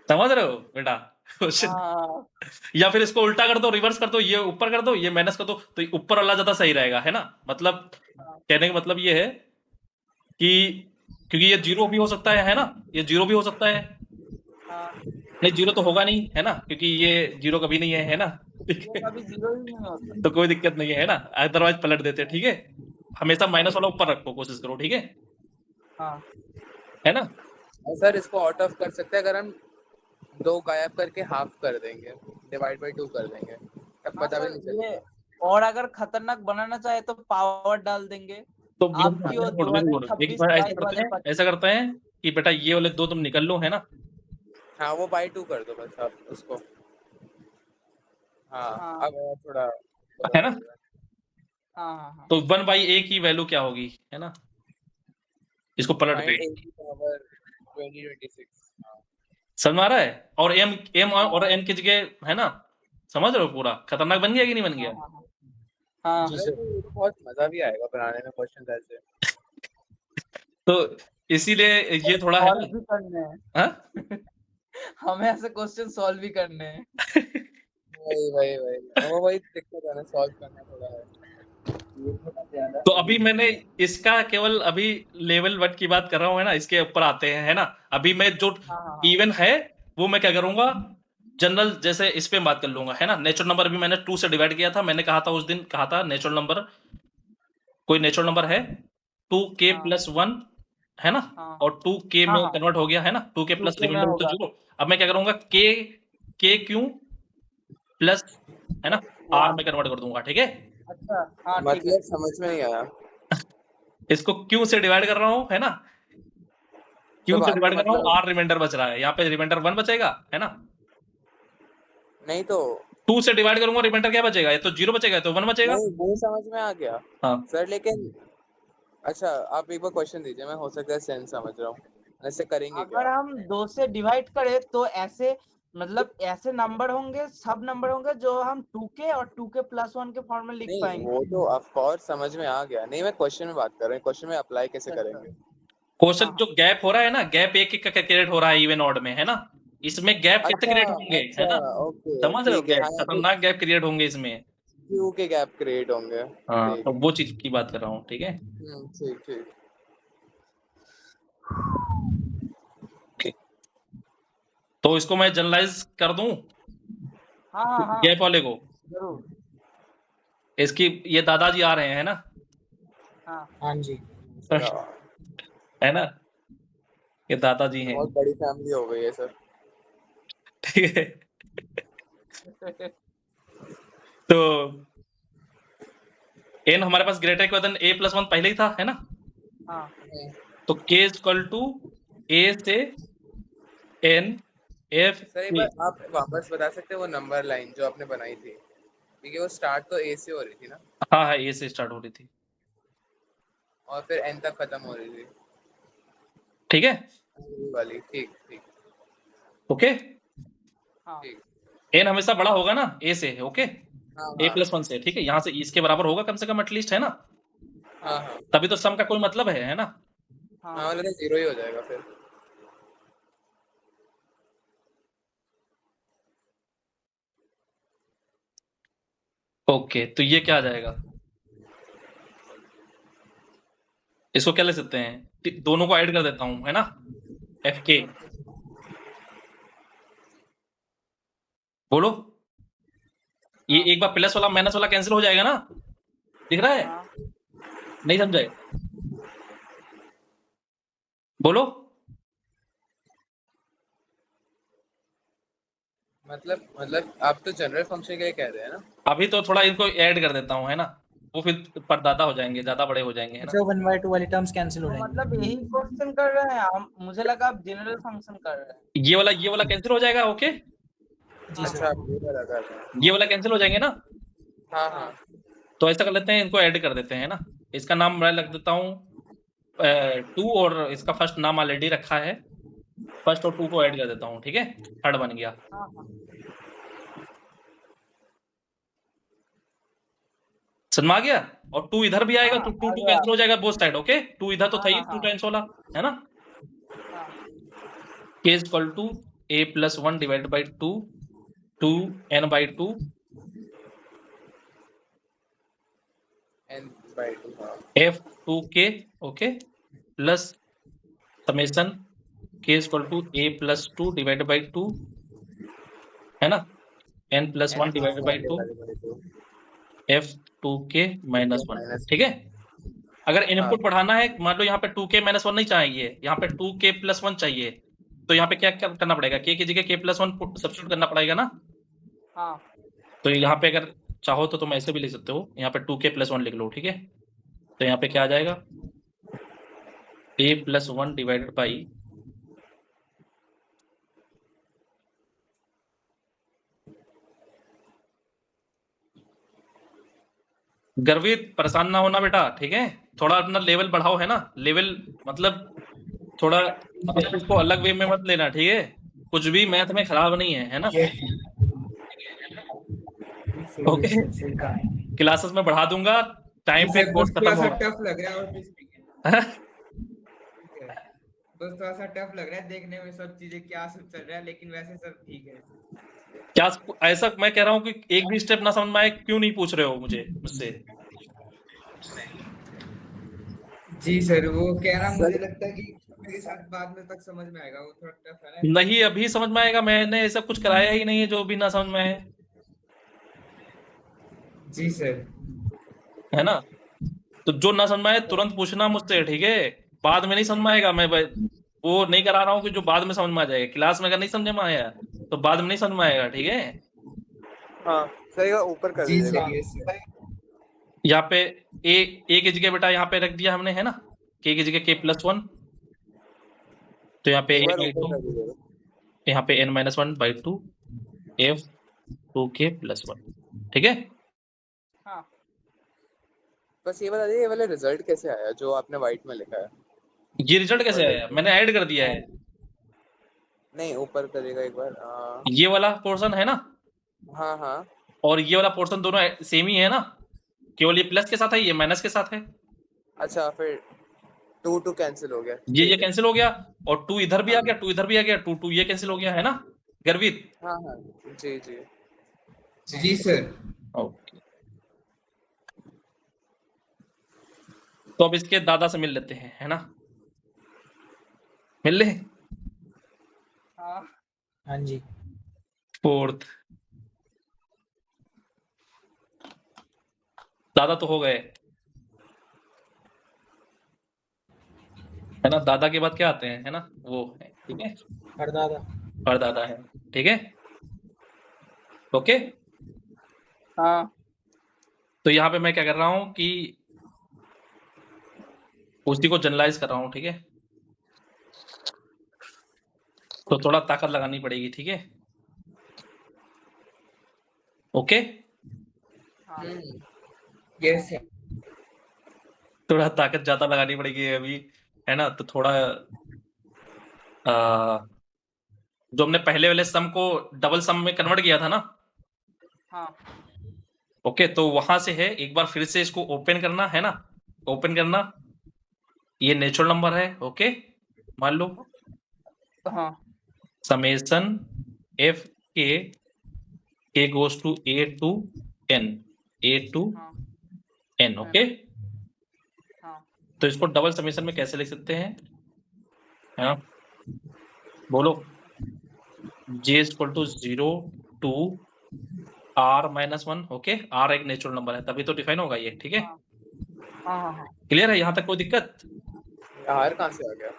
समझ रहे हो बेटा क्वेश्चन? हाँ या फिर इसको उल्टा कर दो, रिवर्स कर दो, ये ऊपर कर दो, ये माइनस कर दो, तो ये ऊपर वाला ज्यादा सही रहेगा, है ना? मतलब कहने का मतलब ये है कि क्योंकि ये 0 भी हो सकता है ना? ये 0 भी हो सकता है, हाँ नहीं 0 तो होगा नहीं, है ना? क्योंकि ये 0 कभी नहीं है ना? ठीक ये है? कभी जीरो ही नहीं होता। तो कोई दिक्कत नहीं है ना? अदरवाइज पलट देते, ठीक है? हमेशा माइनस वाला ऊपर रखो, कोशिश करो, ठीक है? हाँ है ना? और सर इसको आउट ऑफ कर सकते हैं अगर हम 2 गायब करके हाफ कर देंगे, /2 कर देंगे, तब हाँ पता भी सर नहीं चलेगा। ये, और अगर खतरनाक बनाना चाहे तो पावर डाल देंगे। तो आपकी वो एक 2026 बार ऐसा बाई करते हैं, 2025। ऐसा करते हैं कि बेटा ये वाले 2 तुम निकल लो, है ना? हाँ वो /2 कर दो बस आप उसको। हाँ हाँ अब और थोड़ा है ना? हाँ हाँ हाँ तो 1/a की वैल्यू क्या होगी, है ना? इसको पलट फाइंड दे, a की पावर 2026। समझ में आ रहा है? और m और n की जगह, है ना? समझ रहे हो? पूरा खतरनाक बन गया कि नहीं बन हाँ गया? हाँ हाँ हाँ जी अरे सर। तो बहुत मजा भी आएगा बनाने में क्वेश्चन ऐसे। तो इसीलिए ये थोड़ा है सॉल्व भी करने हैं हाँ हमें ऐसे क्वेश्चन सॉल्व भी करने हैं वही दिक्कत है ना, सॉल्व करना थोड़ा है। तो अभी मैंने इसका केवल अभी लेवल 1 की बात कर रहा हूँ, है ना, इसके ऊपर आते हैं, है ना। अभी मैं जो हाँ इवन है वो मैं क्या करूंगा, जनरल जैसे इस पे बात कर लूंगा, है ना। नेचुरल नंबर भी मैंने 2 से डिवाइड किया था, मैंने कहा था उस दिन, कहा था नेचुरल नंबर, कोई नेचुरल नंबर है 2k हाँ प्लस 1, है ना, हाँ और 2k में हाँ हाँ कन्वर्ट हो गया, है ना, 2k प्लस 2k में रिमाइंडर तो होगा 0। अब मैं क्या करूंगा, k क्यू प्लस, है ना, r 1 में कन्वर्ट कर दूंगा, ठीक है। अच्छा हाँ ठीक है मतलब समझ में नहीं आया। इसको q से डिवाइड कर रहा हूं, है ना, q तो से आपका डिवाइड कर रहा हूँ, मतलब r रिमाइंडर बच रहा है, यहाँ पे रिमाइंडर 1 बचेगा, है ना। नहीं तो 2 से डिवाइड करूंगा, रिमाइंडर क्या बचेगा, ये तो 0 बचेगा, ये तो 1 बचेगा। नहीं, वो समझ में आ गया हाँ सर, लेकिन अच्छा आप एक बार क्वेश्चन दीजिए, मैं हो सकता है सेंस समझ रहा हूँ। ऐसे करेंगे अगर क्या? हम 2 से डिवाइड करें तो ऐसे मतलब ऐसे नंबर होंगे, सब नंबर होंगे जो हम 2k और 2k प्लस 1 के फॉर्म में लिख नहीं पाएंगे वो तो ऑफ कोर्स समझ में आ गया, नहीं मैं क्वेश्चन में बात कर रहा हूँ, क्वेश्चन में अप्लाई कैसे अच्छा करेंगे। क्वेश्चन हाँ जो गैप हो रहा है ना, गैप एक एक का क्रिएट हो रहा है इवन ऑड में, है ना, इसमें गैप कैसे अच्छा क्रिएट होंगे, है अच्छा, ना, ओके समझ रहे हो, ठीक है, गैप हाँ यहाँ पे खतरनाक गैप क्रिएट होंगे इसमें। क्यू के गैप क्रिएट होंगे। हाँ, ठीक, तो वो चीज की बात कर रहा हूँ, ठीक है। ठीक ठीक। ठीक। तो इसको मैं जनरलाइज कर दूं हाँ हाँ हाँ गैप वाले को, जरूर इसकी ये दादाजी आ रहे हैं, है ना, हाँ हाँ जी। है ना, ये दादाजी हैं, बहुत बड़ी फैमिली हो गई है सर। ठीक है। तो n हमारे पास greater equal than a plus 1 पहले ही था, है ना, हाँ तो k इक्वल टू a से n f सर एक बार आप वापस बता सकते हैं वो नंबर लाइन जो आपने बनाई थी, क्योंकि वो स्टार्ट तो ए से हो रही थी ना, हाँ हाँ a से स्टार्ट हो रही थी, और फिर एन तक खत्म हो रही थी ठीक है, ये वाली। ठीक ठीक ओके। हाँ ठीक। n हमेशा बड़ा होगा ना a से, ओके, हाँ a हाँ प्लस 1 से, ठीक है, यहाँ से इसके बराबर होगा कम से कम एटलीस्ट, है ना, हाँ हाँ तभी तो सम का कोई मतलब है ना। हाँ, हाँ मतलब 0 ही हो जाएगा फिर। ओके, तो ये क्या आ जाएगा, इसको क्या ले सकते हैं, दोनों को ऐड कर देता हूं, है ना, एफ के, बोलो, ये हाँ एक बार प्लस वाला माइनस वाला कैंसिल हो जाएगा ना, दिख रहा है, हाँ नहीं समझे, बोलो, मतलब आप तो जनरल फंक्शन के लिए कह रहे हैं ना। अभी तो थोड़ा इनको ऐड कर देता हूं, है ना, वो फिर परदादा हो जाएंगे, ज्यादा बड़े हो जाएंगे, है ना। अच्छा 1/2 वाली टर्म्स कैंसिल हो तो जाएंगी। मतलब यही क्वेश्चन कर रहे हैं हम, मुझे लगा आप जनरल फंक्शन कर रहे हैं। ये वाला कैंसिल हो जाएगा, ओके, जी अच्छा सर। आप ये वाला कर रहे हैं। ये वाला कैंसिल हो जाएंगे ना, हाँ हाँ तो ऐसा कर लेते हैं, इनको ऐड कर देते हैं ना, इसका नाम मैं लग देता हूँ 2, और इसका फर्स्ट नाम ऑलरेडी रखा है, फर्स्ट और 2 को ऐड कर देता हूँ, ठीक है, थर्ड बन गया, हाँ हाँ समझ में आ गया, और 2 इधर भी आएगा हाँ, तो 2 आ 2 गया। कैंसिल हो जाएगा बोथ साइड, ओके, 2 इधर तो था ही, हाँ, 2 हाँ। टाइम्स वाला, है ना, हाँ k equal to a plus 1 divide by 2 2n by 2 n/2 हाँ f 2k, ओके, plus summation k equal to a plus 2 divide by 2, है ना, n plus 1 divide by 2 f 2k minus 1, ठीक है। अगर इनपुट बढ़ाना है, मान लो यहाँ पे 2k माइनस 1 नहीं चाहिए, यहाँ पे 2k प्लस 1 चाहिए, तो यहाँ पे क्या करना पड़ेगा, k की जगह k प्लस 1 सब्स्टिट्यूट करना पड़ेगा ना, हाँ तो यहाँ पे अगर चाहो तो तुम ऐसे भी लिख सकते हो, यहाँ पे 2k प्लस 1 लिख लो, ठीक है, तो यहाँ पे क्या आ जाएगा, a प्लस 1 डिवाइडेड बाई गर्वित, परेशान ना होना बेटा, ठीक है, थोड़ा अपना लेवल बढ़ाओ, है ना, लेवल मतलब थोड़ा इसको अलग वे में मत लेना, ठीक है, कुछ भी मैथ में खराब नहीं है ना, ओके। क्लासेस में बढ़ा दूंगा, टाइम पे बस कोर्स खत्म थोड़ा सा होगा। टफ लग रहा है और कुछ नहीं है। हैं? ठीक है। बस थोड़ा सा टफ लग रहा है देखने में सब चीजें क्या सब चल रहा है, लेकिन वैसे सब ठीक है। क्या ऐसा मैं कह रहा हूँ कि एक भी स्टेप ना समझ में आए, क्यों नहीं पूछ रहे हो मुझसे? जी सर, वो कह रहा मुझे लगता है कि मेरे साथ बाद में तक समझ में आएगा, वो थोड़ा टफ है ना। नहीं, अभी समझ में आएगा, मैंने ऐसा कुछ कराया ही नहीं है जो भी ना समझ में आए, जी सर। है ना? तो जो ना समझ में आए तुरंत पूछना मुझसे, ठीक है? बाद में नहीं समझ में आएगा, मैं वो नहीं करा रहा हूँ कि जो बाद में समझ में आ जाएगा। क्लास में अगर नहीं समझ में आया तो बाद में नहीं समझ में आएगा, ठीक है? हाँ सही है, ऊपर कर जी दीजिएगा। Sir, yes sir. यहाँ पे ए की जगह बेटा यहाँ पे रख दिया हमने, है ना? के की जगह k+1, तो यहाँ पे एक बार a/2, ऊपर कर दीजिएगा। यहाँ पे n-1/2 f 2k+1, ठीक है? हाँ बस ये बता दीजिए, ये वाला रिजल्ट कैसे आया जो आपने व्हाइट में लिखा है? ये रिजल्ट कैसे आया? मैंने ऐड कर दिया है। नहीं, ऊपर करिएगा एक बार। ये वाला पोर्शन है ना, हाँ हाँ। और ये वाला पोर्शन दोनों सेम ही है ना, केवल ये प्लस के साथ है, ये माइनस के साथ है। अच्छा, फिर 2 कैंसिल हो गया। ये कैंसिल हो गया, और 2 इधर भी आ गया, 2 इधर भी आ गया, 2 ये कैंसिल हो गया, है ना गर्वित? हाँ हाँ, जी जी। जी सर। ओके, तो अब इसके दादा से मिल लेते हैं, है ना? मिल ले। हाँ हाँ जी। 4th दादा तो हो गए, है ना? दादा के बाद क्या आते हैं, है ना? वो है, ठीक है? परदादा। परदादा है, ठीक है? ओके, हाँ तो यहाँ पे मैं क्या कर रहा हूँ कि उसी को जनरलाइज कर रहा हूँ, ठीक है? तो थोड़ा ताकत लगानी पड़ेगी, ठीक है? ओके, हाँ यस सर। थोड़ा ताकत ज्यादा लगानी पड़ेगी अभी, है ना? तो थोड़ा जो हमने पहले वाले सम को डबल सम में कन्वर्ट किया था ना, हाँ ओके, तो वहां से है, एक बार फिर से इसको ओपन करना, है ना? ओपन करना, ये नेचुरल नंबर है, ओके? मान लो हाँ समेशन एफ के गोज टू a to हाँ n, ओके? हाँ तो इसको डबल समेशन में कैसे लिख सकते हैं, हाँ बोलो? j is equal to 0 to r-1, okay? r एक नेचुरल नंबर है, तभी तो डिफाइन होगा ये, ठीक है? हाँ हाँ हाँ क्लियर है यहाँ तक? कोई दिक्कत? आर कहाँ से आ गया?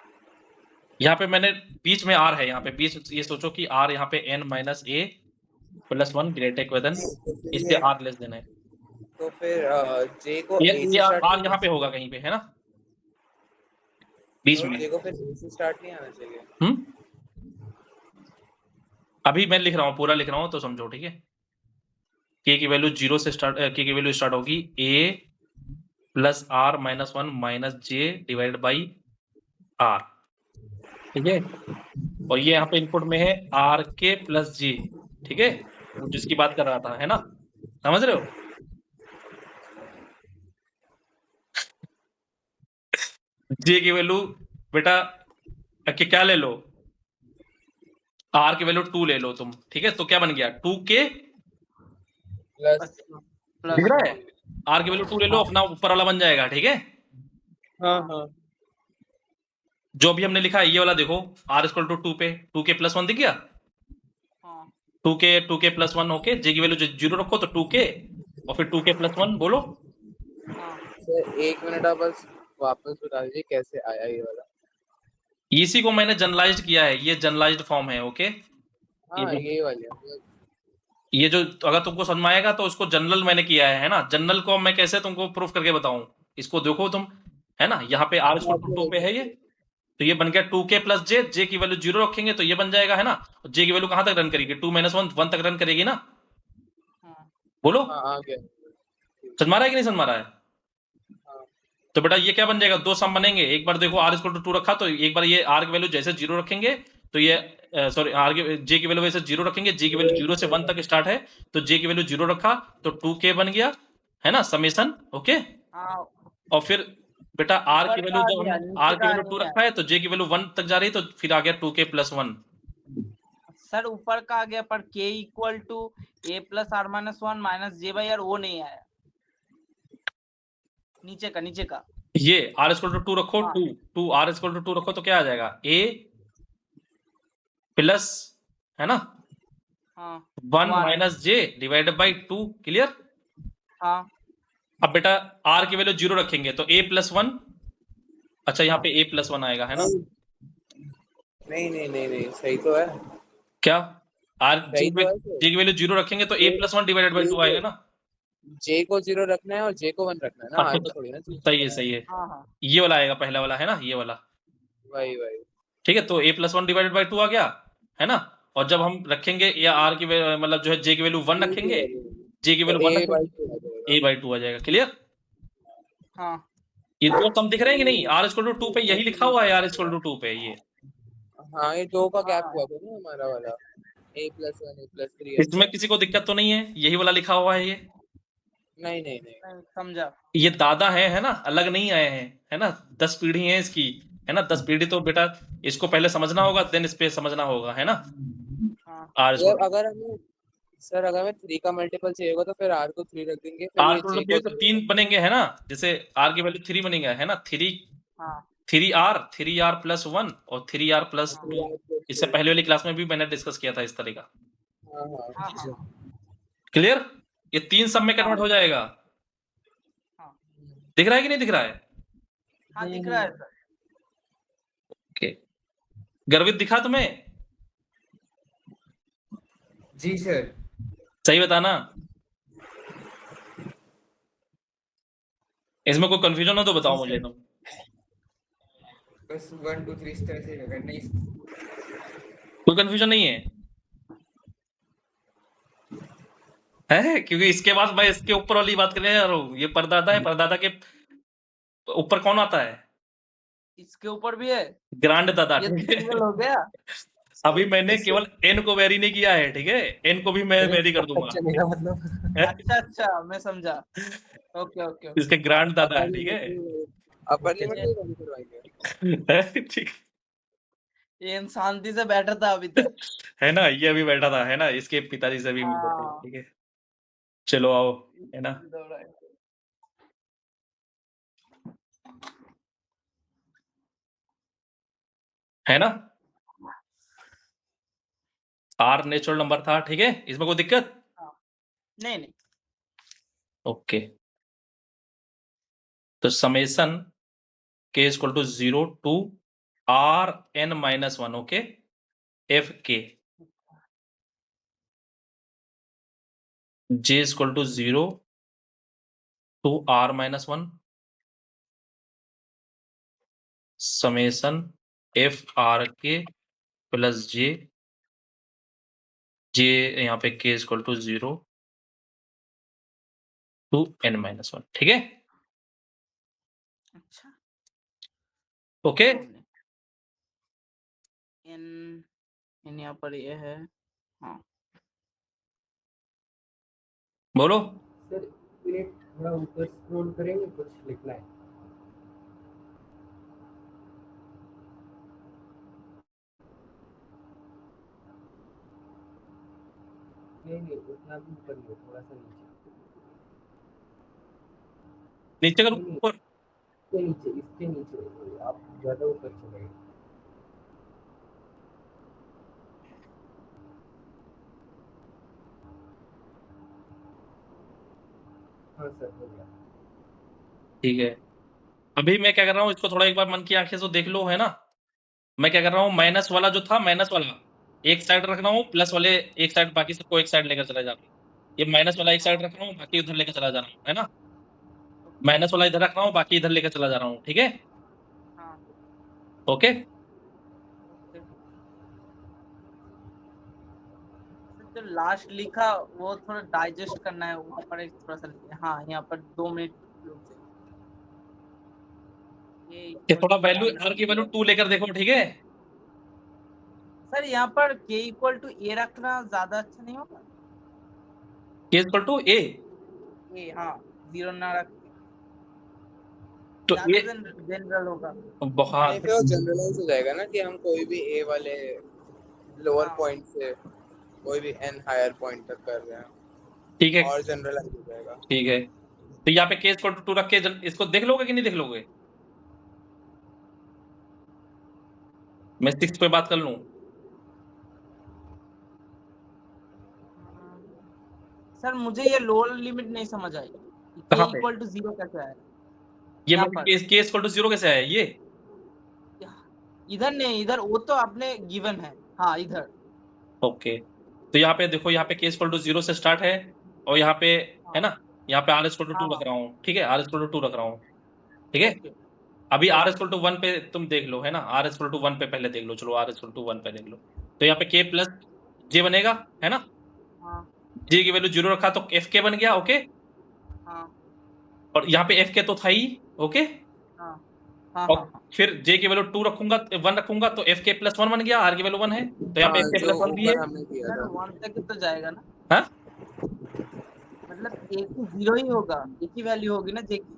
यहाँ पे मैंने बीच में r है, यहाँ पे बीच, ये सोचो कि r यहाँ पे n-a+1 ग्रेटर इक्वेशन, इससे r लेस देन है, तो फिर जे को ये ए से r स्टार्ट, यहाँ पे होगा कहीं पे, है ना? बीच में। जे को फिर ए से स्टार्ट नहीं आना चाहिए। अभी मैं लिख रहा हूँ, पूरा लिख रहा हूँ, तो समझो, ठीक है? k की वैल्यू 0 से स्टार्ट, k की वैल्यू स्टार्ट होगी a + r-1 - j divide by r, ठीक है? और ये यहाँ पे इनपुट में है rk + j, ठीक है? जिसकी बात कर रहा था, है ना? समझ रहे हो? j की वैल्यू बेटा क्या ले लो, r की वैल्यू 2 ले लो तुम, ठीक है? तो क्या बन गया 2k प्लस, दिख रहा है? r की वैल्यू 2 ले लो, अपना ऊपर वाला बन जाएगा, ठीक है? हाँ हाँ, जो भी हमने लिखा है ये वाला देखो, r = 2 पे 2k + 1 दिख गया, हाँ 2k + 1, ओके? j की वैल्यू 0 रखो तो 2k, और फिर 2k + 1 बोलो। हाँ सर 1 मिनट आप बस वापस बता दीजिए कैसे आया ये वाला। इसी को मैंने जनरलाइज्ड किया है, ये जनरलाइज्ड फॉर्म है, ओके? हाँ यही वाली है। ये जो अगर तुमको समझ में आएगा तो उसको जनरल मैंने किया है ना? जनरल को मैं कैसे तुमको प्रूफ करके बताऊं, इसको देखो तुम, है ना? यहाँ पे r = 2 पे है ये, तो ये बन गया 2k + j, j की वैल्यू 0 रखेंगे तो ये बन जाएगा, है ना? j की वैल्यू कहां तक रन करेगी? 2 - 1 तक रन करेगी ना? हाँ बोलो, हाँ आ गया। समझ में आ रहा है कि नहीं समझ में आ रहा है? हाँ तो बेटा ये क्या बन जाएगा, दो सम बनेंगे, एक बार देखो r = 2 रखा तो एक बार ये r की वैल्यू जैसे 0 रखेंगे तो ये सॉरी j की वैल्यू वैसे 0 रखेंगे, j की वैल्यू 0 से 1 तक स्टार्ट है, तो j की वैल्यू 0 रखा तो 2k बन गया, है ना, समेशन। ओके, हाँ और फिर बेटा आर की ऊपर वैल्यू का आ जब गया, हमने नीचे आर की का वैल्यू नहीं 2 है। रखा है तो जे की वैल्यू 1 तक जा रही है, तो फिर आ गया 2k + 1। सर ऊपर का आ गया, पर k equal to a plus r minus 1 minus j by r, वो नहीं आया। नीचे का ये r = 2 रखो, हाँ। 2 r = 2 रखो तो क्या आ जाएगा, a प्लस, है ना, हाँ 1 1 minus J divided by 2। Clear. हाँ अब बेटा r की वैल्यू 0 रखेंगे तो a + 1, अच्छा यहाँ हाँ। पे a + 1 आएगा, है ना। नहीं सही तो है, क्या r सही तो है सर। जे की वैल्यू 0 रखेंगे तो a + 1 डिवाइडेड बाई 2 आएगा ना। जे को 0 रखना है और जे को 1 रखना है ना, अच्छा आर को थोड़ी ना चेंज सही है, करना सही है, हाँ हाँ ये वाला आएगा पहला वाला, है ना, ये वाला। वही ठीक है, तो a + 1 डिवाइडेड बाई 2 आ गया, है ना। और जब हम रखेंगे या r की मतलब जो है जे की वैल्यू 1 रखेंगे, जे की तो वैल्यू 1 a बाई रखेंगे, 2 आ जाएगा। a/2 आ जाएगा। क्लियर। हाँ ये दो सम दिख रहे हैं कि नहीं, r = 2 पे यही लिखा हुआ है, r = 2 पे ये। हाँ ये 2 का गैप हाँ हुआ था ना हमारा वाला, a + 1 a + 3 इसमें ऐसा। किसी को दिक्कत तो नहीं है, यही वाला लिखा हुआ है ये। नहीं नहीं, समझा। ये दादा है ना, अलग नहीं आए हैं, है ना, 10 पीढ़ी है इसकी, है ना, 10 पीढ़ी। तो बेटा इसको पहले समझना होगा, देन इस पे समझना होगा, है ना। हाँ r ये = अगर हमें सर अगर हमें 3 का मल्टीपल चाहिए होगा तो फिर r को 3 रख देंगे, फिर r ये j = को तो 0 3 बनेंगे, है ना, जैसे r की वैल्यू 3 बनेगा, है ना, 3 हाँ 3r + 1 और 3r + हाँ 2। इससे पहले वाली क्लास में भी मैंने डिस्कस किया था इस तरह का। हाँ हाँ हाँ हाँ क्लियर। ये 3 सब में कन्वर्ट हो जाएगा। हाँ दिख रहा है कि नहीं दिख रहा है। हाँ दिख रहा है सर। ओके, गर्वित दिखा तुम्हें। जी सर। सही बताना, इसमें कोई कंफ्यूजन हो तो बताओ मुझे तुम। बस 1 2 3 इस तरह से लगा नहीं। कोई कंफ्यूजन नहीं है क्योंकि इसके बाद मैं इसके ऊपर वाली बात करने जा रहा हूँ। ये परदादा है, परदादा के ऊपर कौन आता है, इसके ऊपर भी है, ग्रांड दादा। ये ठीक तो सिंगल है, हो गया। अभी मैंने केवल एन को वेरी नहीं किया है, ठीक है, एन को भी मैं वेरी कर दूंगा। चलेगा मतलब। अच्छा मैं समझा। Okay okay okay. इसके ग्रांड दादा है, ठीक है। अपर लिमिट ये भी करवाएंगे। ठीक ये शांति से बैठा था अभी तक। है ना, ये अभी बैठा था, है ना, इसके पिताजी से भी मिले थे, हाँ ठीक है। चलो आओ, है ना। दौड़ा है। है ना, आर नेचुरल नंबर था, ठीक है, इसमें कोई दिक्कत। नहीं ओके, तो summation k = 0 to Rn - 1, okay, f k, j = 0 to r - 1, summation f r k plus j यहाँ पे k = 0 to n - 1, ठीक है। अच्छा ओके, इन यहाँ पर ये है। हाँ बोलो। सर मिनट थोड़ा ऊपर स्क्रॉल करेंगे, कुछ लिखना है। नहीं उतना भी ऊपर नहीं, थोड़ा सा नीचे। नीचे का नहीं ऊपर, इसके नीचे, इसके नीचे आप ज्यादा ऊपर चले गए। हाँ सर हो गया। ठीक है। अभी मैं क्या कर रहा हूँ, इसको थोड़ा एक बार मन की आंखें से देख लो, है ना। मैं क्या कर रहा हूँ, माइनस वाला जो था, माइनस वाला एक साइड रख रहा हूँ, प्लस वाले एक साइड, बाकी सबको एक साइड लेकर चला जा रहा हूँ। ये माइनस वाला एक साइड रख रहा हूँ, बाकी उधर लेकर चला जा रहा हूँ, है ना। माइनस वाला इधर रख रहा हूँ, बाकी इधर लेकर चला जा रहा हूँ, ठीक है। हाँ ओके, जो लास्ट लिखा वो थोड़ा डाइजेस्ट करना है, वहाँ पर एक थोड़ा सा हाँ यहाँ पर 2 मिनट रुक जाइए। ये थोड़ा वैल्यू r की वैल्यू 2 लेकर देखो, ठीक है। सर यहाँ पर k = a रखना ज्यादा अच्छा नहीं होगा। k = a, ए हाँ जीरो ना रख तो ये जनरल होगा। बहुत नहीं, फिर वो जनरलाइज हो जाएगा ना कि हम कोई भी ए वाले लोअर हाँ। पॉइंट से कोई भी एन हायर पॉइंट तक कर रहे हैं ठीक है, और जनरलाइज हो जाएगा। ठीक है। तो यहाँ पे केस इक्वल टू 2 रख के इसको देख लोगे कि नहीं देख लोगे? मैं 6 पे बात कर लूं? सर मुझे ये लोअर लिमिट नहीं समझ आई, के कहाँ पे? इक्वल टू जीरो कैसे है? ये यहाँ मतलब पर केस इक्वल टू 0 कैसे है ये? इधर नहीं, इधर वो तो आपने गिवन है। हाँ इधर। ओके, तो यहाँ पे देखो, यहाँ पे केस इक्वल टू 0 से स्टार्ट है और यहाँ पे है ना, यहाँ पे r इक्वल टू 2 हाँ, रख रहा हूँ, ठीक है, r इक्वल टू 2 रख रहा हूँ, ठीक है। ओके। अभी r इक्वल टू 1 पे तुम देख लो, है ना, r इक्वल टू 1 पे पहले देख लो, चलो r इक्वल टू 1 पे देख लो। तो यहाँ पे k प्लस j बनेगा, है ना, हाँ j की वैल्यू 0 रखा तो fk बन गया, ओके। हाँ और यहाँ पे fk तो था ही, ओके। हाँ हाँ और हाँ फिर j की वैल्यू 2 रखूंगा, 1 रखूंगा तो fk प्लस 1 बन गया, r की वैल्यू 1 है, तो यहाँ पे हाँ, fk जो प्लस 1 भी है। ऊपर हमने किया सर था। 1 तक तो जाएगा ना? हाँ? मतलब एक ही जीरो ही होगा, एक ही वैल्यू होगी ना जे की।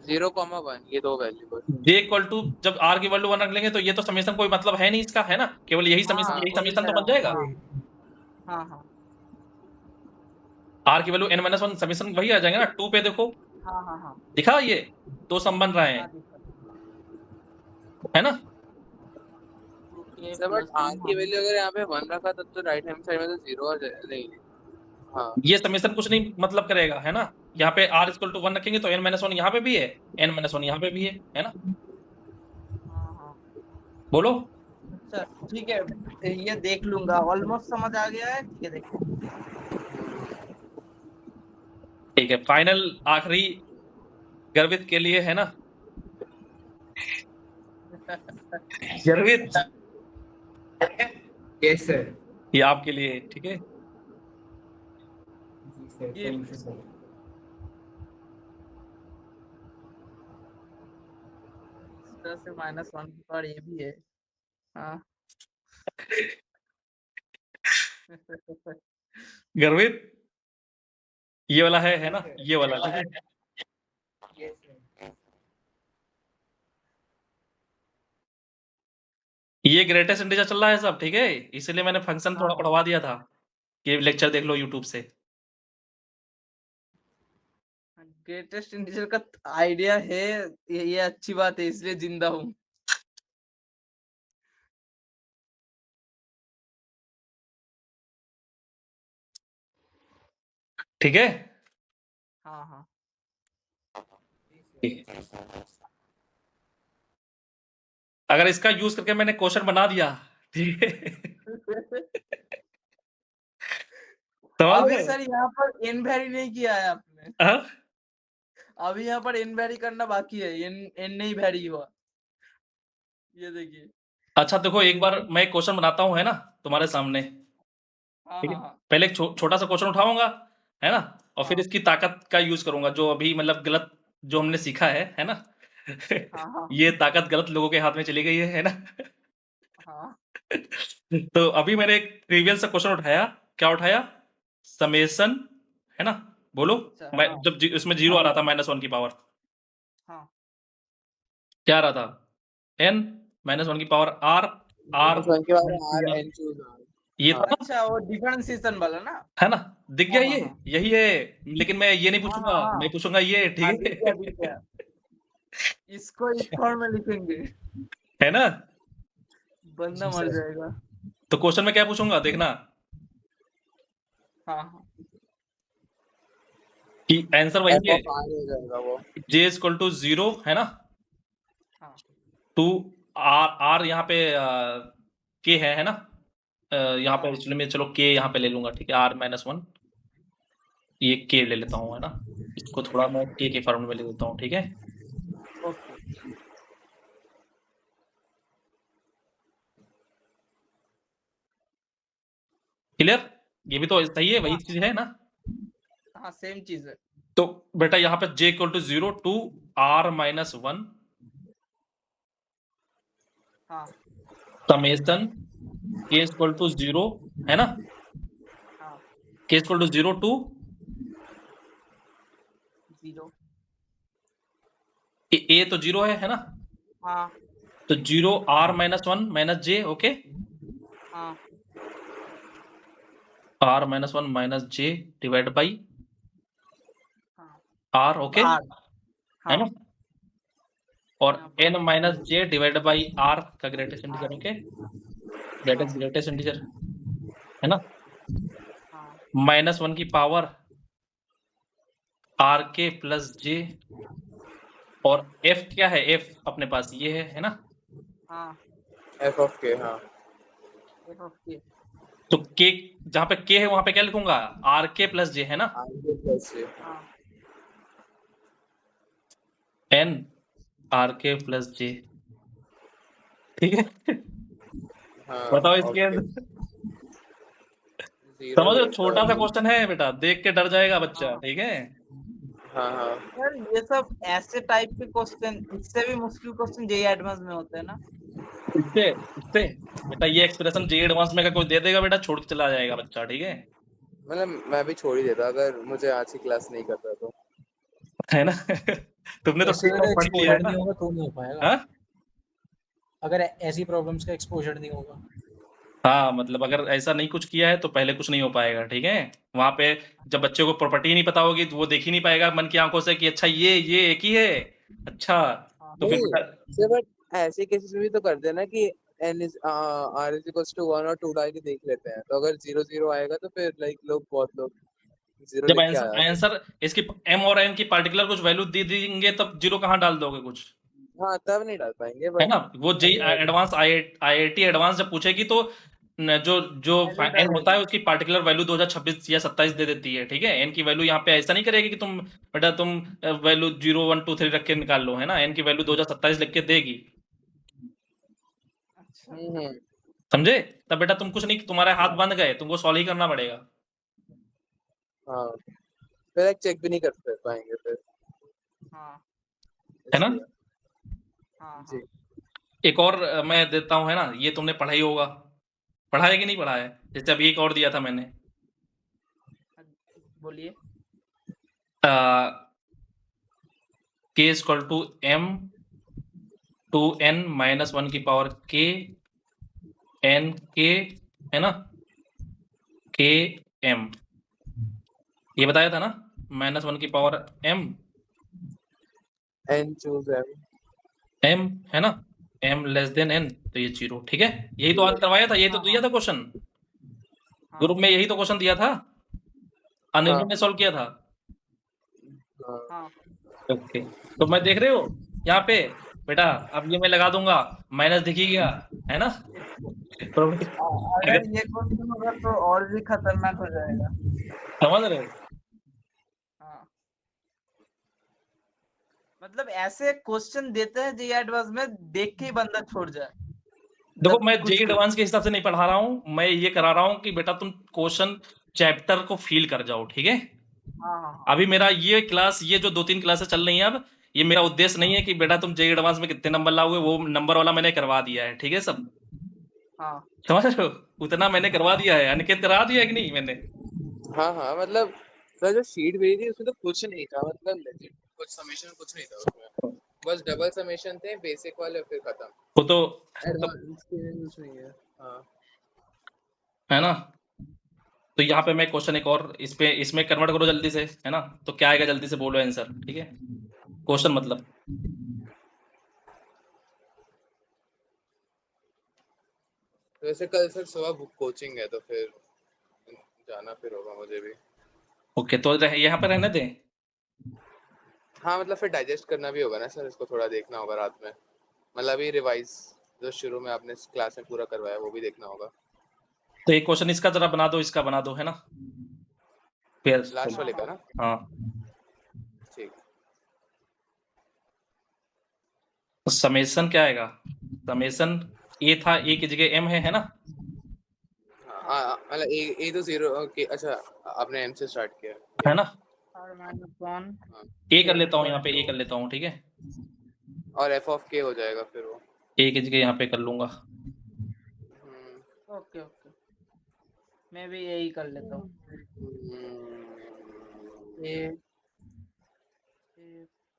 0,1 ये दो वैल्यू बस। j इक्वल टू जब r की वैल्यू 1 रख लेंगे तो ये तो समेशन कोई मतलब है नहीं इसका, है ना, केवल यही हाँ, समेशन, यही वही समेशन तो कह बन रहा जाएगा। हूँ। हाँ हाँ r की वैल्यू n-1 समेशन वही आ जाएगा ना। 2 पे देखो, हाँ हाँ हाँ दिखा ये दो सम बन रहे हैं, हाँ दिक्कत। है ना। Okay sir but plus r की वैल्यू अगर यहाँ पे 1 रखा तब तो राइट हैंड साइड में तो 0 आ जाएगा। नहीं, हाँ ये समेशन कुछ नहीं मतलब करेगा, है ना। यहाँ पे r इक्वल टू 1 रखेंगे तो n-1 यहाँ पे भी है, n-1 यहाँ पे भी है ना। हाँ हाँ बोलो। अच्छा ठीक है, ये देख लूंगा, ऑलमोस्ट समझ आ गया है। ठीक है देखो। ठीक है, फाइनल आखिरी गर्वित के लिए, है ना। गर्वित यस सर। ये आपके लिए, ठीक है। जी sir, thank you sir. Plus से माइनस 1 पर ये भी है। हाँ गर्वित ये वाला है ना, ये वाला, ठीक है। Yes sir. ये ग्रेटेस्ट इंटीजर चल रहा है सब, ठीक है, इसलिए मैंने फंक्शन थोड़ा हाँ। पढ़वा दिया था कि लेक्चर देख लो यूट्यूब से। ग्रेटेस्ट इंटीजर का आइडिया है, ये अच्छी बात है, इसलिए जिंदा हूँ। ठीक है। हाँ हाँ अगर इसका यूज करके मैंने क्वेश्चन बना दिया, ठीक है, समझ अभी गए? सर यहाँ पर एन वेरी नहीं किया है आपने। हाँ? अभी यहाँ पर एन वेरी करना बाकी है, एन नहीं वेरी हुआ। ये देखिए। अच्छा देखो, एक बार मैं एक क्वेश्चन बनाता हूँ, है ना, तुम्हारे सामने, हाँ ठीक है। हाँ हाँ पहले एक छोटा सा क्वेश्चन उठाऊंगा, है ना, और फिर हाँ इसकी ताकत का यूज करूंगा, जो अभी मतलब गलत जो हमने सीखा है ना। हाँ हाँ ये ताकत गलत लोगों के हाथ में चली गई है ना। हाँ तो अभी मैंने एक ट्रिवियल सा क्वेश्चन उठाया, क्या उठाया, समेशन, है ना, बोलो। अच्छा, मैं हाँ जब इसमें 0 आ रहा था -1 की पावर, हाँ क्या आ रहा था, n -1 की पावर r r -1 के बाद r n चूज ये था ना, अच्छा, वो डिफरेंशिएशन वाला ना। है ना, दिख गया हाँ, ये, हाँ, यही है। लेकिन मैं ये नहीं हाँ पूछूंगा, हाँ मैं पूछूंगा ये, हाँ, ठीक दिख गया दिख है। गया। इसको इस फॉर्म में लिखेंगे, है ना। बंदा मर जाएगा। तो क्वेश्चन में क्या पूछूंगा, देखना हाँ हाँ कि आंसर वही f है, of r हो जाएगा वो। j इक्वल टू 0, है ना, हाँ टू r यहाँ पे k है ना, यहाँ पे हाँ एक्चुअली में, चलो k यहाँ पे ले लूंगा, ठीक है, r-1, ये k ले लेता हूँ, है ना, इसको थोड़ा मैं k के फॉर्म में ले लेता हूँ, ठीक है। ओके। क्लियर, ये भी तो सही है, वही चीज है ना। हाँ सेम चीज है। तो बेटा यहाँ पे j equal to 0 to r-1 हाँ समेशन k इक्वल टू 0, है ना, हाँ k इक्वल टू 0 टू 0। ए तो 0 है ना? हाँ तो 0 r माइनस 1 माइनस जे, ओके, हाँ r minus 1 minus J divide by हाँ r, ओके, R, है हाँ ना? और यहाँ पर n minus J divide by r का greatest integer, R, okay, that is हाँ ग्रेटेस्ट इंटीजर, है ना? हाँ माइनस 1 की पावर r के प्लस जे, और f क्या है? f अपने पास ये है ना? हाँ एफ ऑफ के, हाँ f of k, तो k जहां पे k है वहां पे क्या लिखूंगा? r के प्लस जे, है ना? आगे प्लस से, हाँ n r के प्लस जे, ठीक है? हाँ बताओ इसके ओके, अंदर, जीरो समझ रहे हो? ही छोटा सा क्वेश्चन है बेटा, देख के डर जाएगा बच्चा, हाँ। ठीक है? हाँ हाँ यार ये सब ऐसे टाइप के क्वेश्चन, इससे भी मुश्किल क्वेश्चन जेईई एडवांस में होते हैं ना। इससे इससे बेटा ये एक्सप्रेशन जे एडवांस में का कोई दे देगा बेटा, छोड़ के चला जाएगा बच्चा, ठीक है? मतलब मैं भी छोड़ ही देता अगर मुझे आज की क्लास नहीं करता तो। है ना? तुमने तो ऐसे फ्री अगर में पढ़ लिया है एक्सपोजर ना? नहीं होगा तो नहीं हो पाएगा। हाँ अगर ऐसी प्रॉब्लम्स का एक्सपोजर नहीं होगा। हाँ, मतलब अगर ऐसा नहीं कुछ किया है तो पहले कुछ नहीं हो पाएगा, ठीक है? वहां पे जब बच्चे को प्रॉपर्टी नहीं पता होगी तो वो देख ही नहीं पाएगा मन की आंखों से कि अच्छा ये एक ही है, अच्छा, तो फिर नहीं बेटा से बट ऐसे केसेस में भी तो करते हैं ना कि n is r is equals to 1 और 2 डाल के देख लेते हैं, तो अगर 0 0 आएगा तो फिर लाइक बहुत लोग 0 जब लिख के आ जाते हैं। आंसर इसकी m और n की पार्टिकुलर कुछ वैल्यू दे देंगे तब जीरो कहाँ डाल दोगे कुछ, हाँ तब नहीं डाल पाएंगे है बट ना? वो जे एडवांस IIT एडवांस जब पूछेगी तो जो जो पहले n होता है डालेगी। उसकी पार्टिकुलर वैल्यू 2026 या 27 दे देती है, ठीक है? n की वैल्यू यहाँ पे ऐसा नहीं करेगी कि तुम बेटा तुम वैल्यू 0 1 2 3 रख के निकाल लो, है ना? n की वैल्यू 2027 लिख के देगी, अच्छा हम्म समझे? तब बेटा तुम कुछ नहीं, तुम्हारे हाथ बंद गए, तुमको सॉल्व ही करना पड़ेगा, हाँ फिर एक चेक भी नहीं कर पाएंगे फिर, हाँ है ना? इसलिए हाँ जी। हाँ एक और मैं देता हूँ, है ना? ये तुमने पढ़ा ही होगा, पढ़ा है कि नहीं पढ़ा है? जैसे अभी एक और दिया था मैंने, बोलिए। k equal to m to n minus 1 की पावर k n k, है ना? k m, ये बताया था ना? माइनस 1 की power m n choose m, m, है ना? m लेस देन n, तो ये 0, ठीक है? यही तो आज करवाया था, यही तो हाँ दिया था क्वेश्चन हाँ ग्रुप में, यही तो क्वेश्चन दिया था, अनिल हाँ ने सॉल्व किया था। हाँ हाँ। ओके, तो मैं देख रहे हो यहाँ पे बेटा, अब ये मैं लगा दूंगा, माइनस दिख ही गया, है ना? अगर ये क्वेश्चन होगा तो और भी खतरनाक हो जाएगा। समझ रहे हो? हाँ मतलब ऐसे क्वेश्चन देते हैं जेईई एडवांस में, देख के ही बंदा छोड़ जाए। देखो मतलब मैं कुछ जेईई एडवांस के हिसाब से नहीं पढ़ा रहा हूँ, मैं ये करा रहा हूँ कि बेटा तुम क्वेश्चन चैप्टर को फील कर जाओ, ठीक है? हाँ हाँ अभी मेरा ये क्लास, ये जो 2-3 क्लासेस चल रही हैं अब, ये मेरा उद्देश्य नहीं है कि बेटा तुम जेईई एडवांस में कितने नंबर लाओगे, वो नंबर वाला मैंने करवा दिया है, ठीक है? सब हाँ समझ रहे हो? उतना मैंने करवा दिया है, अनिकेत करा दिया है कि नहीं मैंने? हाँ हाँ मतलब सर जो शीट भेजी थी उसमें तो कुछ नहीं था, मतलब legit कुछ समेशन कुछ नहीं था उसमें, बस डबल समेशन थे बेसिक वाले फिर खत्म, वो तो एडवांस के कुछ नहीं है। हाँ है ना? तो यहाँ पे मैं क्वेश्चन एक और इसमें कन्वर्ट करो जल्दी से, है ना? तो क्या आएगा जल्दी से बोलो आंसर, ठीक है? क्वेश्चन मतलब तो वैसे कल सर सुबह कोचिंग है तो फिर जाना फिर होगा मुझे भी। ओके, तो यहाँ पे रहने दें। हाँ मतलब फिर डाइजेस्ट करना भी होगा ना सर, इसको थोड़ा देखना होगा रात में, मतलब अभी रिवाइज जो शुरू में आपने क्लास में पूरा करवाया वो भी देखना होगा। तो एक क्वेश्चन इसका जरा बना दो, इसका बना दो, है ना? फिर लास्ट वाले का ना, हाँ, ठीक। तो समेशन क्या आएगा? समेशन ए था, ए की जगह एम है ना? हाँ मतलब ए तो 0, ओके अच्छा आपने एम से स्टार्ट किया, है ना? और -1 ए कर लेता हूँ यहाँ पे, ए कर लेता हूँ, ठीक है? और एफ ऑफ के हो जाएगा फिर वो। ए की जगह यहाँ पे कर लूंगा। ओके ओके, मैं भी यही कर लेता हूँ। हम्म, ये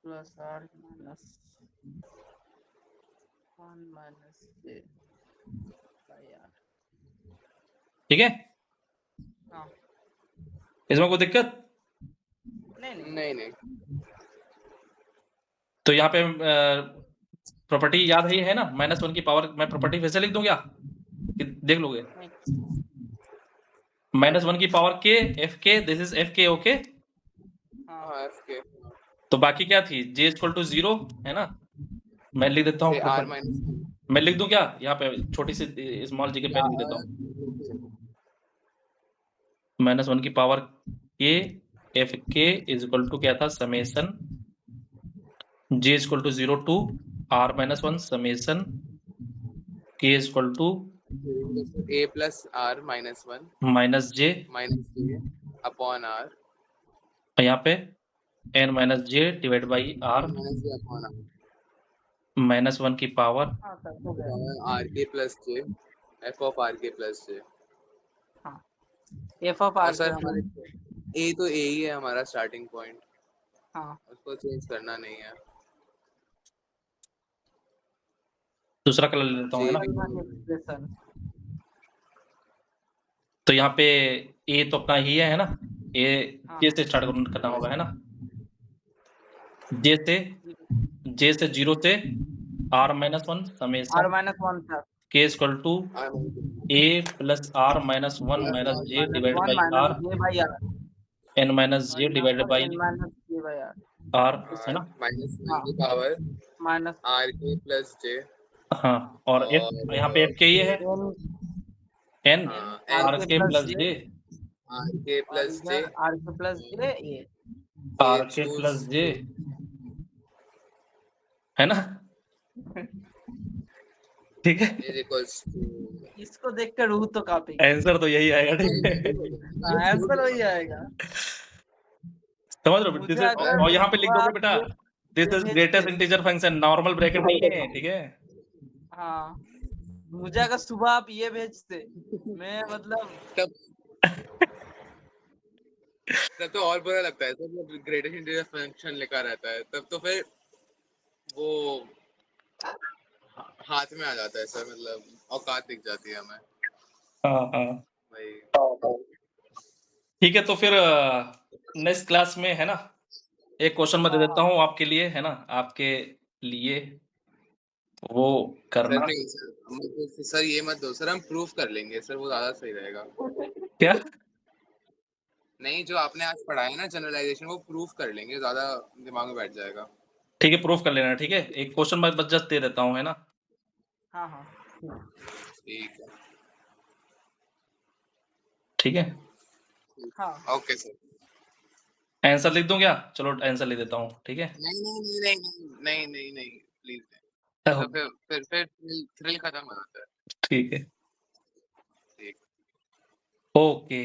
plus r minus 1 minus j by r. ठीक है, हाँ इसमें कोई दिक्कत? नहीं नहीं नहीं नहीं तो यहाँ पे प्रॉपर्टी याद है ना, -1 की पावर। मैं प्रॉपर्टी फिर से लिख दूं क्या, कि देख लोगे? -1 की पावर k एफ के, दिस इज एफ के, ओके। हाँ हाँ एफके तो बाकी क्या थी, j इक्वल टू 0 है ना। मैं लिख देता हूँ से आर property। माइनस मैं लिख दूं क्या यहाँ पे, छोटी सी स्मॉल जी के पेन लिख देता हूँ। -1 की power k f k is equal to क्या था, summation j is equal to 0 to r minus 1 summation k is equal to a plus r minus 1 minus j, upon r यहाँ पे n minus j divide by r minus j upon -1 की पावर हाँ सर हो गया। R k plus j f of r k plus j. हाँ एफ ऑफ और आर सर के हमारे ए तो ए ही है हमारा स्टार्टिंग पॉइंट, हाँ उसको चेंज करना नहीं है। दूसरा कलर ले लेता हूँ, है ना। एक्सप्रेशन तो यहाँ पे a तो अपना ही है ना, a हाँ j से स्टार्ट करना होगा, है ना। j से 0 से r minus 1 r summation minus 1 तक k equal to a plus r minus 1 minus j divide by r minus j by r n minus j divide by n minus j by r r, है ना। माइनस हाँ। की power minus r k plus j हाँ, और f यहाँ पे f के ये है n r के plus j, are k plus J are k plus J A r के प्लस j, है ना। ठीक है, इज इक्वल्स टू इसको देखकर रूह तो कांपेगी। आंसर तो यही आएगा, ठीक है। आंसर वही आएगा। समझ रहे हो? मुझे This is- अगर और यहाँ पे लिख दोगे आप बेटा, ये- दिस इज भेजते- greatest integer function, normal bracket नहीं है, ठीक है। हाँ मुझे अगर सुबह आप ये भेजते मैं मतलब तब तो और बुरा लगता है सर, जब ग्रेटेस्ट इंटीजर फंक्शन लिखा रहता है तब तो फिर वो हाथ में आ जाता है सर, मतलब औकात दिख जाती है हमें हाँ हाँ, भाई। ठीक है। तो फिर नेक्स्ट क्लास में, है ना, एक क्वेश्चन मैं दे देता हूँ आपके लिए, है ना, आपके लिए वो सर करना। नहीं सर ये मत दो सर, हम प्रूफ कर लेंगे सर, वो ज्यादा सही रहेगा। क्या? नहीं जो आपने आज पढ़ाया ना जनरलाइजेशन, वो प्रूफ कर लेंगे, ज्यादा दिमाग में बैठ जाएगा। ठीक है, प्रूफ कर लेना, ठीक है। एक क्वेश्चन मैं बस जस्ट दे देता हूँ, है ना। हाँ हाँ ठीक है ठीक है, हाँ ओके सर। आंसर लिख दूं क्या? चलो आंसर लिख देता हूँ, ठीक है। नहीं नहीं नहीं नहीं नहीं नहीं नहीं प्लीज नहीं, तो फिर थ्रिल खत्म हो जाता है। ठीक है, ठीक ओके।